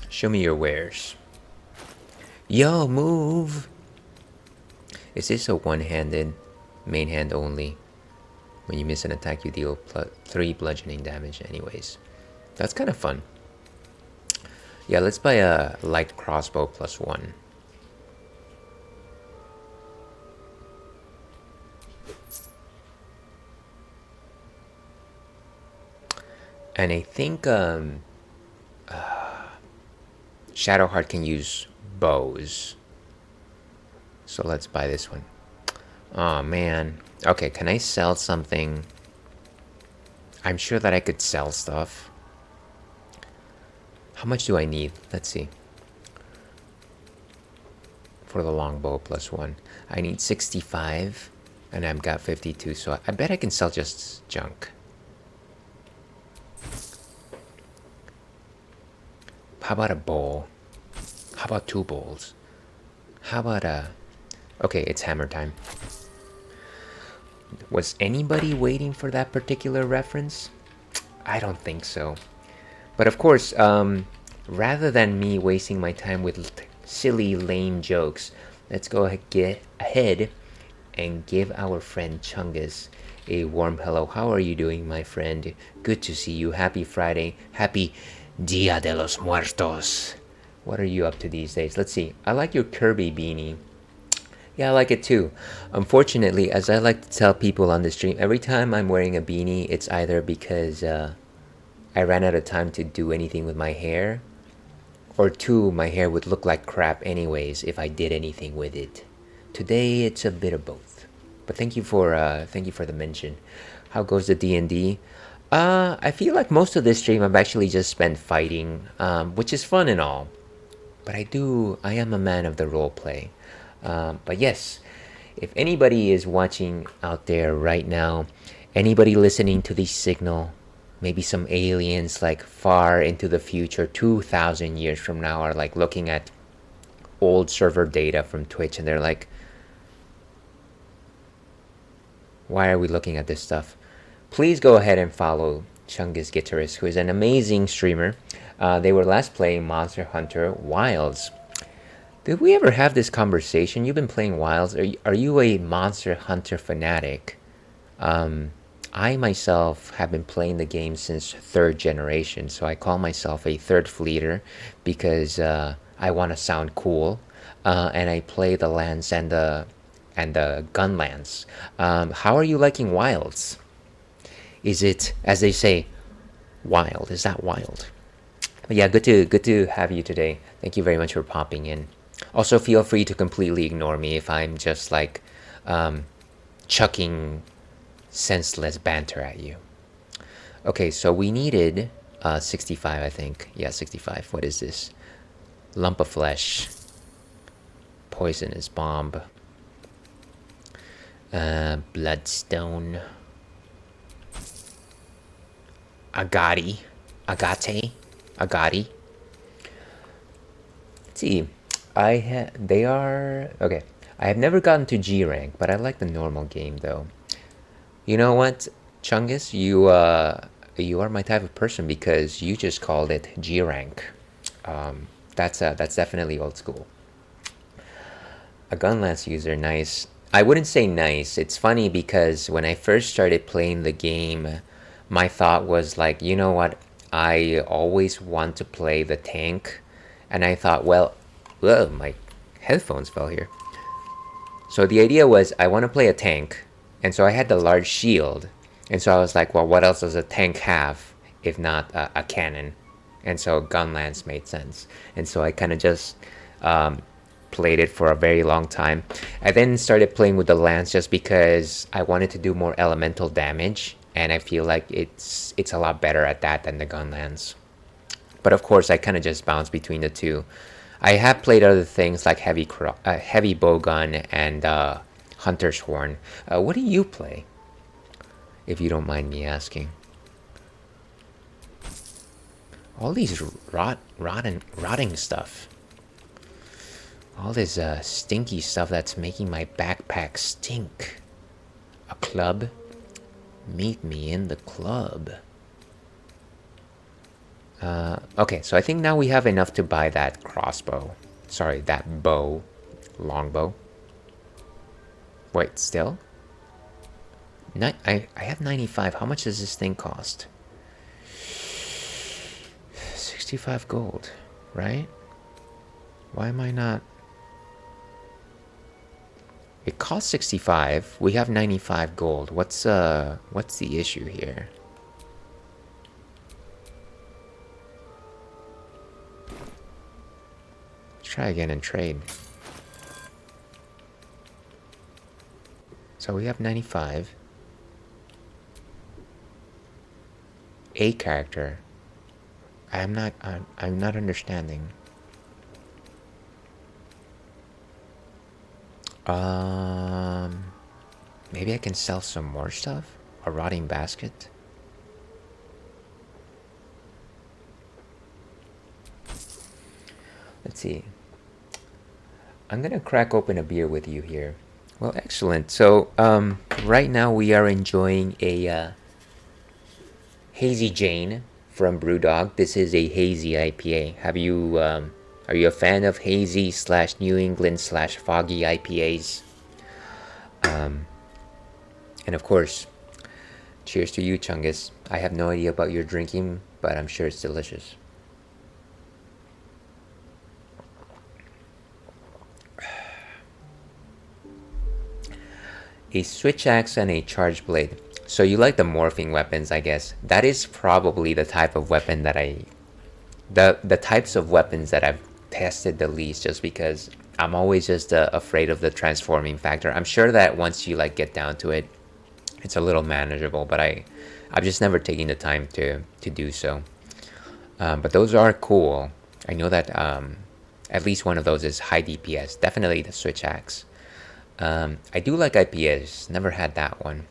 S1: Show me your wares. Yo, move! Is this a one-handed, main hand only? When you miss an attack, you deal 3 bludgeoning damage anyways. That's kind of fun. Yeah, let's buy a light crossbow +1. And I think Shadowheart can use bows. So let's buy this one. Oh man. Okay, can I sell something? I'm sure that I could sell stuff. How much do I need? Let's see. For the longbow +1. I need 65 and I've got 52, so I bet I can sell just junk. How about a bowl? How about 2 bowls? How about a... Okay, it's hammer time. Was anybody waiting for that particular reference? I don't think so. But of course, rather than me wasting my time with silly, lame jokes, let's go get ahead and give our friend Chungus a warm hello. How are you doing, my friend? Good to see you. Happy Friday. Happy Dia de los Muertos. What are you up to these days? Let's see. I like your Kirby beanie. Yeah, I like it too. Unfortunately, as I like to tell people on the stream, every time I'm wearing a beanie, it's either because I ran out of time to do anything with my hair, or two, my hair would look like crap anyways if I did anything with it. Today, it's a bit of both. But thank you for the mention. How goes the D&D? I feel like most of this stream I've actually just spent fighting, which is fun and all. But I am a man of the role play. But yes, if anybody is watching out there right now, anybody listening to this signal, maybe some aliens like far into the future, 2,000 years from now, are like looking at old server data from Twitch and they're like, why are we looking at this stuff? Please go ahead and follow Chungus Guitarist, who is an amazing streamer. They were last playing Monster Hunter Wilds. Did we ever have this conversation? You've been playing Wilds. Are you a Monster Hunter fanatic? I myself have been playing the game since 3rd generation, so I call myself a third fleeter because I want to sound cool, and I play the lands and the gun lands. How are you liking Wilds? Is it, as they say, wild? Is that wild? But yeah, good to have you today. Thank you very much for popping in. Also, feel free to completely ignore me if I'm just like chucking senseless banter at you. Okay, so we needed 65, I think. Yeah, 65. What is this? Lump of flesh. Poisonous bomb. Bloodstone. Agate. Let's see. They are okay. I have never gotten to G rank, but I like the normal game though. You know what, Chungus? You are my type of person because you just called it G rank. That's definitely old school. A gun lance user, nice. I wouldn't say nice. It's funny because when I first started playing the game, my thought was like, you know what? I always want to play the tank, and I thought, well, whoa, my headphones fell here. So the idea was I want to play a tank, and so I had the large shield, and so I was like, well, what else does a tank have if not a cannon? And so gun lance made sense, and so I kind of just played it for a very long time. I then started playing with the lance just because I wanted to do more elemental damage, and I feel like it's a lot better at that than the gun lance. But of course, I kind of just bounce between the two. I have played other things like heavy bowgun and hunter's horn. What do you play, if you don't mind me asking? All these rotting stuff. All this stinky stuff that's making my backpack stink. A club? Meet me in the club. Okay, so I think now we have enough to buy that crossbow. Sorry, that bow. Longbow. Wait, still? I have 95. How much does this thing cost? 65 gold, right? Why am I not... It costs 65. We have 95 gold. What's the issue here? Let's try again and trade. So we have 95. A character. I'm not understanding. Maybe I can sell some more stuff? A rotting basket? Let's see. I'm gonna crack open a beer with you here. Well, excellent. So, right now we are enjoying a Hazy Jane from Brewdog. This is a hazy IPA. Have you are you a fan of hazy / New England / foggy IPAs? And of course, cheers to you, Chungus. I have no idea about your drinking, but I'm sure it's delicious. A switch axe and a charge blade. So you like the morphing weapons, I guess. That is probably the type of weapon that the types of weapons that I've tested the least, just because I'm always just afraid of the transforming factor. I'm sure that once you like get down to it, it's a little manageable, but I've just never taken the time to do so. But those are cool. I know that at least one of those is high DPS. Definitely the switch axe. I do like IPAs. Never had that one.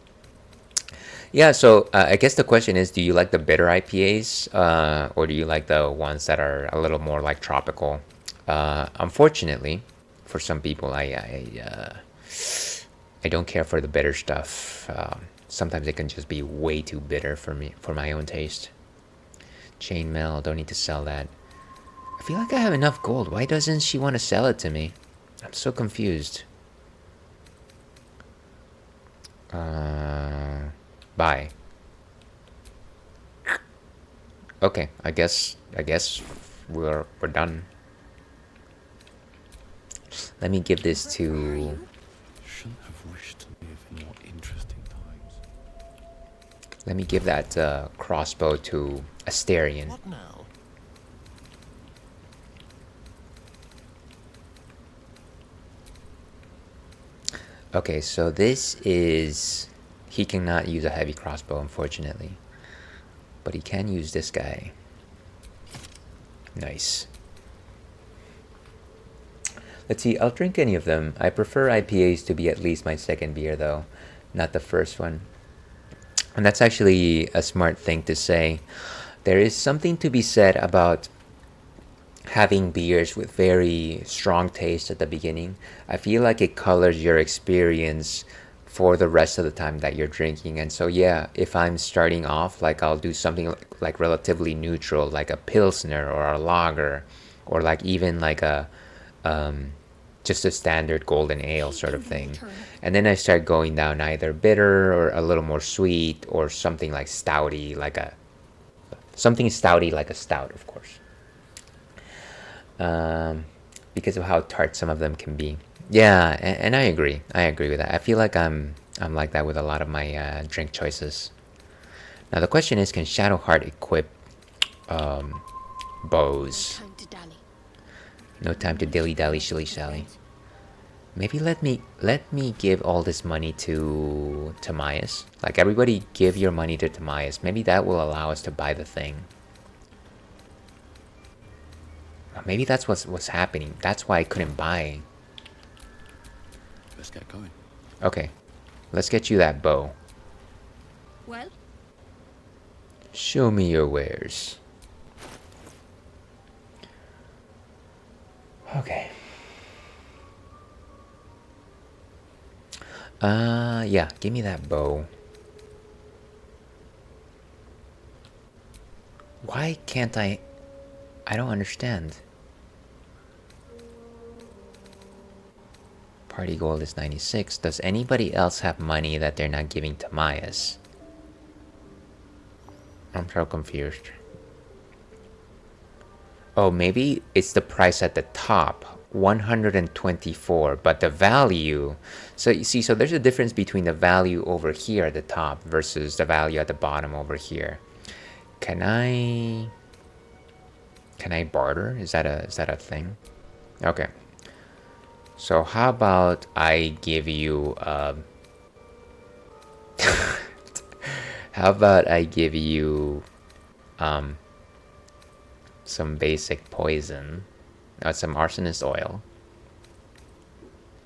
S1: Yeah, so I guess the question is, do you like the bitter IPAs, or do you like the ones that are a little more like tropical? Unfortunately, for some people, I don't care for the bitter stuff. Sometimes it can just be way too bitter for me, for my own taste. Chainmail, don't need to sell that. I feel like I have enough gold. Why doesn't she want to sell it to me? I'm so confused. Bye. Okay, I guess we're done. Let me give this to.
S8: Shouldn't have wished to live in more interesting times.
S1: Let me give that crossbow to Asterion.
S2: What now?
S1: Okay, so this is. He cannot use a heavy crossbow, unfortunately. But he can use this guy. Nice. Let's see, I'll drink any of them. I prefer IPAs to be at least my second beer, though. Not the first one. And that's actually a smart thing to say. There is something to be said about having beers with very strong taste at the beginning. I feel like it colors your experience for the rest of the time that you're drinking. And so yeah, if I'm starting off, like I'll do something like relatively neutral, like a pilsner or a lager, or like even like a just a standard golden ale sort of thing. And then I start going down either bitter or a little more sweet, or something like stouty, like a stout, of course. Because of how tart some of them can be. Yeah, and I agree with that. I feel like I'm like that with a lot of my drink choices. Now the question is, can Shadowheart equip bows? No time to dilly-dally, shilly-shally. Maybe let me give all this money to Timaeus. Like, everybody give your money to Timaeus. Maybe that will allow us to buy the thing. Maybe that's what's happening. That's why I couldn't buy.
S8: Let's get going.
S1: Okay, let's get you that bow.
S9: Well?
S1: Show me your wares. Okay. Yeah, give me that bow. Why can't I don't understand. Party gold is 96. Does anybody else have money that they're not giving to Timaeus? I'm so confused. Oh, maybe it's the price at the top, 124, but the value. So you see, so there's a difference between the value over here at the top versus the value at the bottom over here. Can I barter? Is that a thing? Okay. So how about I give you how about I give you some basic poison, some arsonist oil.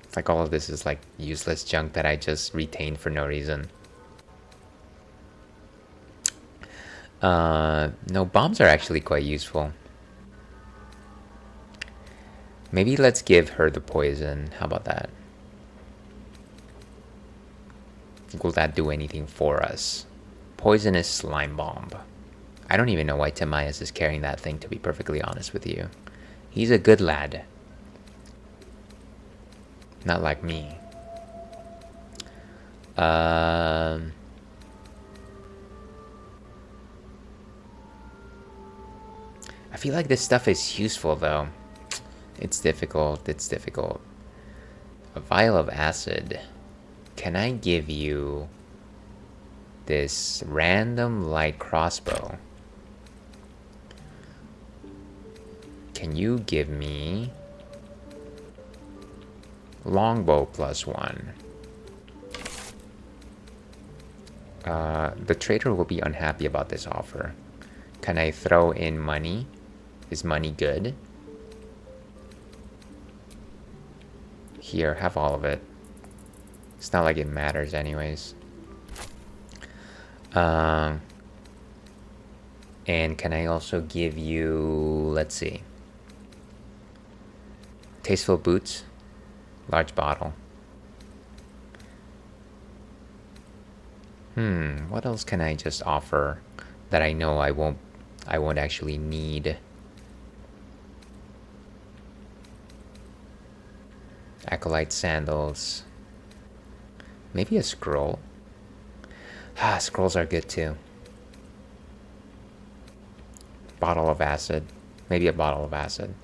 S1: It's like all of this is like useless junk that I just retained for no reason. No, bombs are actually quite useful. Maybe let's give her the poison. How about that? Will that do anything for us? Poisonous slime bomb. I don't even know why Timaeus is carrying that thing, to be perfectly honest with you. He's a good lad. Not like me. I feel like this stuff is useful though. It's difficult. It's difficult. A vial of acid. Can I give you this random light crossbow? Can you give me longbow +1? The trader will be unhappy about this offer. Can I throw in money? Is money good? Here, have all of it. It's not like it matters anyways. And can I also give you, let's see, tasteful boots, large bottle. What else can I just offer that I know I won't actually need? Acolyte sandals. Maybe a scroll. Scrolls are good too. Bottle of acid. Maybe a bottle of acid.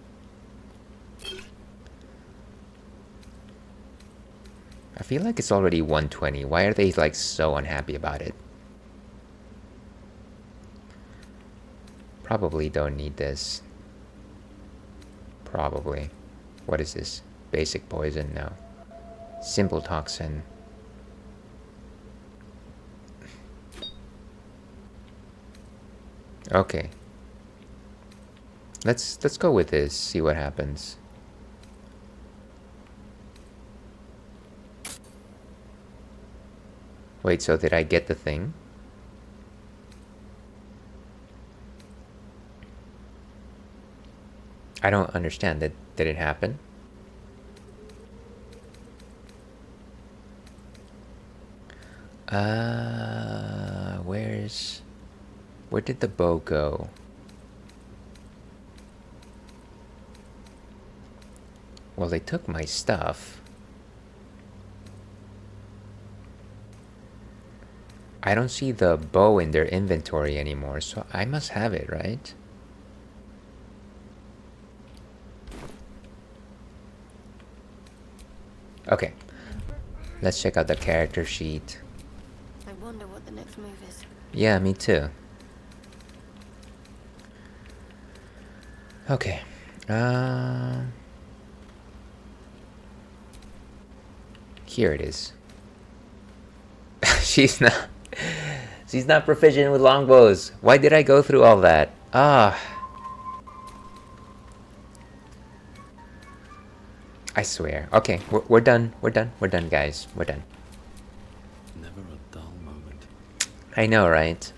S1: I feel like it's already 120. Why are they like so unhappy about it? Probably don't need this. Probably. What is this? Basic poison? No. Simple toxin. Okay. Let's go with this. See what happens. Wait, so did I get the thing? I don't understand. Did it happen? Where did the bow go? Well, they took my stuff. I don't see the bow in their inventory anymore, so I must have it, right? Okay. Let's check out the character sheet.
S10: I wonder what the next move is.
S1: Yeah, me too. Okay. Here it is. She's not proficient with longbows. Why did I go through all that? I swear. Okay, we're done. We're done, guys. We're done.
S8: Never a dull moment.
S1: I know, right?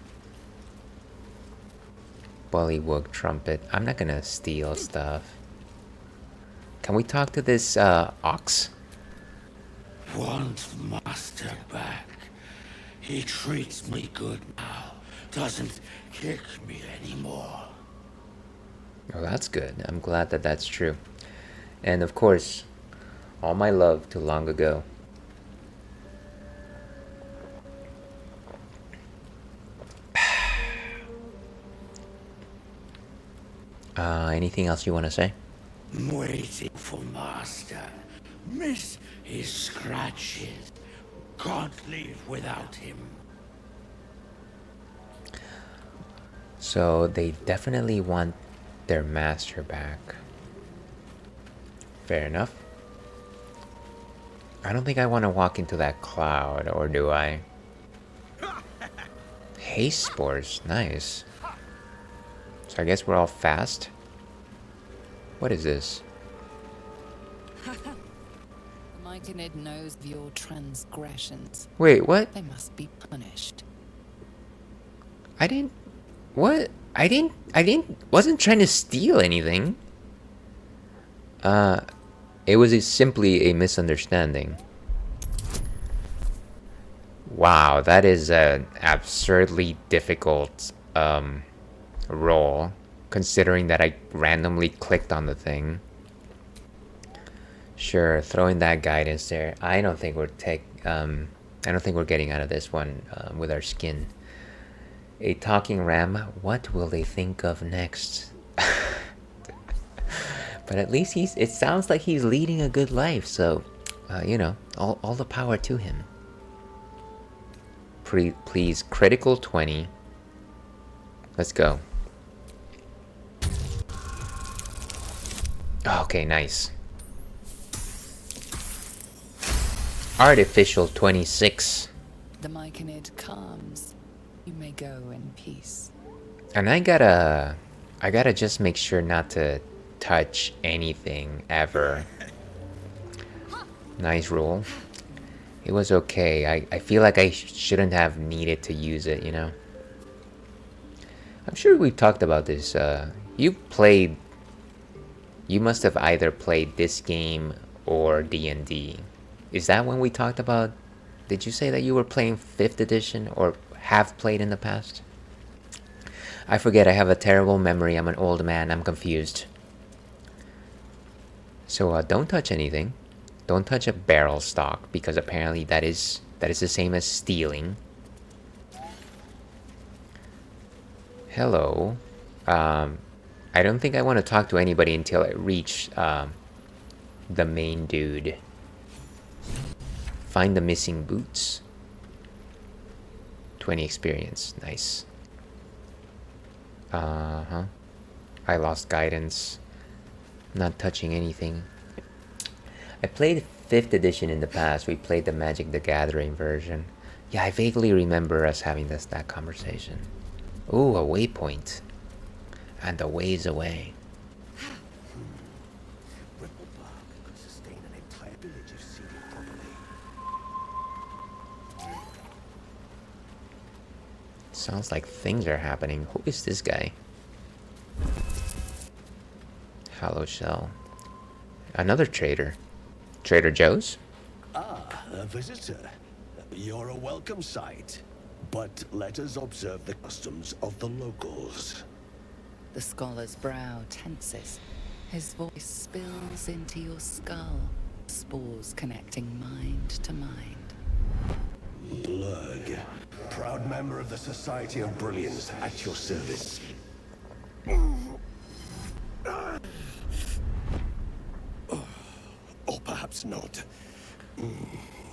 S1: Bullywug trumpet. I'm not gonna steal stuff. Can we talk to this ox?
S11: Want master back. He treats me good now. Doesn't kick me anymore.
S1: Oh, that's good. I'm glad that that's true. And of course, all my love to long ago. Anything else you want to say?
S11: I'm waiting for master. Miss his scratches. Can't leave without him.
S1: So they definitely want their master back. Fair enough. I don't think I want to walk into that cloud, or do I? Haste spores, nice. So I guess we're all fast. What is this?
S5: Myconid knows of your transgressions.
S1: Wait, what?
S5: They must be punished.
S1: Wasn't trying to steal anything. It was simply a misunderstanding. Wow, that is an absurdly difficult roll, considering that I randomly clicked on the thing. Sure, throwing that guidance there. I don't think we're getting out of this one with our skin. A talking ram. What will they think of next? But at least it sounds like he's leading a good life, so you know, all the power to him. Please, critical 20. Let's go. Okay, nice. Artificial 26.
S5: The Myconid calms. You may go in peace.
S1: And I gotta just make sure not to touch anything ever. Nice roll. It was okay. I feel like I shouldn't have needed to use it, you know. I'm sure we've talked about this. You must have either played this game or D&D. Is that when we talked about... Did you say that you were playing 5th edition or have played in the past? I forget, I have a terrible memory. I'm an old man, I'm confused. So don't touch anything. Don't touch a barrel stock, because apparently that is the same as stealing. Hello. I don't think I want to talk to anybody until I reach the main dude. Find the missing boots. 20 experience. Nice. I lost guidance. Not touching anything. I played 5th edition in the past. We played the Magic the Gathering version. Yeah, I vaguely remember us having that conversation. Ooh, a waypoint. And a ways away.
S2: Brewpub could sustain an entire village if seeded properly.
S1: Sounds like things are happening. Who is this guy? Hollow shell. Another trader. Trader Joe's?
S2: Ah, a visitor. You're a welcome sight. But let us observe the customs of the locals.
S5: The scholar's brow tenses. His voice spills into your skull, spores connecting mind to mind.
S2: Duergar, proud member of the Society of Brilliance, at your service. Or perhaps not.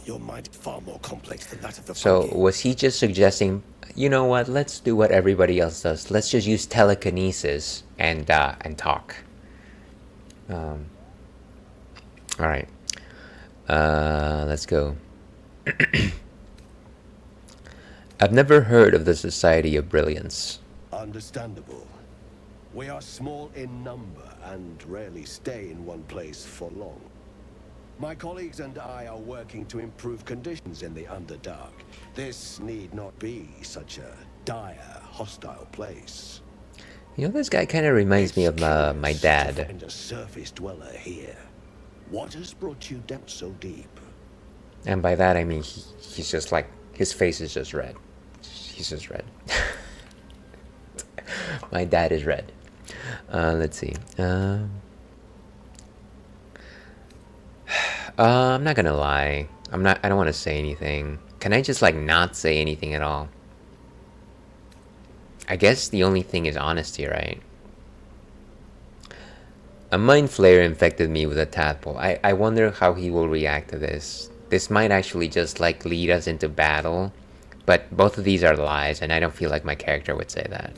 S2: Your mind is far more complex than that of the
S1: So
S2: fungi.
S1: was he just suggesting, you know what, let's do what everybody else does. Let's just use telekinesis and talk. Alright. Let's go. I've never heard of the Society of Brilliance.
S2: Understandable. We are small in number and rarely stay in one place for long. My colleagues and I are working to improve conditions in the Underdark. This need not be such a dire, hostile place.
S1: You know, this guy kind of reminds me of my dad.
S2: And a surface dweller here. What has brought you down so deep?
S1: And by that I mean he's just like, his face is just red. He's just red. My dad is red. Let's see. I'm not gonna lie. I don't want to say anything. Can I just like not say anything at all? I guess the only thing is honesty, right? A mind flayer infected me with a tadpole. I wonder how he will react to this. This might actually just like lead us into battle, but both of these are lies, and I don't feel like my character would say that.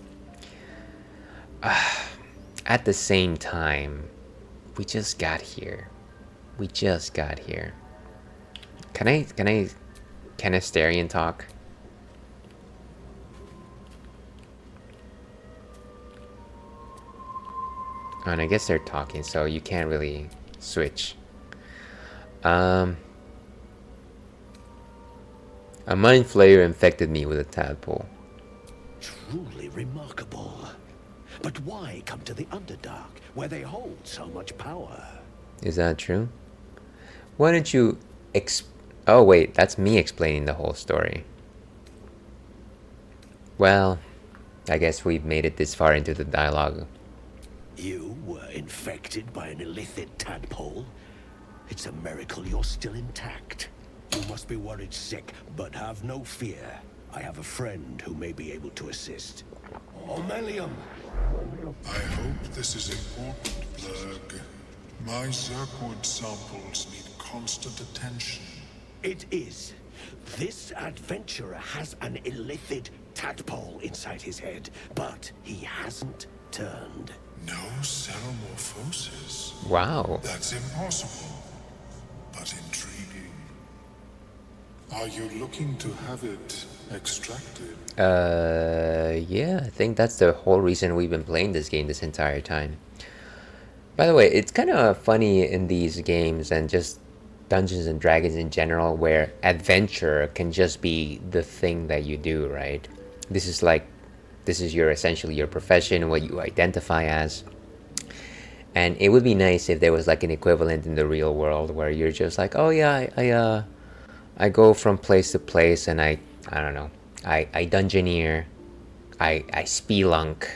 S1: At the same time, we just got here. We just got here. Can Asterian talk? Oh, and I guess they're talking, so you can't really switch. A mind flayer infected me with a tadpole.
S2: Truly remarkable. But why come to the Underdark, where they hold so much power?
S1: Is that true? Why don't you oh wait, that's me explaining the whole story. Well, I guess we've made it this far into the dialogue.
S2: You were infected by an illithid tadpole? It's a miracle you're still intact. You must be worried sick, but have no fear. I have a friend who may be able to assist. Omelium!
S6: I hope this is important, Blurg. My Zerkwood samples need constant attention.
S2: It is. This adventurer has an illithid tadpole inside his head, but he hasn't turned.
S6: No cell morphosis.
S1: Wow.
S6: That's impossible, but intriguing. Are you looking to have it extracted?
S1: Yeah, I think that's the whole reason we've been playing this game this entire time. By the way, it's kind of funny in these games and just Dungeons and Dragons in general where adventure can just be the thing that you do, right? This is your essentially your profession, what you identify as. And it would be nice if there was like an equivalent in the real world where you're just like, oh yeah, I go from place to place and I don't know, I dungeoneer, I spelunk,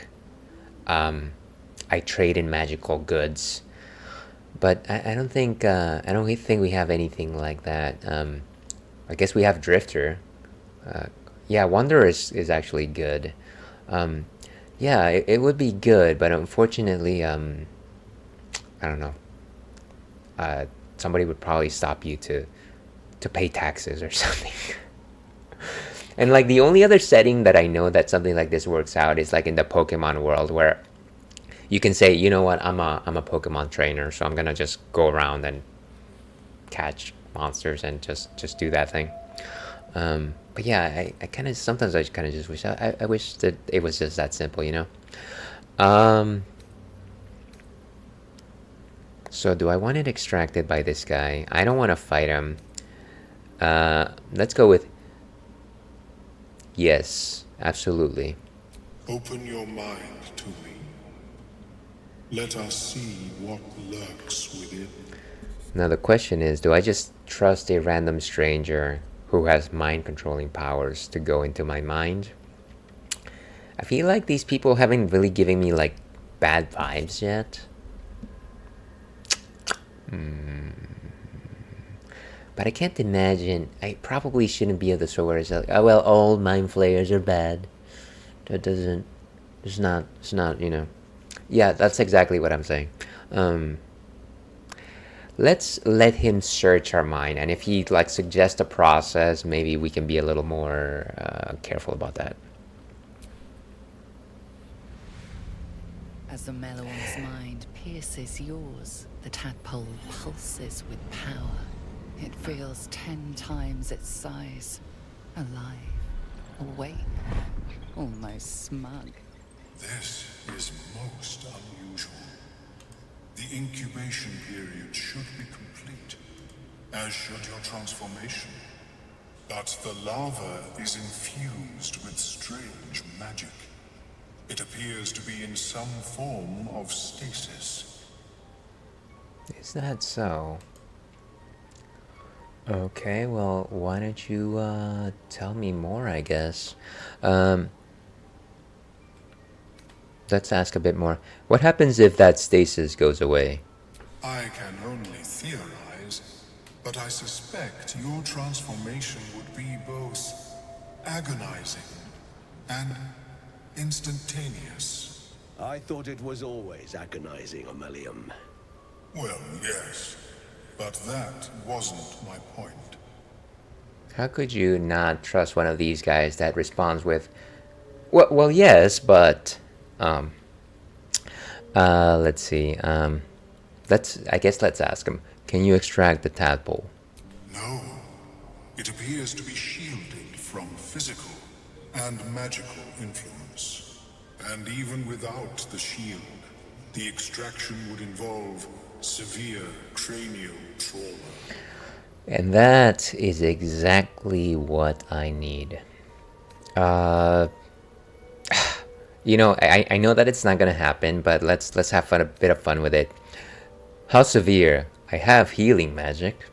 S1: I trade in magical goods, but I don't think we have anything like that. I guess we have Drifter. Yeah, Wanderer is actually good. Yeah, it would be good, but unfortunately, I don't know. Somebody would probably stop you to pay taxes or something. And like the only other setting that I know that something like this works out is like in the Pokemon world where you can say, you know what, I'm a Pokemon trainer, so I'm gonna just go around and catch monsters and just do that thing. But yeah, I kind of sometimes I kind of just wish I wish that it was just that simple, you know. So do I want it extracted by this guy? I don't want to fight him. Let's go with yes, absolutely.
S6: Open your mind to me. Let us see what lurks within.
S1: Now the question is, do I just trust a random stranger who has mind-controlling powers to go into my mind? I feel like these people haven't really given me like bad vibes yet. But I can't imagine. I probably shouldn't be of the sort where it's like, oh well, all mind flayers are bad. That doesn't. It's not. You know. Yeah, that's exactly what I'm saying. Let's let him search our mind, and if he like suggests a process, maybe we can be a little more careful about that.
S5: As the Meloon's mind pierces yours, the tadpole pulses with power. It feels 10 times its size. Alive, awake, almost smug.
S6: This is most unusual. The incubation period should be complete, as should your transformation. But the larva is infused with strange magic. It appears to be in some form of stasis.
S1: Is that so? Okay, well, why don't you tell me more, I guess. Let's ask a bit more. What happens if that stasis goes away?
S6: I can only theorize, but I suspect your transformation would be both agonizing and instantaneous.
S2: I thought it was always agonizing, Omelium.
S6: Well, yes, but that wasn't my point.
S1: How could you not trust one of these guys that responds with, well, yes, but, let's see, I guess let's ask him. Can you extract the tadpole?
S6: No. It appears to be shielded from physical and magical influence. And even without the shield, the extraction would involve severe cranial trauma.
S1: And that is exactly what I need. You know, I know that it's not gonna happen, but let's have a bit of fun with it. How severe? I have healing magic.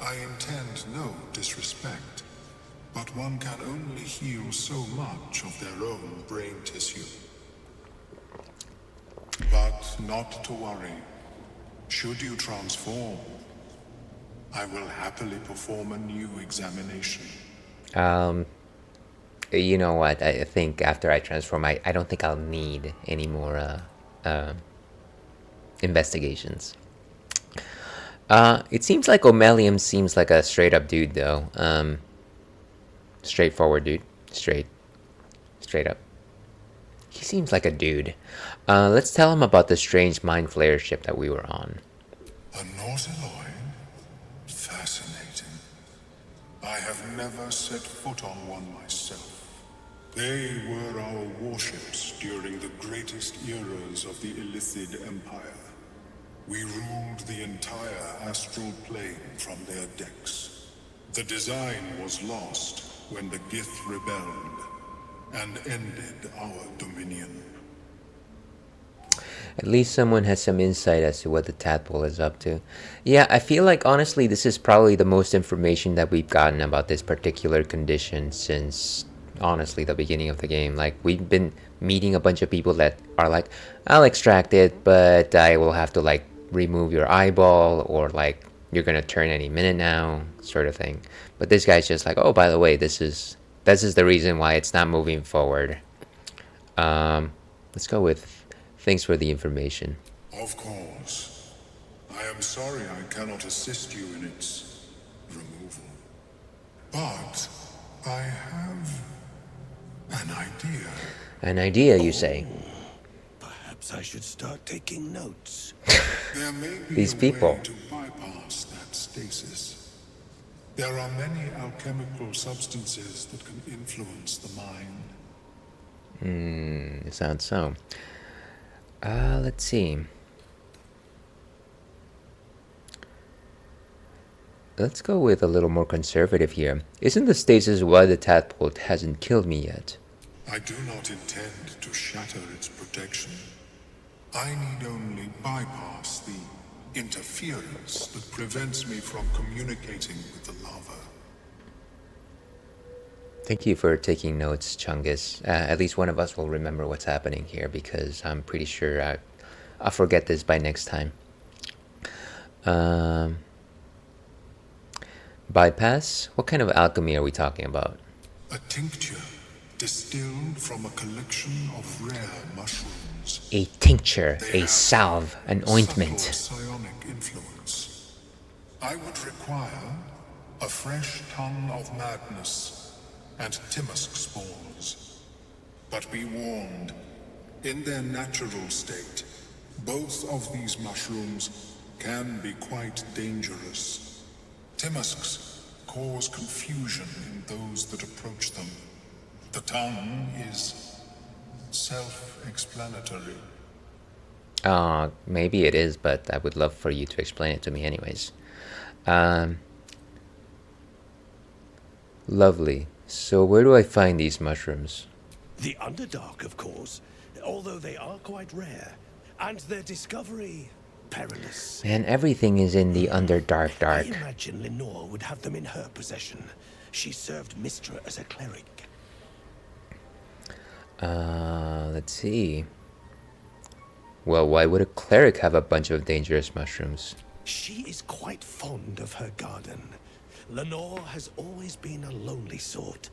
S6: I intend no disrespect, but but one can only heal so much of their own brain tissue. But not to worry. Should you transform, I will happily perform a new examination.
S1: You know what? I think after I transform, I don't think I'll need any more investigations. It seems like Omelium seems like a straight up dude, though. Straightforward dude. Straight up. He seems like a dude. Let's tell him about the strange mind flayer ship that we were on.
S6: A Nautiloid? Fascinating. I have never set foot on one myself. They were our warships during the greatest eras of the Illithid Empire. We ruled the entire astral plane from their decks. The design was lost when the Gith rebelled and ended our dominion.
S1: At least someone has some insight as to what the tadpole is up to. Yeah, I feel like honestly this is probably the most information that we've gotten about this particular condition since honestly the beginning of the game. Like, we've been meeting a bunch of people that are like, I'll extract it, but I will have to like remove your eyeball, or like you're gonna turn any minute now, sort of thing. But this guy's just like, oh, by the way, this is the reason why it's not moving forward. Let's go with thanks for the information.
S6: Of course. I am sorry I cannot assist you in its removal. But I have an idea.
S1: An idea, you say?
S2: Perhaps I should start taking notes.
S6: There may be
S1: These
S6: a
S1: people.
S6: way to bypass that stasis. There are many alchemical substances that can influence the mind.
S1: Sounds so. Let's see. Let's go with a little more conservative here. Isn't the stasis why the tadpole hasn't killed me yet?
S6: I do not intend to shatter its protection. I need only bypass the interference that prevents me from communicating with the lava.
S1: Thank you for taking notes, Chungus. At least one of us will remember what's happening here, because I'm pretty sure I'll forget this by next time. Bypass? What kind of alchemy are we talking about?
S6: A tincture distilled from a collection of rare mushrooms.
S1: A tincture,
S6: They
S1: a
S6: have
S1: salve, an ointment.
S6: subtle psionic influence. I would require a fresh tongue of madness and Timusk spores. But be warned, in their natural state, both of these mushrooms can be quite dangerous. Timusks cause confusion in those that approach them. The tongue is self-explanatory.
S1: Maybe it is, but I would love for you to explain it to me anyways. Lovely. So where do I find these mushrooms?
S2: The Underdark, of course, although they are quite rare, and their discovery perilous.
S1: Man, everything is in the Underdark
S2: I
S1: dark.
S2: imagine Lenore would have them in her possession. She served Mistra as a cleric.
S1: Let's see. Well, why would a cleric have a bunch of dangerous mushrooms?
S2: She is quite fond of her garden. Lenore has always been a lonely sort.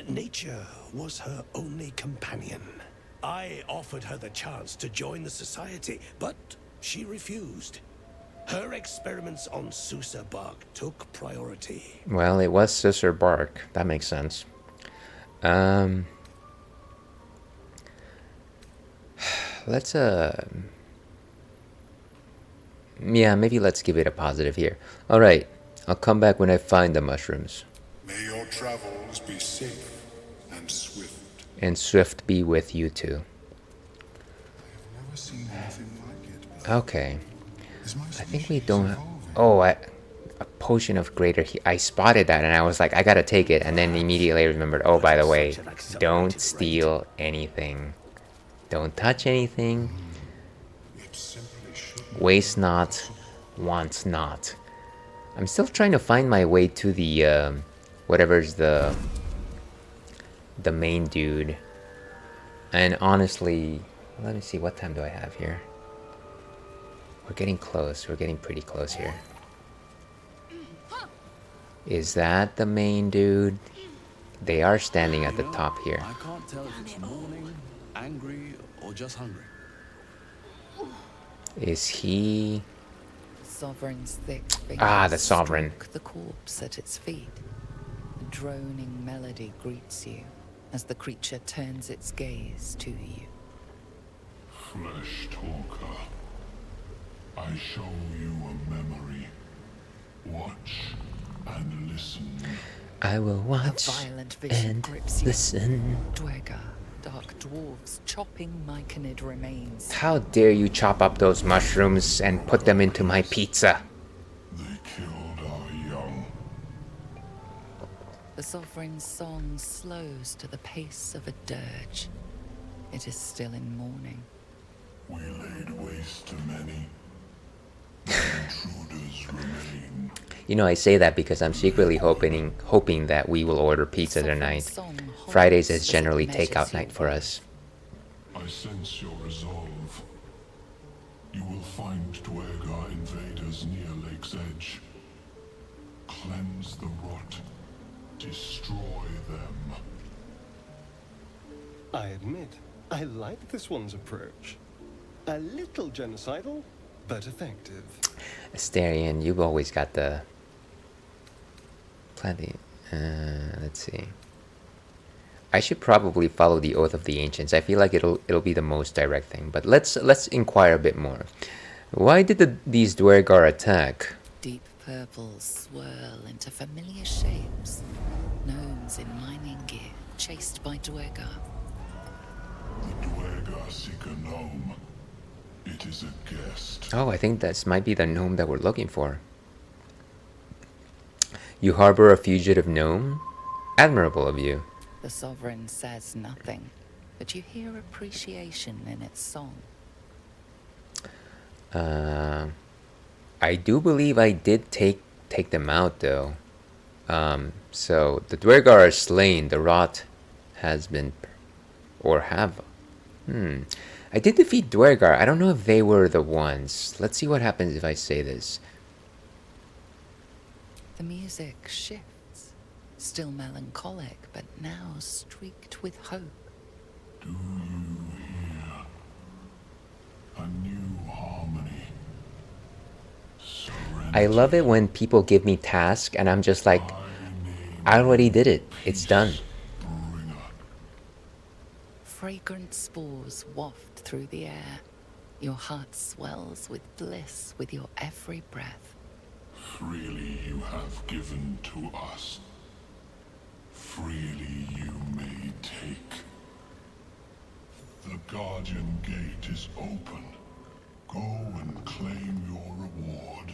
S2: Nature was her only companion. I offered her the chance to join the society, but she refused. Her experiments on Susa bark took priority.
S1: Well, it was Sister Bark. That makes sense. Let's yeah, maybe let's give it a positive here. All right, I'll come back when I find the mushrooms.
S6: May your travels be safe and swift.
S1: And swift be with you too.
S6: I've never seen anything like it.
S1: Okay.
S6: Is my
S1: I think we
S6: species
S1: don't.
S6: evolving?
S1: Oh, a potion of greater heat. I spotted that and I was like, I gotta take it, and then immediately remembered. Oh, by the way, don't steal anything. Don't touch anything.
S6: It simply shouldn't.
S1: Waste not, want not. I'm still trying to find my way to the whatever's the the main dude. And honestly, let me see, what time do I have here? We're getting close. We're getting pretty close here. Is that the main dude? They are standing at the top here.
S12: I can't tell if it's mourning, angry, or just hungry.
S1: Is he...
S5: The Sovereign's thick fingers
S1: the Sovereign.
S5: stroke the corpse at its feet. A droning melody greets you as the creature turns its gaze to you.
S6: Flesh talker, I show you a memory. Watch and listen.
S1: I will watch and listen.
S5: Duergar, dark dwarves chopping myconid remains.
S1: How dare you chop up those mushrooms and put them into my pizza?
S6: They killed our young.
S5: The Sovereign's song slows to the pace of a dirge. It is still in mourning.
S6: We laid waste to many. Intruders remain.
S1: You know, I say that because I'm secretly hoping that we will order pizza tonight. Fridays is generally takeout night for us.
S6: I sense your resolve. You will find Duergar invaders near Lake's Edge. Cleanse the rot. Destroy them.
S8: I admit, I like this one's approach. A little genocidal, but effective.
S1: Asterion, you've always got the plenty. Let's see. I should probably follow the Oath of the Ancients. I feel like it'll be the most direct thing. But let's inquire a bit more. Why did these Duergar attack?
S5: Deep purples swirl into familiar shapes. Gnomes in mining gear, chased by Duergar.
S6: The Duergar seek a gnome. It is a guest.
S1: Oh, I think this might be the gnome that we're looking for. You harbor a fugitive gnome? Admirable of you.
S5: The Sovereign says nothing, but you hear appreciation in its song.
S1: I do believe I did take them out, though. So the Duergar are slain. The rot has been, or have. I did defeat Duergar. I don't know if they were the ones. Let's see what happens if I say this.
S5: The music shifts, still melancholic, but now streaked with hope.
S6: Do you hear a new harmony? Serenity.
S1: I love it when people give me tasks and I'm just like, I already did it. It's done.
S5: Fragrant spores waft through the air. Your heart swells with bliss with your every breath.
S6: Freely you have given to us. Freely you may take. The Guardian Gate is open. Go and claim your reward.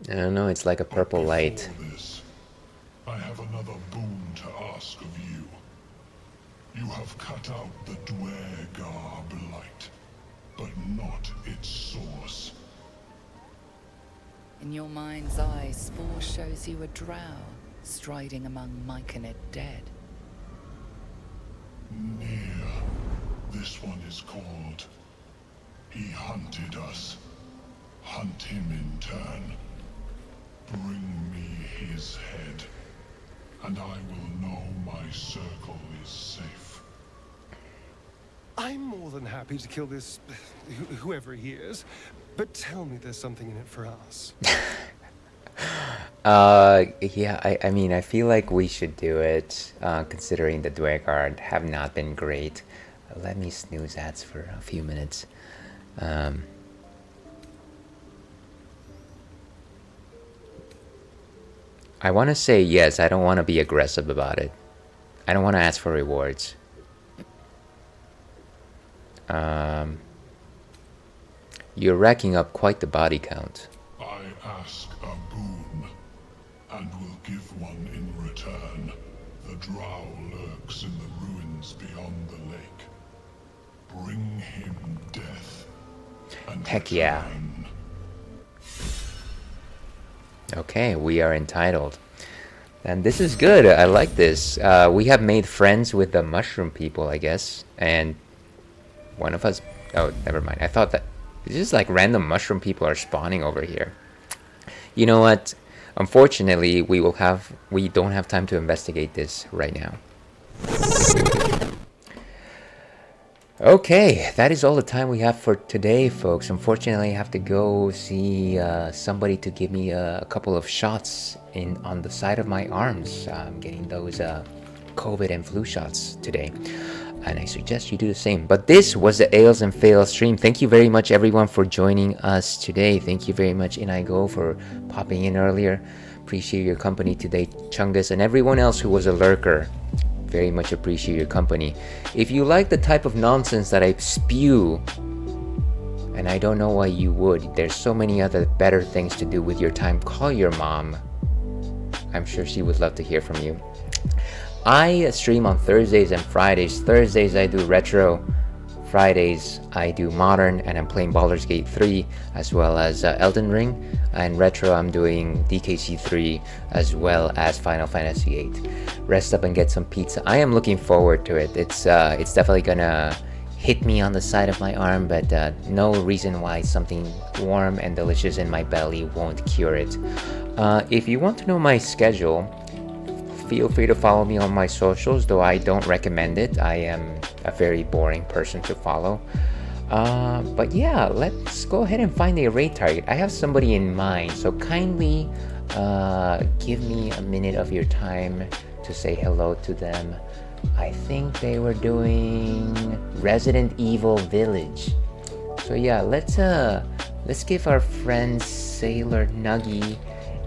S1: I don't know, it's like a purple light.
S6: This, I have another boon to ask of you. You have cut out the Duergar blight, but not its source.
S5: In your mind's eye, Spore shows you a drow striding among myconid dead.
S6: Near. This one is called. He hunted us. Hunt him in turn. Bring me his head, and I will know my circle is safe.
S8: I'm more than happy to kill this, whoever he is, but tell me there's something in it for us.
S1: Yeah, I mean, I feel like we should do it, considering the Duergar have not been great. Let me snooze ads for a few minutes. I want to say yes, I don't want to be aggressive about it. I don't want to ask for rewards. You're racking up quite the body count.
S6: I ask a boon, and will give one in return. The drow lurks in the ruins beyond the lake. Bring him death, and
S1: heck yeah. Okay, we are entitled. And this is good. I like this. We have made friends with the mushroom people, I guess. And one of us... Oh, never mind. I thought that... It's just like random mushroom people are spawning over here. You know what? Unfortunately, we don't have time to investigate this right now. Okay, that is all the time we have for today, folks. Unfortunately, I have to go see somebody to give me a couple of shots on the side of my arms. I'm getting those COVID and flu shots today, and I suggest you do the same. But this was the Ales and Fails stream. Thank you very much, everyone, for joining us today. Thank you very much, Inigo, for popping in earlier. Appreciate your company today, Chungus, and everyone else who was a lurker. Very much appreciate your company. If you like the type of nonsense that I spew, and I don't know why you would, there's so many other better things to do with your time. Call your mom. I'm sure she would love to hear from you. I stream on Thursdays and Fridays. Thursdays I do retro. Fridays I do modern, and I'm playing Baldur's Gate 3 as well as Elden Ring. And retro I'm doing DKC 3 as well as Final Fantasy 8. Rest up and get some pizza. I am looking forward to it. It's definitely gonna hit me on the side of my arm, but no reason why something warm and delicious in my belly won't cure it. If you want to know my schedule, feel free to follow me on my socials, though I don't recommend it. I am a very boring person to follow. But yeah, let's go ahead and find a raid target. I have somebody in mind, so kindly give me a minute of your time to say hello to them. I think they were doing Resident Evil Village. So yeah, let's give our friend Sailor Nuggy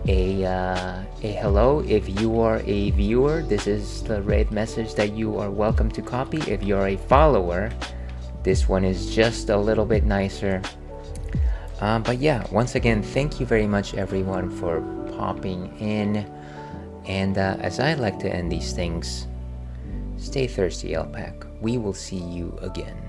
S1: a hello. If you are a viewer, this is the raid message that you are welcome to copy. If you're a follower, this one is just a little bit nicer. But yeah, once again, thank you very much, everyone, for popping in. And as I like to end these things, stay thirsty, Alpac. We will see you again.